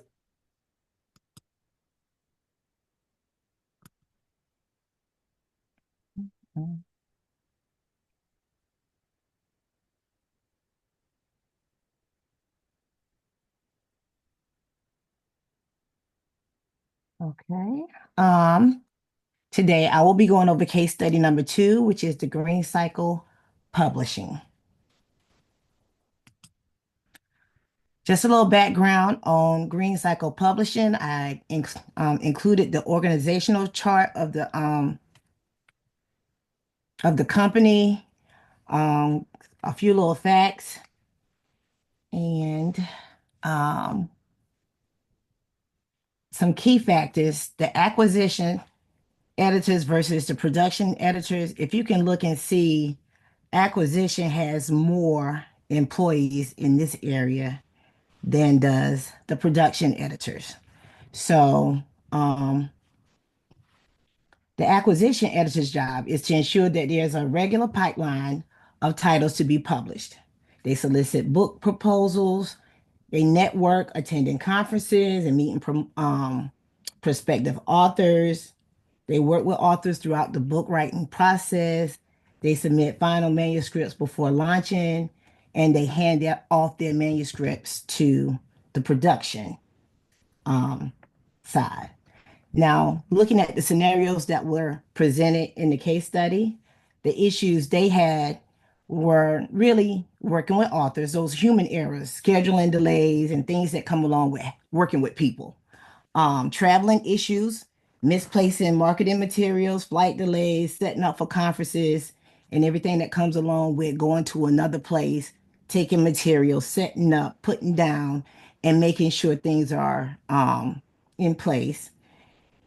Okay. Today I will be going over case study number 2, which is the Green Cycle Publishing. Just a little background on Green Cycle Publishing. I included the organizational chart of the company. Um, a few little facts and um, some key factors. The acquisition editors versus the production editors. If you can look and see, acquisition has more employees in this area than does the production editors. So, the acquisition editor's job is to ensure that there's a regular pipeline of titles to be published. They solicit book proposals, they network, attending conferences and meeting prospective authors. They work with authors throughout the book writing process. They submit final manuscripts before launching, and they hand off their manuscripts to the production side. Now, looking at the scenarios that were presented in the case study, the issues they had were really working with authors, those human errors, scheduling delays, and things that come along with working with people. Traveling issues, misplacing marketing materials, flight delays, setting up for conferences, and everything that comes along with going to another place, taking materials, setting up, putting down, and making sure things are in place.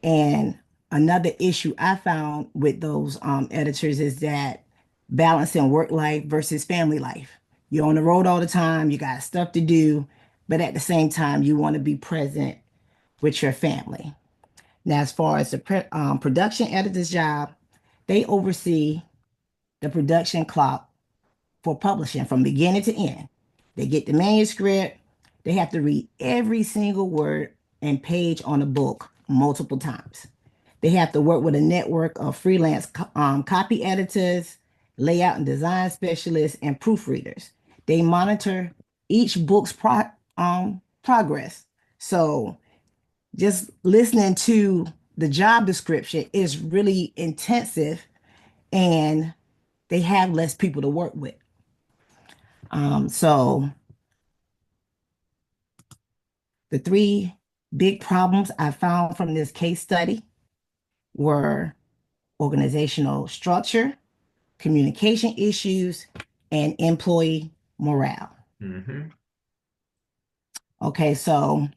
And another issue I found with those editors is that balancing work life versus family life. You're on the road all the time, you got stuff to do, but at the same time, you want to be present with your family. Now, as far as the production editor's job, they oversee the production clock for publishing from beginning to end. They get the manuscript, they have to read every single word and page on a book multiple times. They have to work with a network of freelance copy editors, layout and design specialists, and proofreaders. They monitor each book's progress. So just listening to the job description is really intensive, and they have less people to work with. So the three big problems I found from this case study were organizational structure, communication issues, and employee morale. Mm-hmm. Okay, so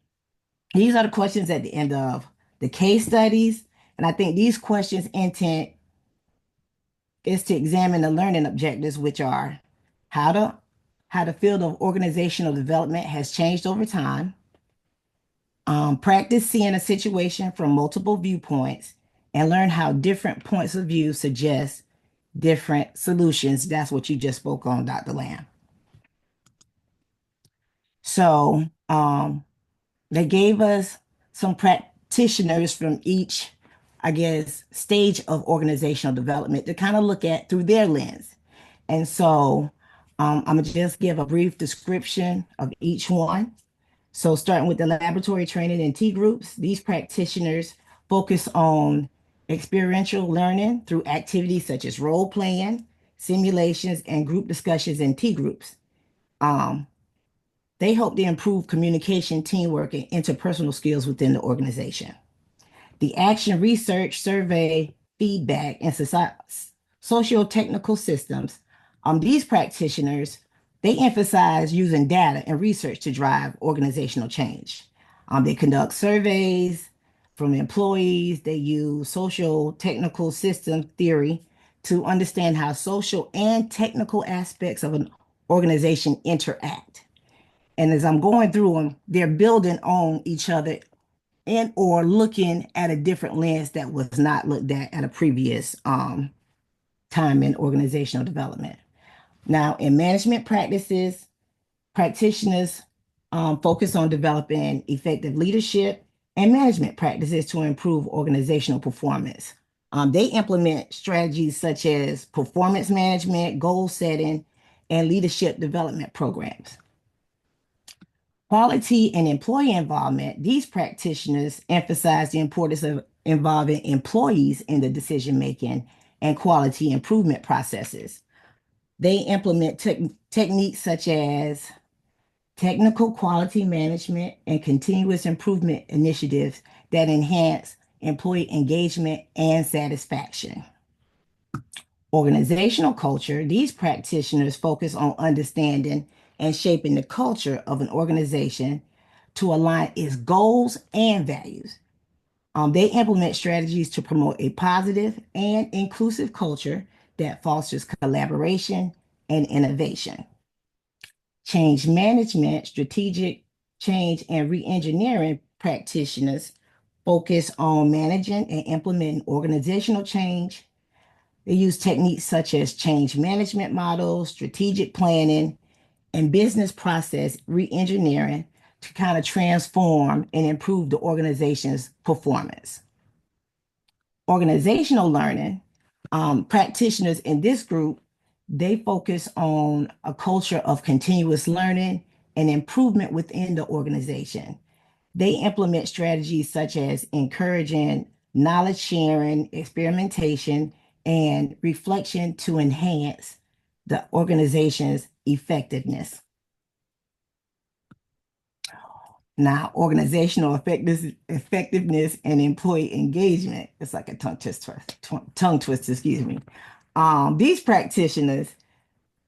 these are the questions at the end of the case studies. And I think these questions' intent is to examine the learning objectives, which are how the field of organizational development has changed over time, practice seeing a situation from multiple viewpoints, and learn how different points of view suggest different solutions. That's what you just spoke on, Dr. Lamb. So they gave us some practitioners from each, I guess, stage of organizational development to kind of look at through their lens. And so I'm going to just give a brief description of each one. So starting with the laboratory training and T groups, these practitioners focus on experiential learning through activities such as role playing, simulations, and group discussions in T groups. They hope to improve communication, teamwork, and interpersonal skills within the organization. The action research, survey, feedback, and socio-technical systems. These practitioners, they emphasize using data and research to drive organizational change. They conduct surveys from employees. They use social-technical system theory to understand how social and technical aspects of an organization interact. And as I'm going through them, they're building on each other and or looking at a different lens that was not looked at a previous time in organizational development. Now, in management practices, practitioners focus on developing effective leadership and management practices to improve organizational performance. They implement strategies such as performance management, goal setting, and leadership development programs. Quality and employee involvement, these practitioners emphasize the importance of involving employees in the decision-making and quality improvement processes. They implement techniques such as technical quality management and continuous improvement initiatives that enhance employee engagement and satisfaction. Organizational culture, these practitioners focus on understanding and shaping the culture of an organization to align its goals and values. They implement strategies to promote a positive and inclusive culture that fosters collaboration and innovation. Change management, strategic change, and re-engineering practitioners focus on managing and implementing organizational change. They use techniques such as change management models, strategic planning, and business process re-engineering to kind of transform and improve the organization's performance. Organizational learning, practitioners in this group, they focus on a culture of continuous learning and improvement within the organization. They implement strategies such as encouraging knowledge sharing, experimentation, and reflection to enhance the organization's effectiveness. Now, organizational effectiveness and employee engagement, it's like a tongue twister, excuse me. These practitioners,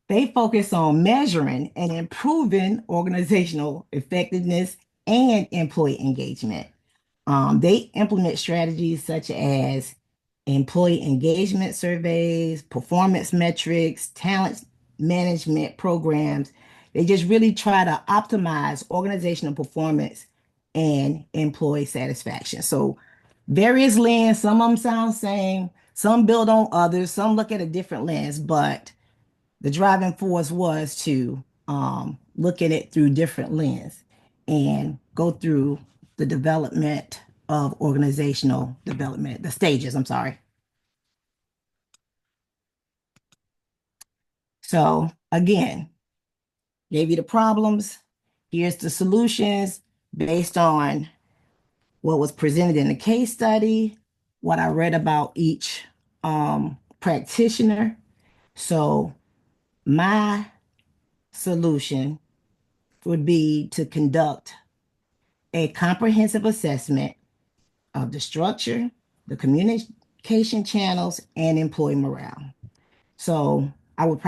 they focus on measuring and improving organizational effectiveness and employee engagement. They implement strategies such as employee engagement surveys, performance metrics, talent management programs. They just really try to optimize organizational performance and employee satisfaction. So various lens, some of them sound the same, some build on others, some look at a different lens, but the driving force was to look at it through different lens and go through the development of organizational development, the stages, I'm sorry. So again, gave you the problems. Here's the solutions based on what was presented in the case study, what I read about each practitioner. So my solution would be to conduct a comprehensive assessment of the structure, the communication channels, and employee morale. So I would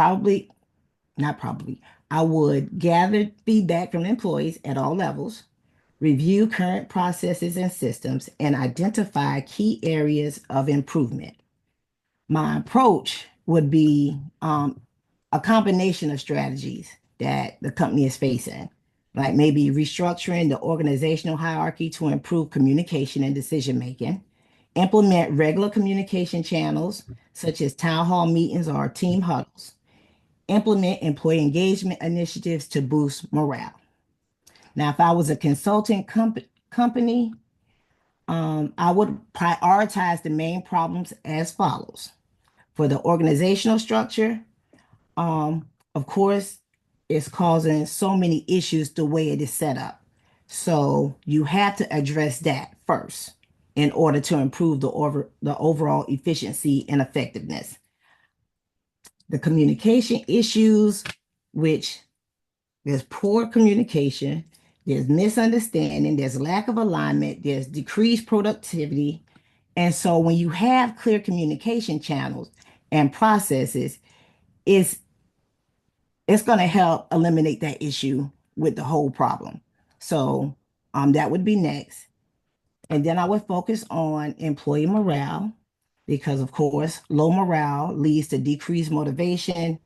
I would gather feedback from employees at all levels, review current processes and systems, and identify key areas of improvement. My approach would be a combination of strategies that the company is facing, like maybe restructuring the organizational hierarchy to improve communication and decision making, implement regular communication channels such as town hall meetings or team huddles, implement employee engagement initiatives to boost morale. Now, if I was a consulting company, I would prioritize the main problems as follows. For the organizational structure, of course, it's causing so many issues the way it is set up. So you have to address that first in order to improve the overall efficiency and effectiveness. The communication issues, which there's poor communication, there's misunderstanding, there's lack of alignment, there's decreased productivity. And so when you have clear communication channels and processes, it's going to help eliminate that issue with the whole problem. So that would be next. And then I would focus on employee morale because, of course, low morale leads to decreased motivation,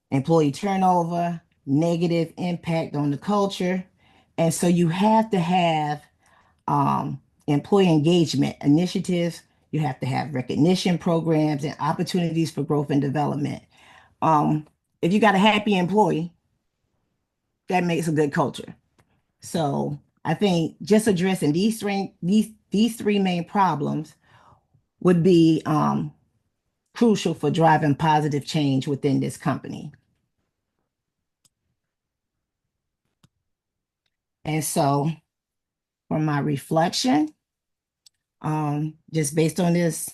employee turnover, negative impact on the culture. And so you have to have employee engagement initiatives. You have to have recognition programs and opportunities for growth and development. If you got a happy employee, that makes a good culture. So I think just addressing these three main problems would be crucial for driving positive change within this company. And so for my reflection, just based on this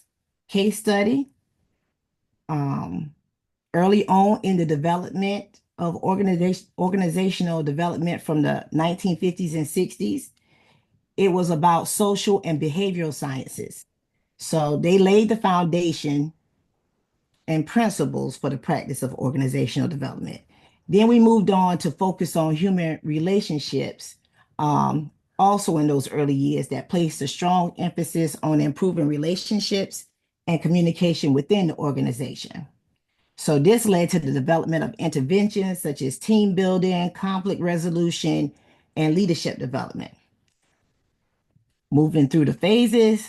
case study, early on in the development of organizational development from the 1950s and 60s, it was about social and behavioral sciences. So they laid the foundation and principles for the practice of organizational development. Then we moved on to focus on human relationships, also in those early years, that placed a strong emphasis on improving relationships and communication within the organization. So this led to the development of interventions such as team building, conflict resolution, and leadership development. Moving through the phases,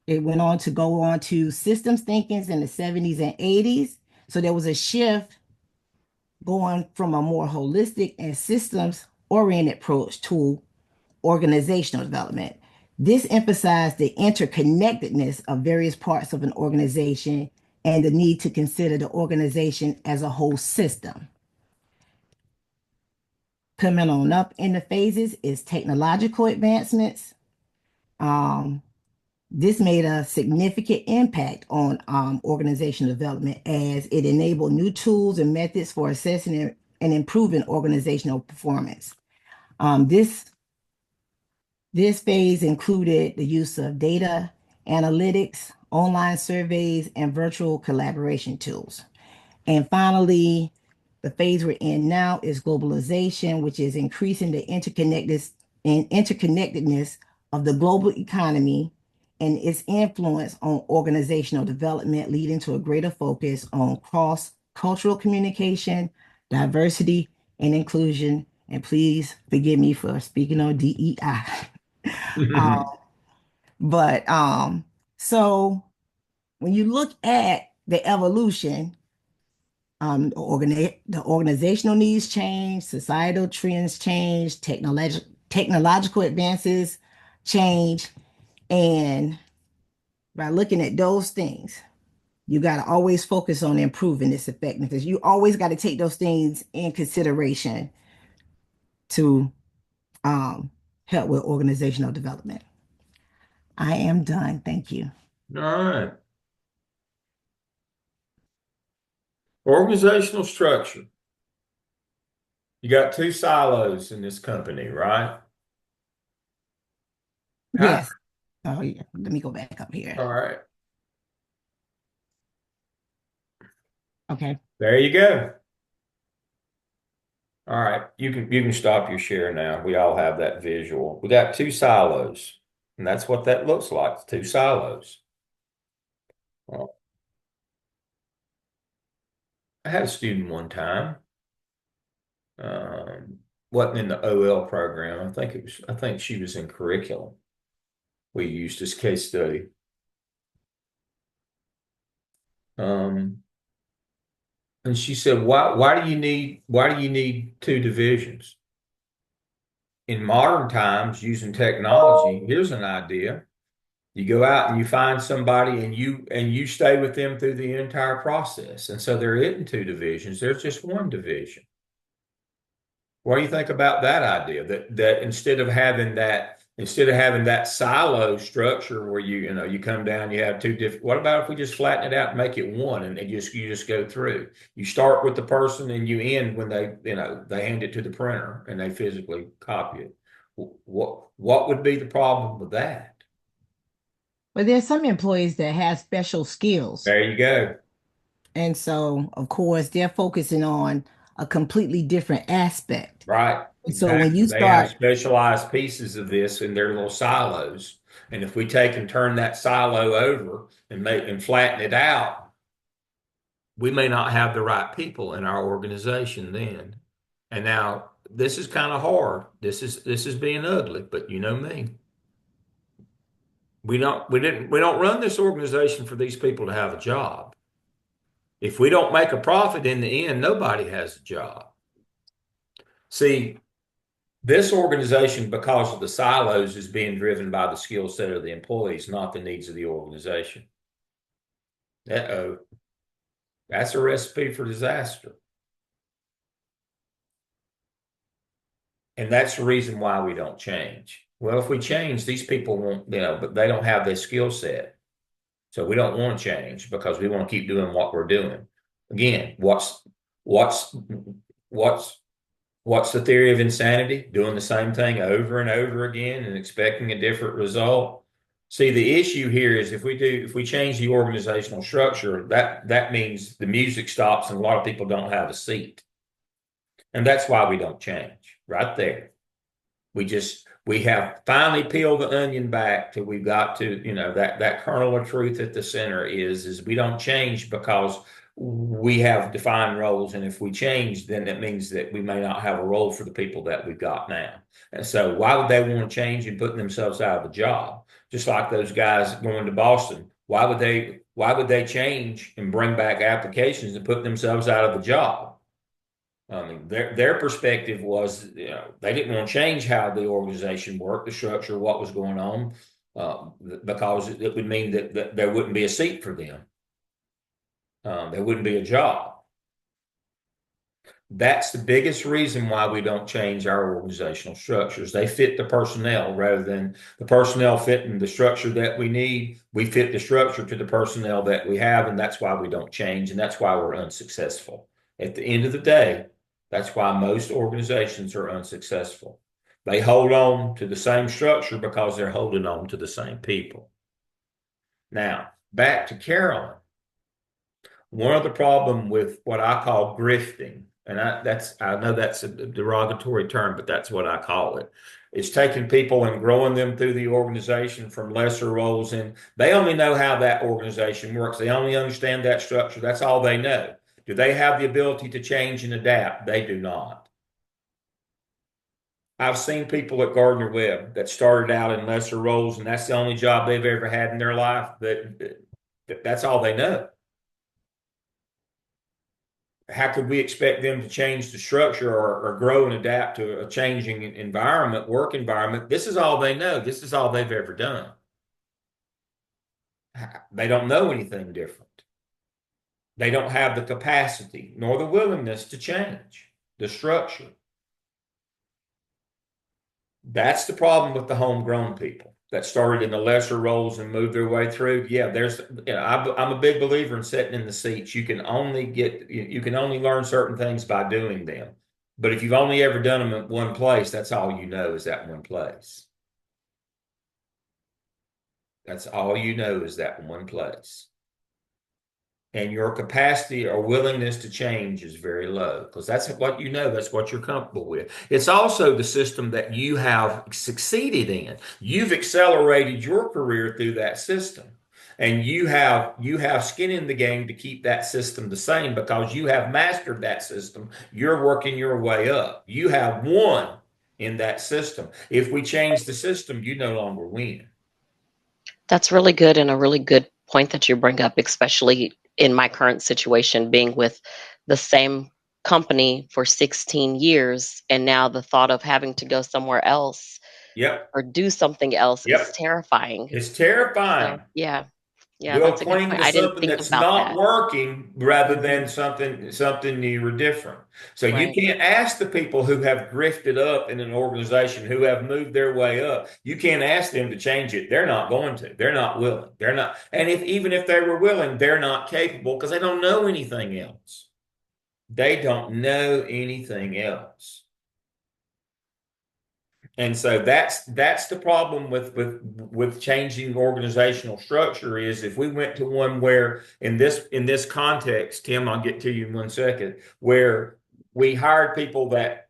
it went on to go on to systems thinkings in the 70s and 80s. So there was a shift going from a more holistic and systems-oriented approach to organizational development. This emphasized the interconnectedness of various parts of an organization and the need to consider the organization as a whole system. Coming on up in the phases is technological advancements. This made a significant impact on organizational development as it enabled new tools and methods for assessing and improving organizational performance. This phase included the use of data analytics, online surveys, and virtual collaboration tools. And finally, the phase we're in now is globalization, which is increasing the interconnectedness of the global economy and its influence on organizational development, leading to a greater focus on cross-cultural communication, diversity, and inclusion. And please forgive me for speaking on DEI. So when you look at the evolution, the organizational needs change, societal trends change, technological advances change, and by looking at those things, you got to always focus on improving this effectiveness. You always got to take those things in consideration to help with organizational development. I am done. Thank you. All right. Organizational structure. You got two silos in this company, right? Yes. Oh, yeah. Let me go back up here. All right. Okay. There you go. All right. You can stop your share now. We all have that visual. We got two silos, and that's what that looks like, two silos. Well, I had a student one time. Wasn't in the OL program. I think she was in curriculum. We used this case study. And she said, why do you need two divisions? In modern times, using technology, here's an idea. You go out and you find somebody and you stay with them through the entire process. And so there isn't two divisions, there's just one division. What do you think about that idea? That instead of having that silo structure where you come down, you have two different. What about if we just flatten it out and make it one, and you just go through? You start with the person and you end when they hand it to the printer and they physically copy it. What would be the problem with that? But there's some employees that have special skills. There you go. And so, of course, they're focusing on a completely different aspect. Right. So when you They have start, specialized pieces of this in their little silos. And if we take and turn that silo over and flatten it out, we may not have the right people in our organization then. And now this is kind of hard. This is being ugly, but you know me. We don't run this organization for these people to have a job. If we don't make a profit in the end, nobody has a job. See, this organization, because of the silos, is being driven by the skill set of the employees, not the needs of the organization. Uh-oh. That's a recipe for disaster. And that's the reason why we don't change. Well, if we change, these people won't, but they don't have their skill set. So we don't want to change because we want to keep doing what we're doing. Again, what's the theory of insanity? Doing the same thing over and over again and expecting a different result. See, the issue here is if we change the organizational structure, that means the music stops and a lot of people don't have a seat. And that's why we don't change right there. We have finally peeled the onion back till we've got to, that kernel of truth at the center is we don't change because we have defined roles. And if we change, then it means that we may not have a role for the people that we've got now. And so why would they want to change and put themselves out of a job? Just like those guys going to Boston. Why would they change and bring back applications and put themselves out of a job? I mean, their perspective was, they didn't want to change how the organization worked, the structure, what was going on, because it would mean that there wouldn't be a seat for them. There wouldn't be a job. That's the biggest reason why we don't change our organizational structures. They fit the personnel rather than the personnel fitting the structure that we need. We fit the structure to the personnel that we have, and that's why we don't change, and that's why we're unsuccessful. At the end of the day, that's why most organizations are unsuccessful. They hold on to the same structure because they're holding on to the same people. Now, back to Carolyn. One of the problem with what I call grifting, and I know that's a derogatory term, but that's what I call it. It's taking people and growing them through the organization from lesser roles, and they only know how that organization works. They only understand that structure. That's all they know. Do they have the ability to change and adapt? They do not. I've seen people at Gardner Webb that started out in lesser roles, and that's the only job they've ever had in their life. That's all they know. How could we expect them to change the structure or grow and adapt to a changing environment, work environment? This is all they know. This is all they've ever done. They don't know anything different. They don't have the capacity nor the willingness to change the structure. That's the problem with the homegrown people that started in the lesser roles and moved their way through. Yeah, I'm a big believer in sitting in the seats. You can only learn certain things by doing them. But if you've only ever done them in one place, that's all you know is that one place. That's all you know is that one place. And your capacity or willingness to change is very low because that's what you know, that's what you're comfortable with. It's also the system that you have succeeded in. You've accelerated your career through that system. And you have skin in the game to keep that system the same because you have mastered that system. You're working your way up. You have won in that system. If we change the system, you no longer win. That's really good and a really good point that you bring up, especially in my current situation, being with the same company for 16 years. And now the thought of having to go somewhere else Yep. or do something else is terrifying. It's terrifying. So, yeah, We'll that's a good cling point. to I didn't something think that's about not that. working rather than something new or different. So you Right. can't ask the people who have grifted up in an organization, who have moved their way up. You can't ask them to change it. They're not going to. They're not willing. They're not. And even if they were willing, they're not capable because they don't know anything else. They don't know anything else. And so that's the problem with changing organizational structure is if we went to one where in this context, Tim, I'll get to you in 1 second, where we hired people that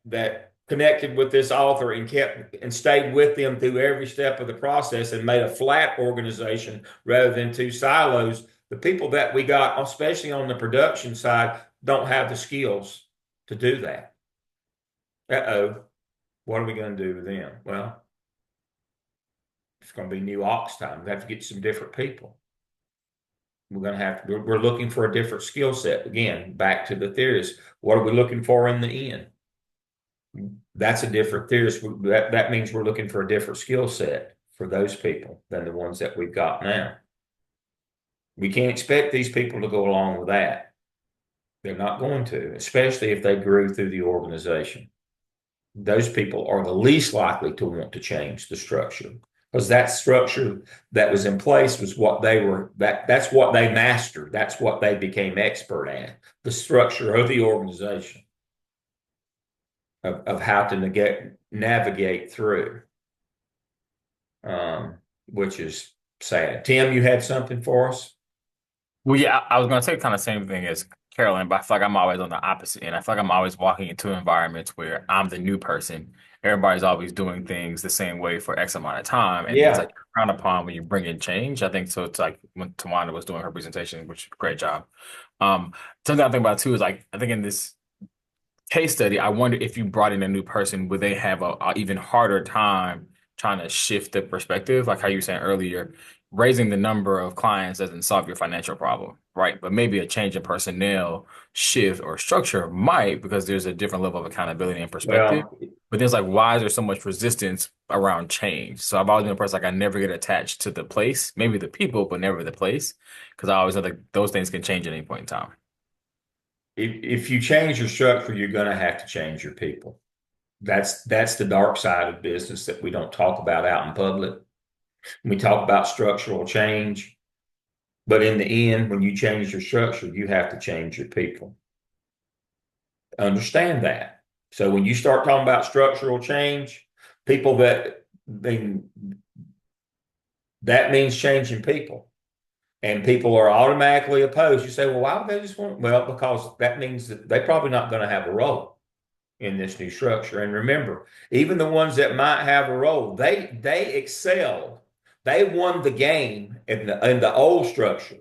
connected with this author and kept and stayed with them through every step of the process and made a flat organization rather than two silos. The people that we got, especially on the production side, don't have the skills to do that. Uh-oh. What are we going to do with them? Well, it's going to be new ox time. We have to get some different people. We're looking for a different skill set. Again, back to the theorist. What are we looking for in the end? That's a different theorist. That means we're looking for a different skill set for those people than the ones that we've got now. We can't expect these people to go along with that. They're not going to, especially if they grew through the organization. Those people are the least likely to want to change the structure because that structure that was in place was what that's what they mastered. That's what they became expert at, the structure of the organization of how to navigate through, which is sad. Tim, you had something for us? Well, yeah, I was gonna say kind of same thing as Carolyn, but I feel like I'm always on the opposite end. I feel like I'm always walking into environments where I'm the new person. Everybody's always doing things the same way for X amount of time, and it's Yeah. like frowned upon when you bring in change. I think so. It's like when Tawanda was doing her presentation, which great job. Um, Something I think about too is like I think in this case study, I wonder if you brought in a new person, would they have a even harder time trying to shift the perspective? Like how you were saying earlier, raising the number of clients doesn't solve your financial problem, right? But maybe a change in personnel shift or structure might, because there's a different level of accountability and perspective. Well, But there's like, why is there so much resistance around change? So I've always been a person like I never get attached to the place, maybe the people, but never the place, because I always know that those things can change at any point in time. if you change your structure, you're going to have to change your people. That's the dark side of business that we don't talk about out in public. We talk about structural change, but in the end, when you change your structure, you have to change your people. Understand that. So when you start talking about structural change, people that means changing people. And people are automatically opposed. You say, well, why would they just want? Well, because that means that they're probably not going to have a role in this new structure. And remember, even the ones that might have a role, they excelled. They won the game in the old structure.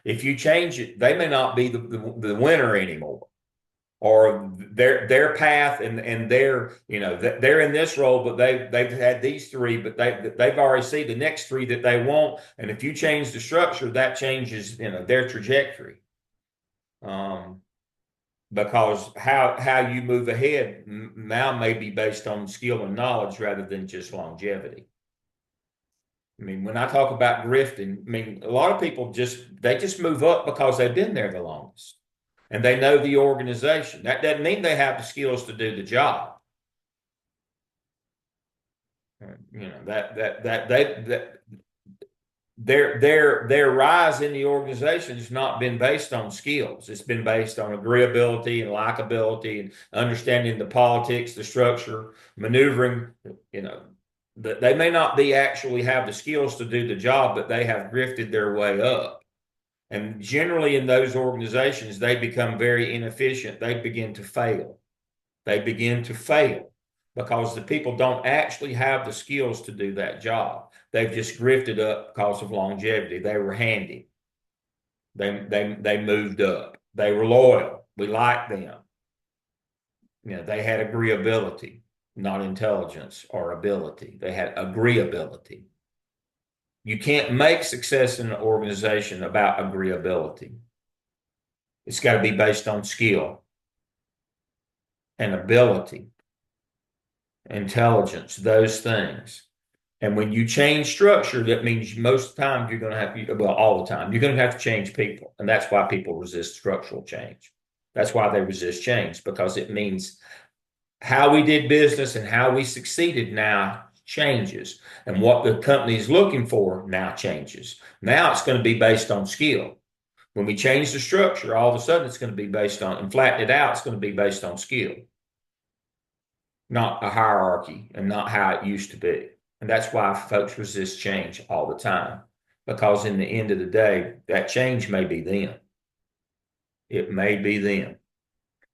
If you change it, they may not be the winner anymore, or their path and their they're in this role, but they've had these three, but they've already seen the next three that they want. And if you change the structure, that changes their trajectory. Because how you move ahead now may be based on skill and knowledge rather than just longevity. I mean, when I talk about grifting, I mean, a lot of people just move up because they've been there the longest and they know the organization. That doesn't mean they have the skills to do the job. That their rise in the organization has not been based on skills. It's been based on agreeability and likability and understanding the politics, the structure, maneuvering. They may not be actually have the skills to do the job, but they have grifted their way up. And generally in those organizations, they become very inefficient. They begin to fail. They begin to fail because the people don't actually have the skills to do that job. They've just grifted up because of longevity. They were handy. They moved up. They were loyal. We liked them. They had agreeability, not intelligence or ability. They had agreeability. You can't make success in an organization about agreeability. It's got to be based on skill and ability, intelligence, those things. And when you change structure, that means most of the time you're going to have, well, all the time, you're going to have to change people. And that's why people resist structural change. That's why they resist change, because it means how we did business and how we succeeded now changes. And what the company is looking for now changes. Now it's going to be based on skill. When we change the structure, all of a sudden it's going to be based on, and flatten it out, it's going to be based on skill, not a hierarchy and not how it used to be. And that's why folks resist change all the time, because in the end of the day, that change may be them. It may be them.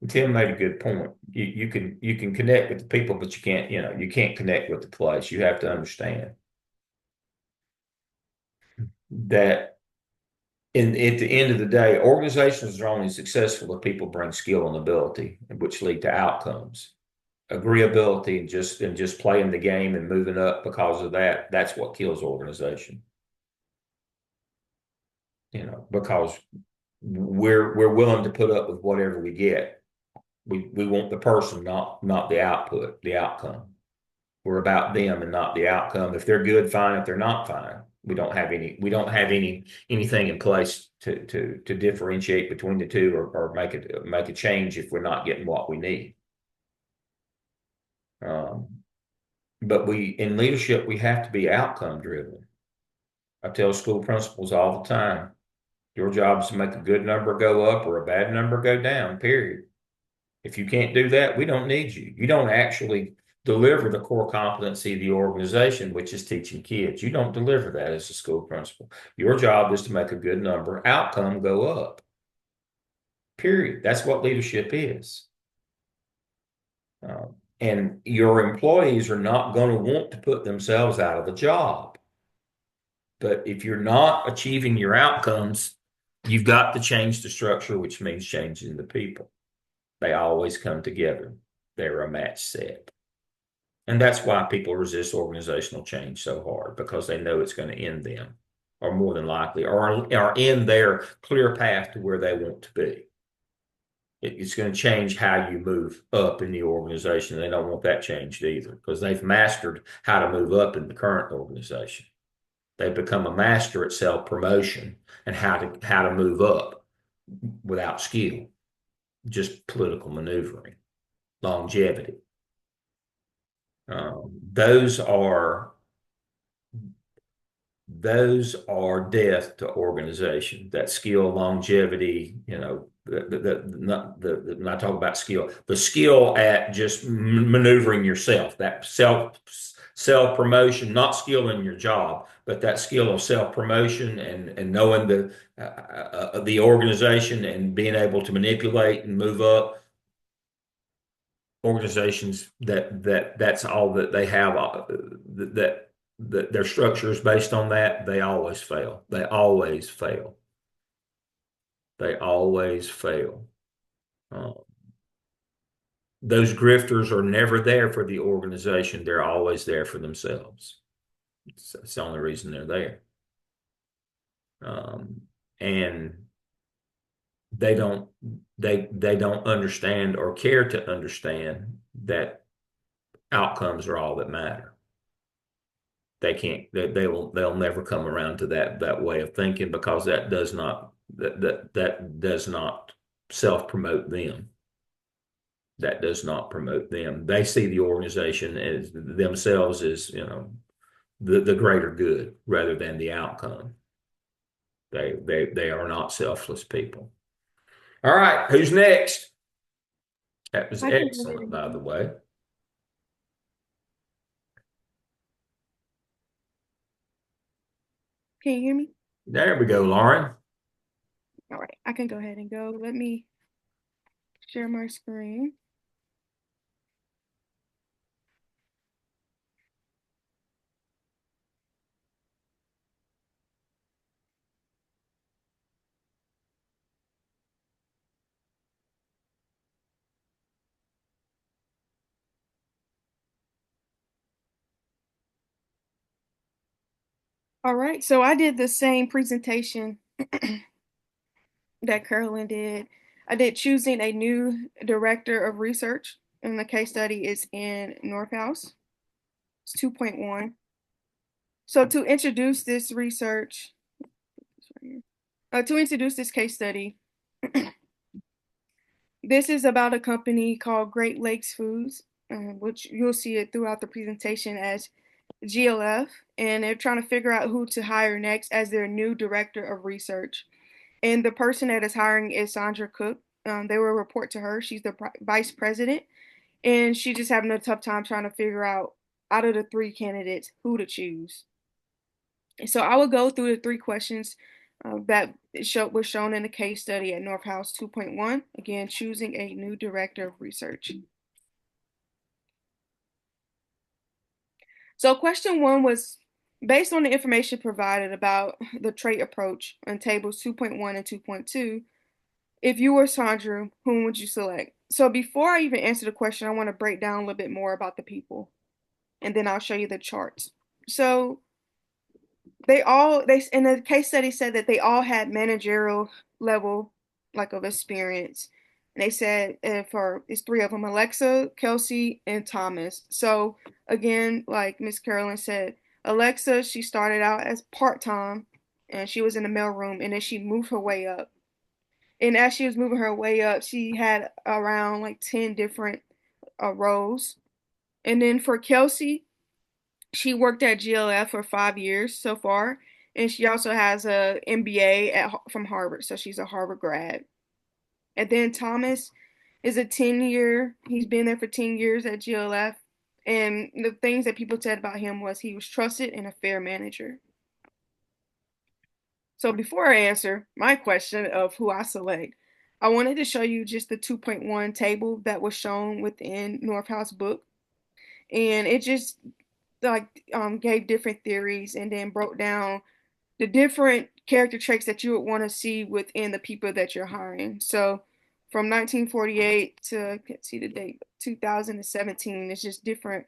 And Tim made a good point. You can connect with the people, but you can't connect with the place. You have to understand that at the end of the day, organizations are only successful if people bring skill and ability, which lead to outcomes. Agreeability and just playing the game and moving up because of that's what kills organization. Because we're willing to put up with whatever we get. We want the person, not the output, the outcome. We're about them and not the outcome. If they're good, fine. If they're not, fine. We don't have anything in place to differentiate between the two or make a change if we're not getting what we need. But in leadership, we have to be outcome driven. I tell school principals all the time, your job is to make a good number go up or a bad number go down, period. If you can't do that, we don't need you. You don't actually deliver the core competency of the organization, which is teaching kids. You don't deliver that as a school principal. Your job is to make a good number, outcome go up. Period. That's what leadership is. And your employees are not going to want to put themselves out of a job. But if you're not achieving your outcomes, you've got to change the structure, which means changing the people. They always come together. They're a match set. And that's why people resist organizational change so hard, because they know it's going to end them, or more than likely, or end their clear path to where they want to be. It's going to change how you move up in the organization. They don't want that changed either, because they've mastered how to move up in the current organization. They've become a master at self-promotion and how to move up without skill, just political maneuvering, longevity. Those are death to organization. That skill, longevity, when I talk about skill, the skill at just maneuvering yourself, that self promotion, not skill in your job, but that skill of self promotion and knowing the organization and being able to manipulate and move up. Organizations that's all that they have, that their structure is based on that, they always fail. They always fail. They always fail. Those grifters are never there for the organization. They're always there for themselves. That's the only reason they're there. And they don't understand or care to understand that outcomes are all that matter. They can't. They'll never come around to that way of thinking, because that does not self-promote them. That does not promote them. They see the organization as themselves as the greater good rather than the outcome. They are not selfless people. All right, who's next? That was excellent, by the way. Can you hear me? There we go, Lauren. All right, I can go ahead and go. Let me share my screen. All right, so I did the same presentation that Carolyn did. I did choosing a new director of research, and the case study is in Northhouse. It's 2.1. So to introduce this research, to introduce this case study, this is about a company called Great Lakes Foods, which you'll see it throughout the presentation as GLF, and they're trying to figure out who to hire next as their new director of research. And the person that is hiring is Sandra Cook. They will report to her. She's the vice president, and she's just having a tough time trying to figure out of the three candidates who to choose. So I will go through the three questions that was shown in the case study at Northhouse 2.1. Again, choosing a new director of research. So question one was based on the information provided about the trait approach in tables 2.1 and 2.2. If you were Sandra, whom would you select? So before I even answer the question, I want to break down a little bit more about the people, and then I'll show you the charts. So they in the case study said that they all had managerial level of experience. And they said it's three of them: Alexa, Kelsey, and Thomas. So again, like Miss Carolyn said, Alexa, she started out as part-time and she was in the mailroom, and then she moved her way up. And as she was moving her way up, she had around 10 different roles. And then for Kelsey, she worked at GLF for 5 years so far, and she also has a MBA from Harvard, so she's a Harvard grad. And then Thomas is he's been there for 10 years at GLF, And the things that people said about him was he was trusted and a fair manager. So before I answer my question of who I select, I wanted to show you just the 2.1 table that was shown within Northhouse book. And it just like gave different theories and then broke down the different character traits that you would want to see within the people that you're hiring. So from 1948 to, I can't see the date, 2017, it's just different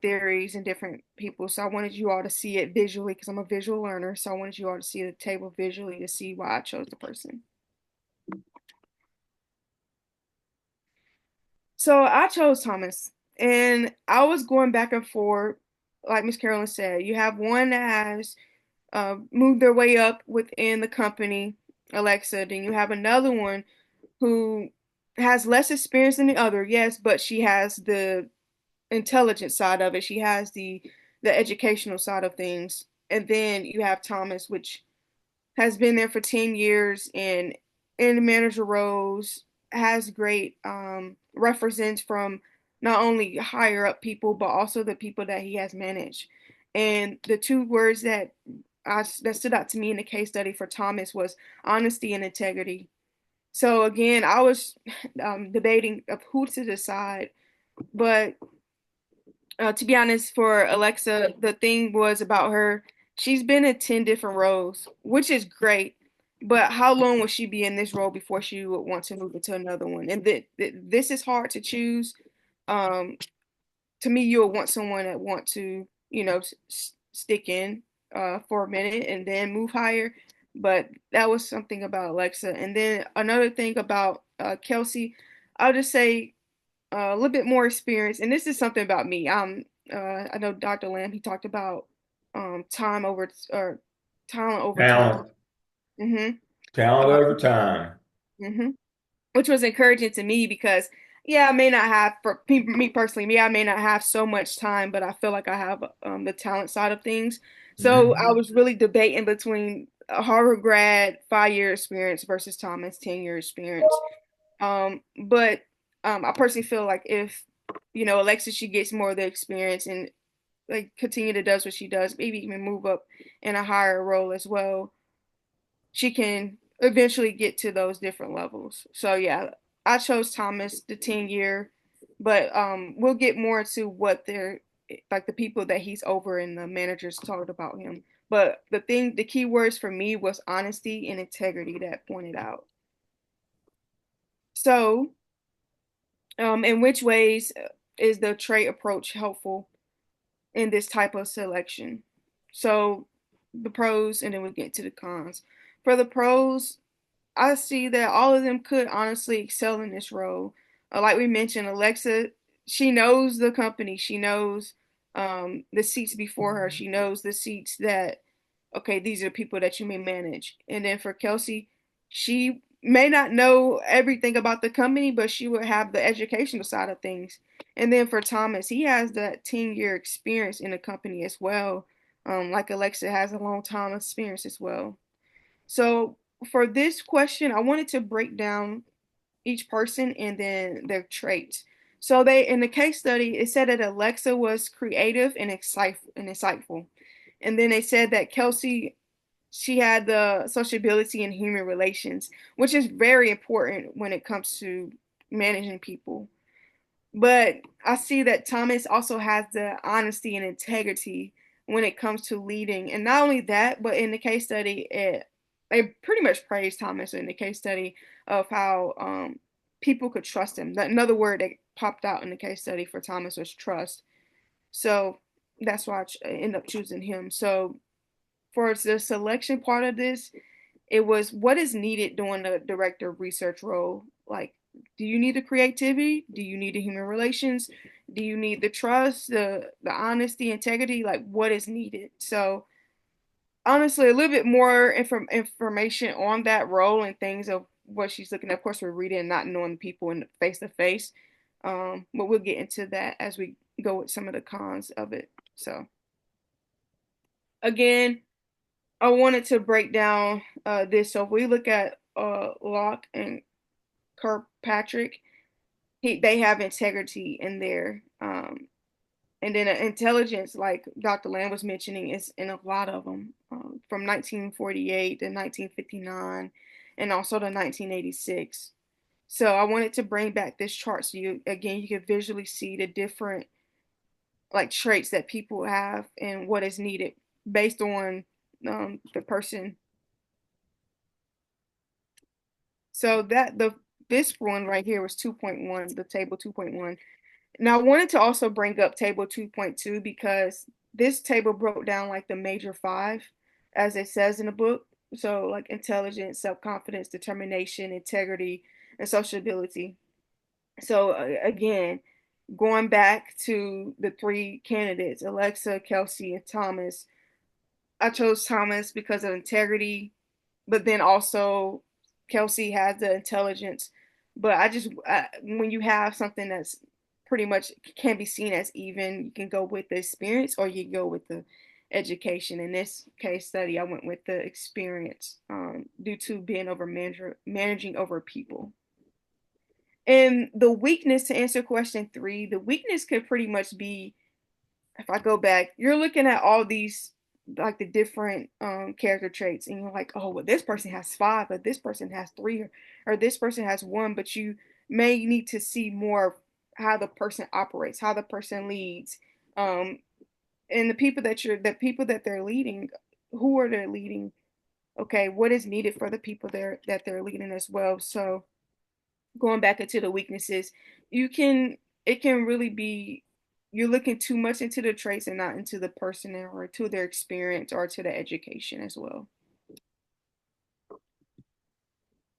theories and different people. So I wanted you all to see it visually because I'm a visual learner. So I wanted you all to see the table visually to see why I chose the person. So I chose Thomas, and I was going back and forth, like Miss Carolyn said. You have one that has moved their way up within the company, Alexa. Then you have another one who has less experience than the other, yes, but she has the intelligent side of it. She has the educational side of things. And then you have Thomas, which has been there for 10 years and in the manager roles, has great reference from not only higher up people, but also the people that he has managed. And the two words that stood out to me in the case study for Thomas was honesty and integrity. So again, I was debating of who to decide, but to be honest, for Alexa, the thing was about her. She's been in 10 different roles, which is great. But how long will she be in this role before she would want to move into another one? And this is hard to choose. Um, to me, you'll want someone that want to, stick in for a minute and then move higher. But that was something about Alexa. And then another thing about Kelsey, I'll just say a little bit more experience. And this is something about me. I know Dr. Lamb, he talked about time over or talent over time. Talent, hmm talent over time. hmm Which was encouraging to me because, yeah, I may not have, for me personally, I may not have so much time, but I feel like I have the talent side of things. So I Mhm. was really debating between a Harvard grad 5 year experience versus Thomas 10 year experience. But I personally feel like if Alexis, she gets more of the experience and like continue to does what she does, maybe even move up in a higher role as well, she can eventually get to those different levels. So yeah, I chose Thomas the 10 year, but we'll get more into what they're like the people that he's over and the managers talked about him. But the key words for me was honesty and integrity that pointed out. So, in which ways is the trait approach helpful in this type of selection? So, the pros, and then we'll get to the cons. For the pros, I see that all of them could honestly excel in this role. Like we mentioned, Alexa, she knows the company. She knows the seats before her. She knows the seats that, okay, these are people that you may manage. And then for Kelsey, she may not know everything about the company, but she would have the educational side of things. And then for Thomas, he has that 10-year experience in the company as well. Like Alexa has a long time experience as well. So for this question, I wanted to break down each person and then their traits. So they in the case study, it said that Alexa was creative and insightful. And then they said that Kelsey, she had the sociability and human relations, which is very important when it comes to managing people. But I see that Thomas also has the honesty and integrity when it comes to leading. And not only that, but in the case study, they pretty much praised Thomas in the case study of how people could trust him. Another word that popped out in the case study for Thomas was trust. So that's why I ended up choosing him. So for the selection part of this, it was what is needed during the director of research role. Like, do you need the creativity? Do you need the human relations? Do you need the trust, the honesty, integrity? Like, what is needed? So honestly, a little bit more information on that role and things of what she's looking at. Of course, we're reading and not knowing people in face to face. But we'll get into that as we go with some of the cons of it. So again, I wanted to break down this. So if we look at Locke and Kirkpatrick, they have integrity in there. And then intelligence, like Dr. Lamb was mentioning, is in a lot of them, from 1948 to 1959, and also to 1986. So I wanted to bring back this chart so you could visually see the different like traits that people have and what is needed based on the person. So this one right here was 2.1, the table 2.1. Now I wanted to also bring up table 2.2 because this table broke down like the major five, as it says in the book. So like intelligence, self-confidence, determination, integrity, and sociability. So again, going back to the three candidates, Alexa, Kelsey, and Thomas, I chose Thomas because of integrity, but then also Kelsey has the intelligence. But when you have something that's pretty much can be seen as even, you can go with the experience or you go with the education. In this case study, I went with the experience due to being managing over people. And the weakness, to answer question 3, the weakness could pretty much be, if I go back, you're looking at all these like the different character traits, and you're like, oh, well, this person has 5, but this person has 3, or this person has 1, but you may need to see more of how the person operates, how the person leads, and the people that they're leading, who are they leading? Okay, what is needed for the people that they're leading as well. So going back into the weaknesses, you can it can really be you're looking too much into the traits and not into the person or to their experience or to the education as well.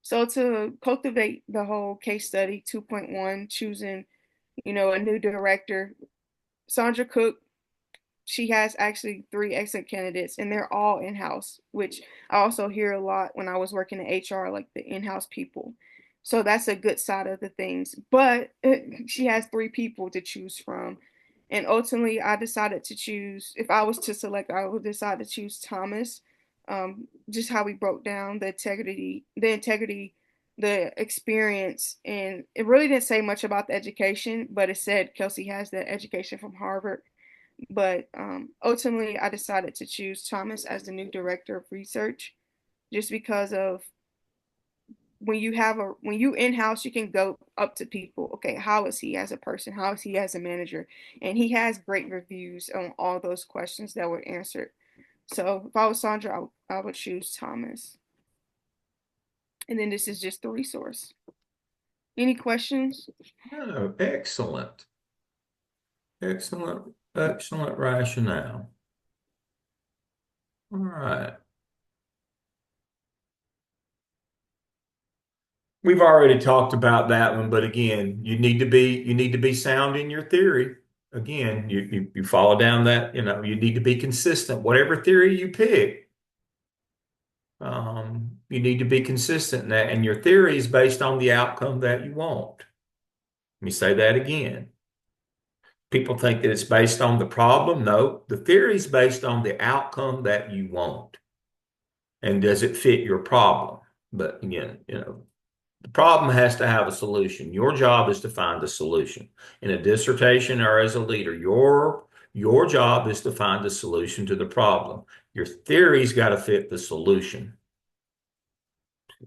So to cultivate the whole case study 2.1, choosing, a new director, Sandra Cook, she has actually 3 excellent candidates and they're all in-house, which I also hear a lot when I was working in HR, like the in-house people. So that's a good side of the things. But she has 3 people to choose from. And ultimately, I decided to choose, if I was to select, I would decide to choose Thomas. Just how we broke down the experience. And it really didn't say much about the education, but it said Kelsey has the education from Harvard. But ultimately, I decided to choose Thomas as the new director of research, just because of when you in-house, you can go up to people. Okay, how is he as a person? How is he as a manager? And he has great reviews on all those questions that were answered. So if I was Sandra, I would choose Thomas. And then this is just the resource. Any questions? Oh, excellent. Excellent rationale. All right. We've already talked about that one, but again, you need to be sound in your theory. Again, you follow down that, you need to be consistent. Whatever theory you pick, you need to be consistent in that, and your theory is based on the outcome that you want. Let me say that again. People think that it's based on the problem. No, the theory is based on the outcome that you want. And does it fit your problem? But again, the problem has to have a solution. Your job is to find a solution. In a dissertation or as a leader, your job is to find a solution to the problem. Your theory's got to fit the solution.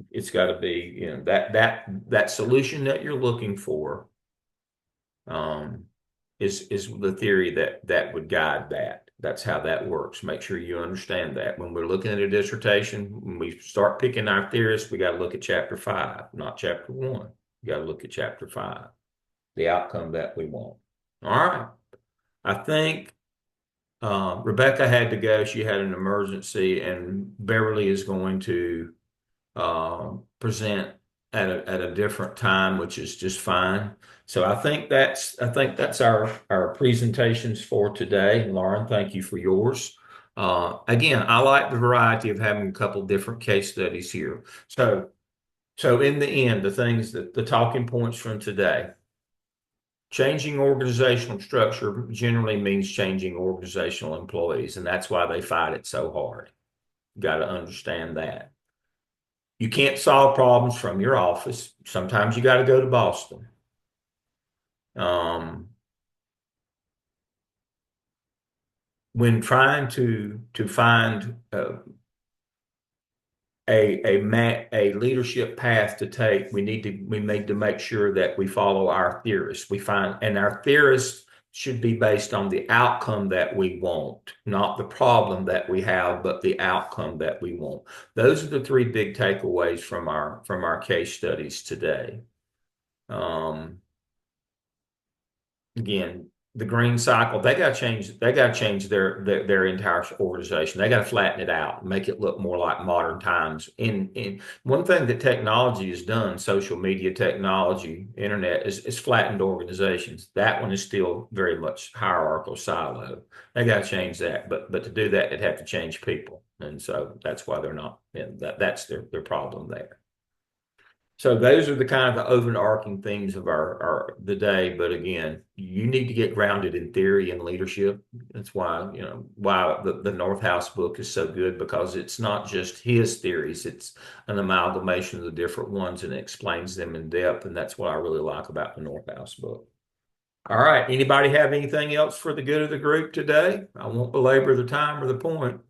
It's got to be, that solution that you're looking for is the theory that would guide that. That's how that works. Make sure you understand that. When we're looking at a dissertation, when we start picking our theorists, we got to look at chapter 5, not chapter 1. You got to look at chapter 5, the outcome that we want. All right. I think Rebecca had to go. She had an emergency, and Beverly is going to present at a different time, which is just fine. So I think that's our presentations for today. Lauren, thank you for yours. Again, I like the variety of having a couple different case studies here. So in the end, the talking points from today. Changing organizational structure generally means changing organizational employees, and that's why they fight it so hard. You got to understand that. You can't solve problems from your office. Sometimes you got to go to Boston. when trying to find a leadership path to take, we need to make sure that we follow our theorists. And our theorists should be based on the outcome that we want, not the problem that we have, but the outcome that we want. Those are the three big takeaways from our case studies today. Again, the green cycle, they got to change their entire organization. They got to flatten it out, make it look more like modern times. In one thing that technology has done, social media technology, internet, is flattened organizations. That one is still very much hierarchical silo. They got to change that, but to do that, they'd have to change people, and so that's why they're not. That's their problem there. So those are the kind of the overarching things of the day. But again, you need to get grounded in theory and leadership. That's why, why the North House book is so good, because it's not just his theories, it's an amalgamation of the different ones, and it explains them in depth. And that's what I really like about the North House book. All right. Anybody have anything else for the good of the group today? I won't belabor the time or the point.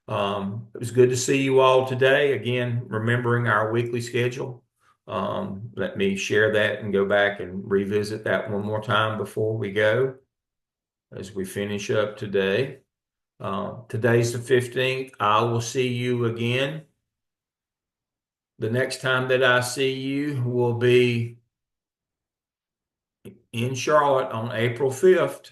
It was good to see you all today. Again, remembering our weekly schedule. Let me share that and go back and revisit that one more time before we go, as we finish up today. Today's the 15th. I will see you again. The next time that I see you will be in Charlotte on April 5th.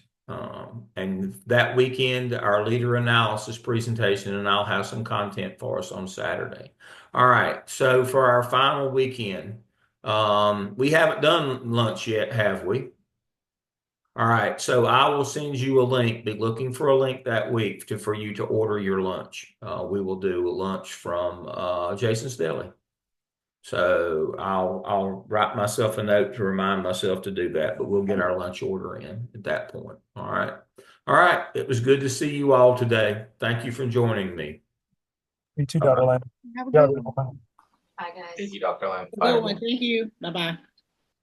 And that weekend, our leader analysis presentation, and I'll have some content for us on Saturday. All right. So for our final weekend, we haven't done lunch yet, have we? All right. So I will send you a link. Be looking for a link that week for you to order your lunch. We will do a lunch from Jason's Deli. So I'll write myself a note to remind myself to do that, but we'll get our lunch order in at that point. All right. All right. It was good to see you all today. Thank you for joining me. You too, Dr. Lamb. Have a good one. Bye, guys. Thank you, Dr. Lamb. Good one. Thank you. Bye-bye.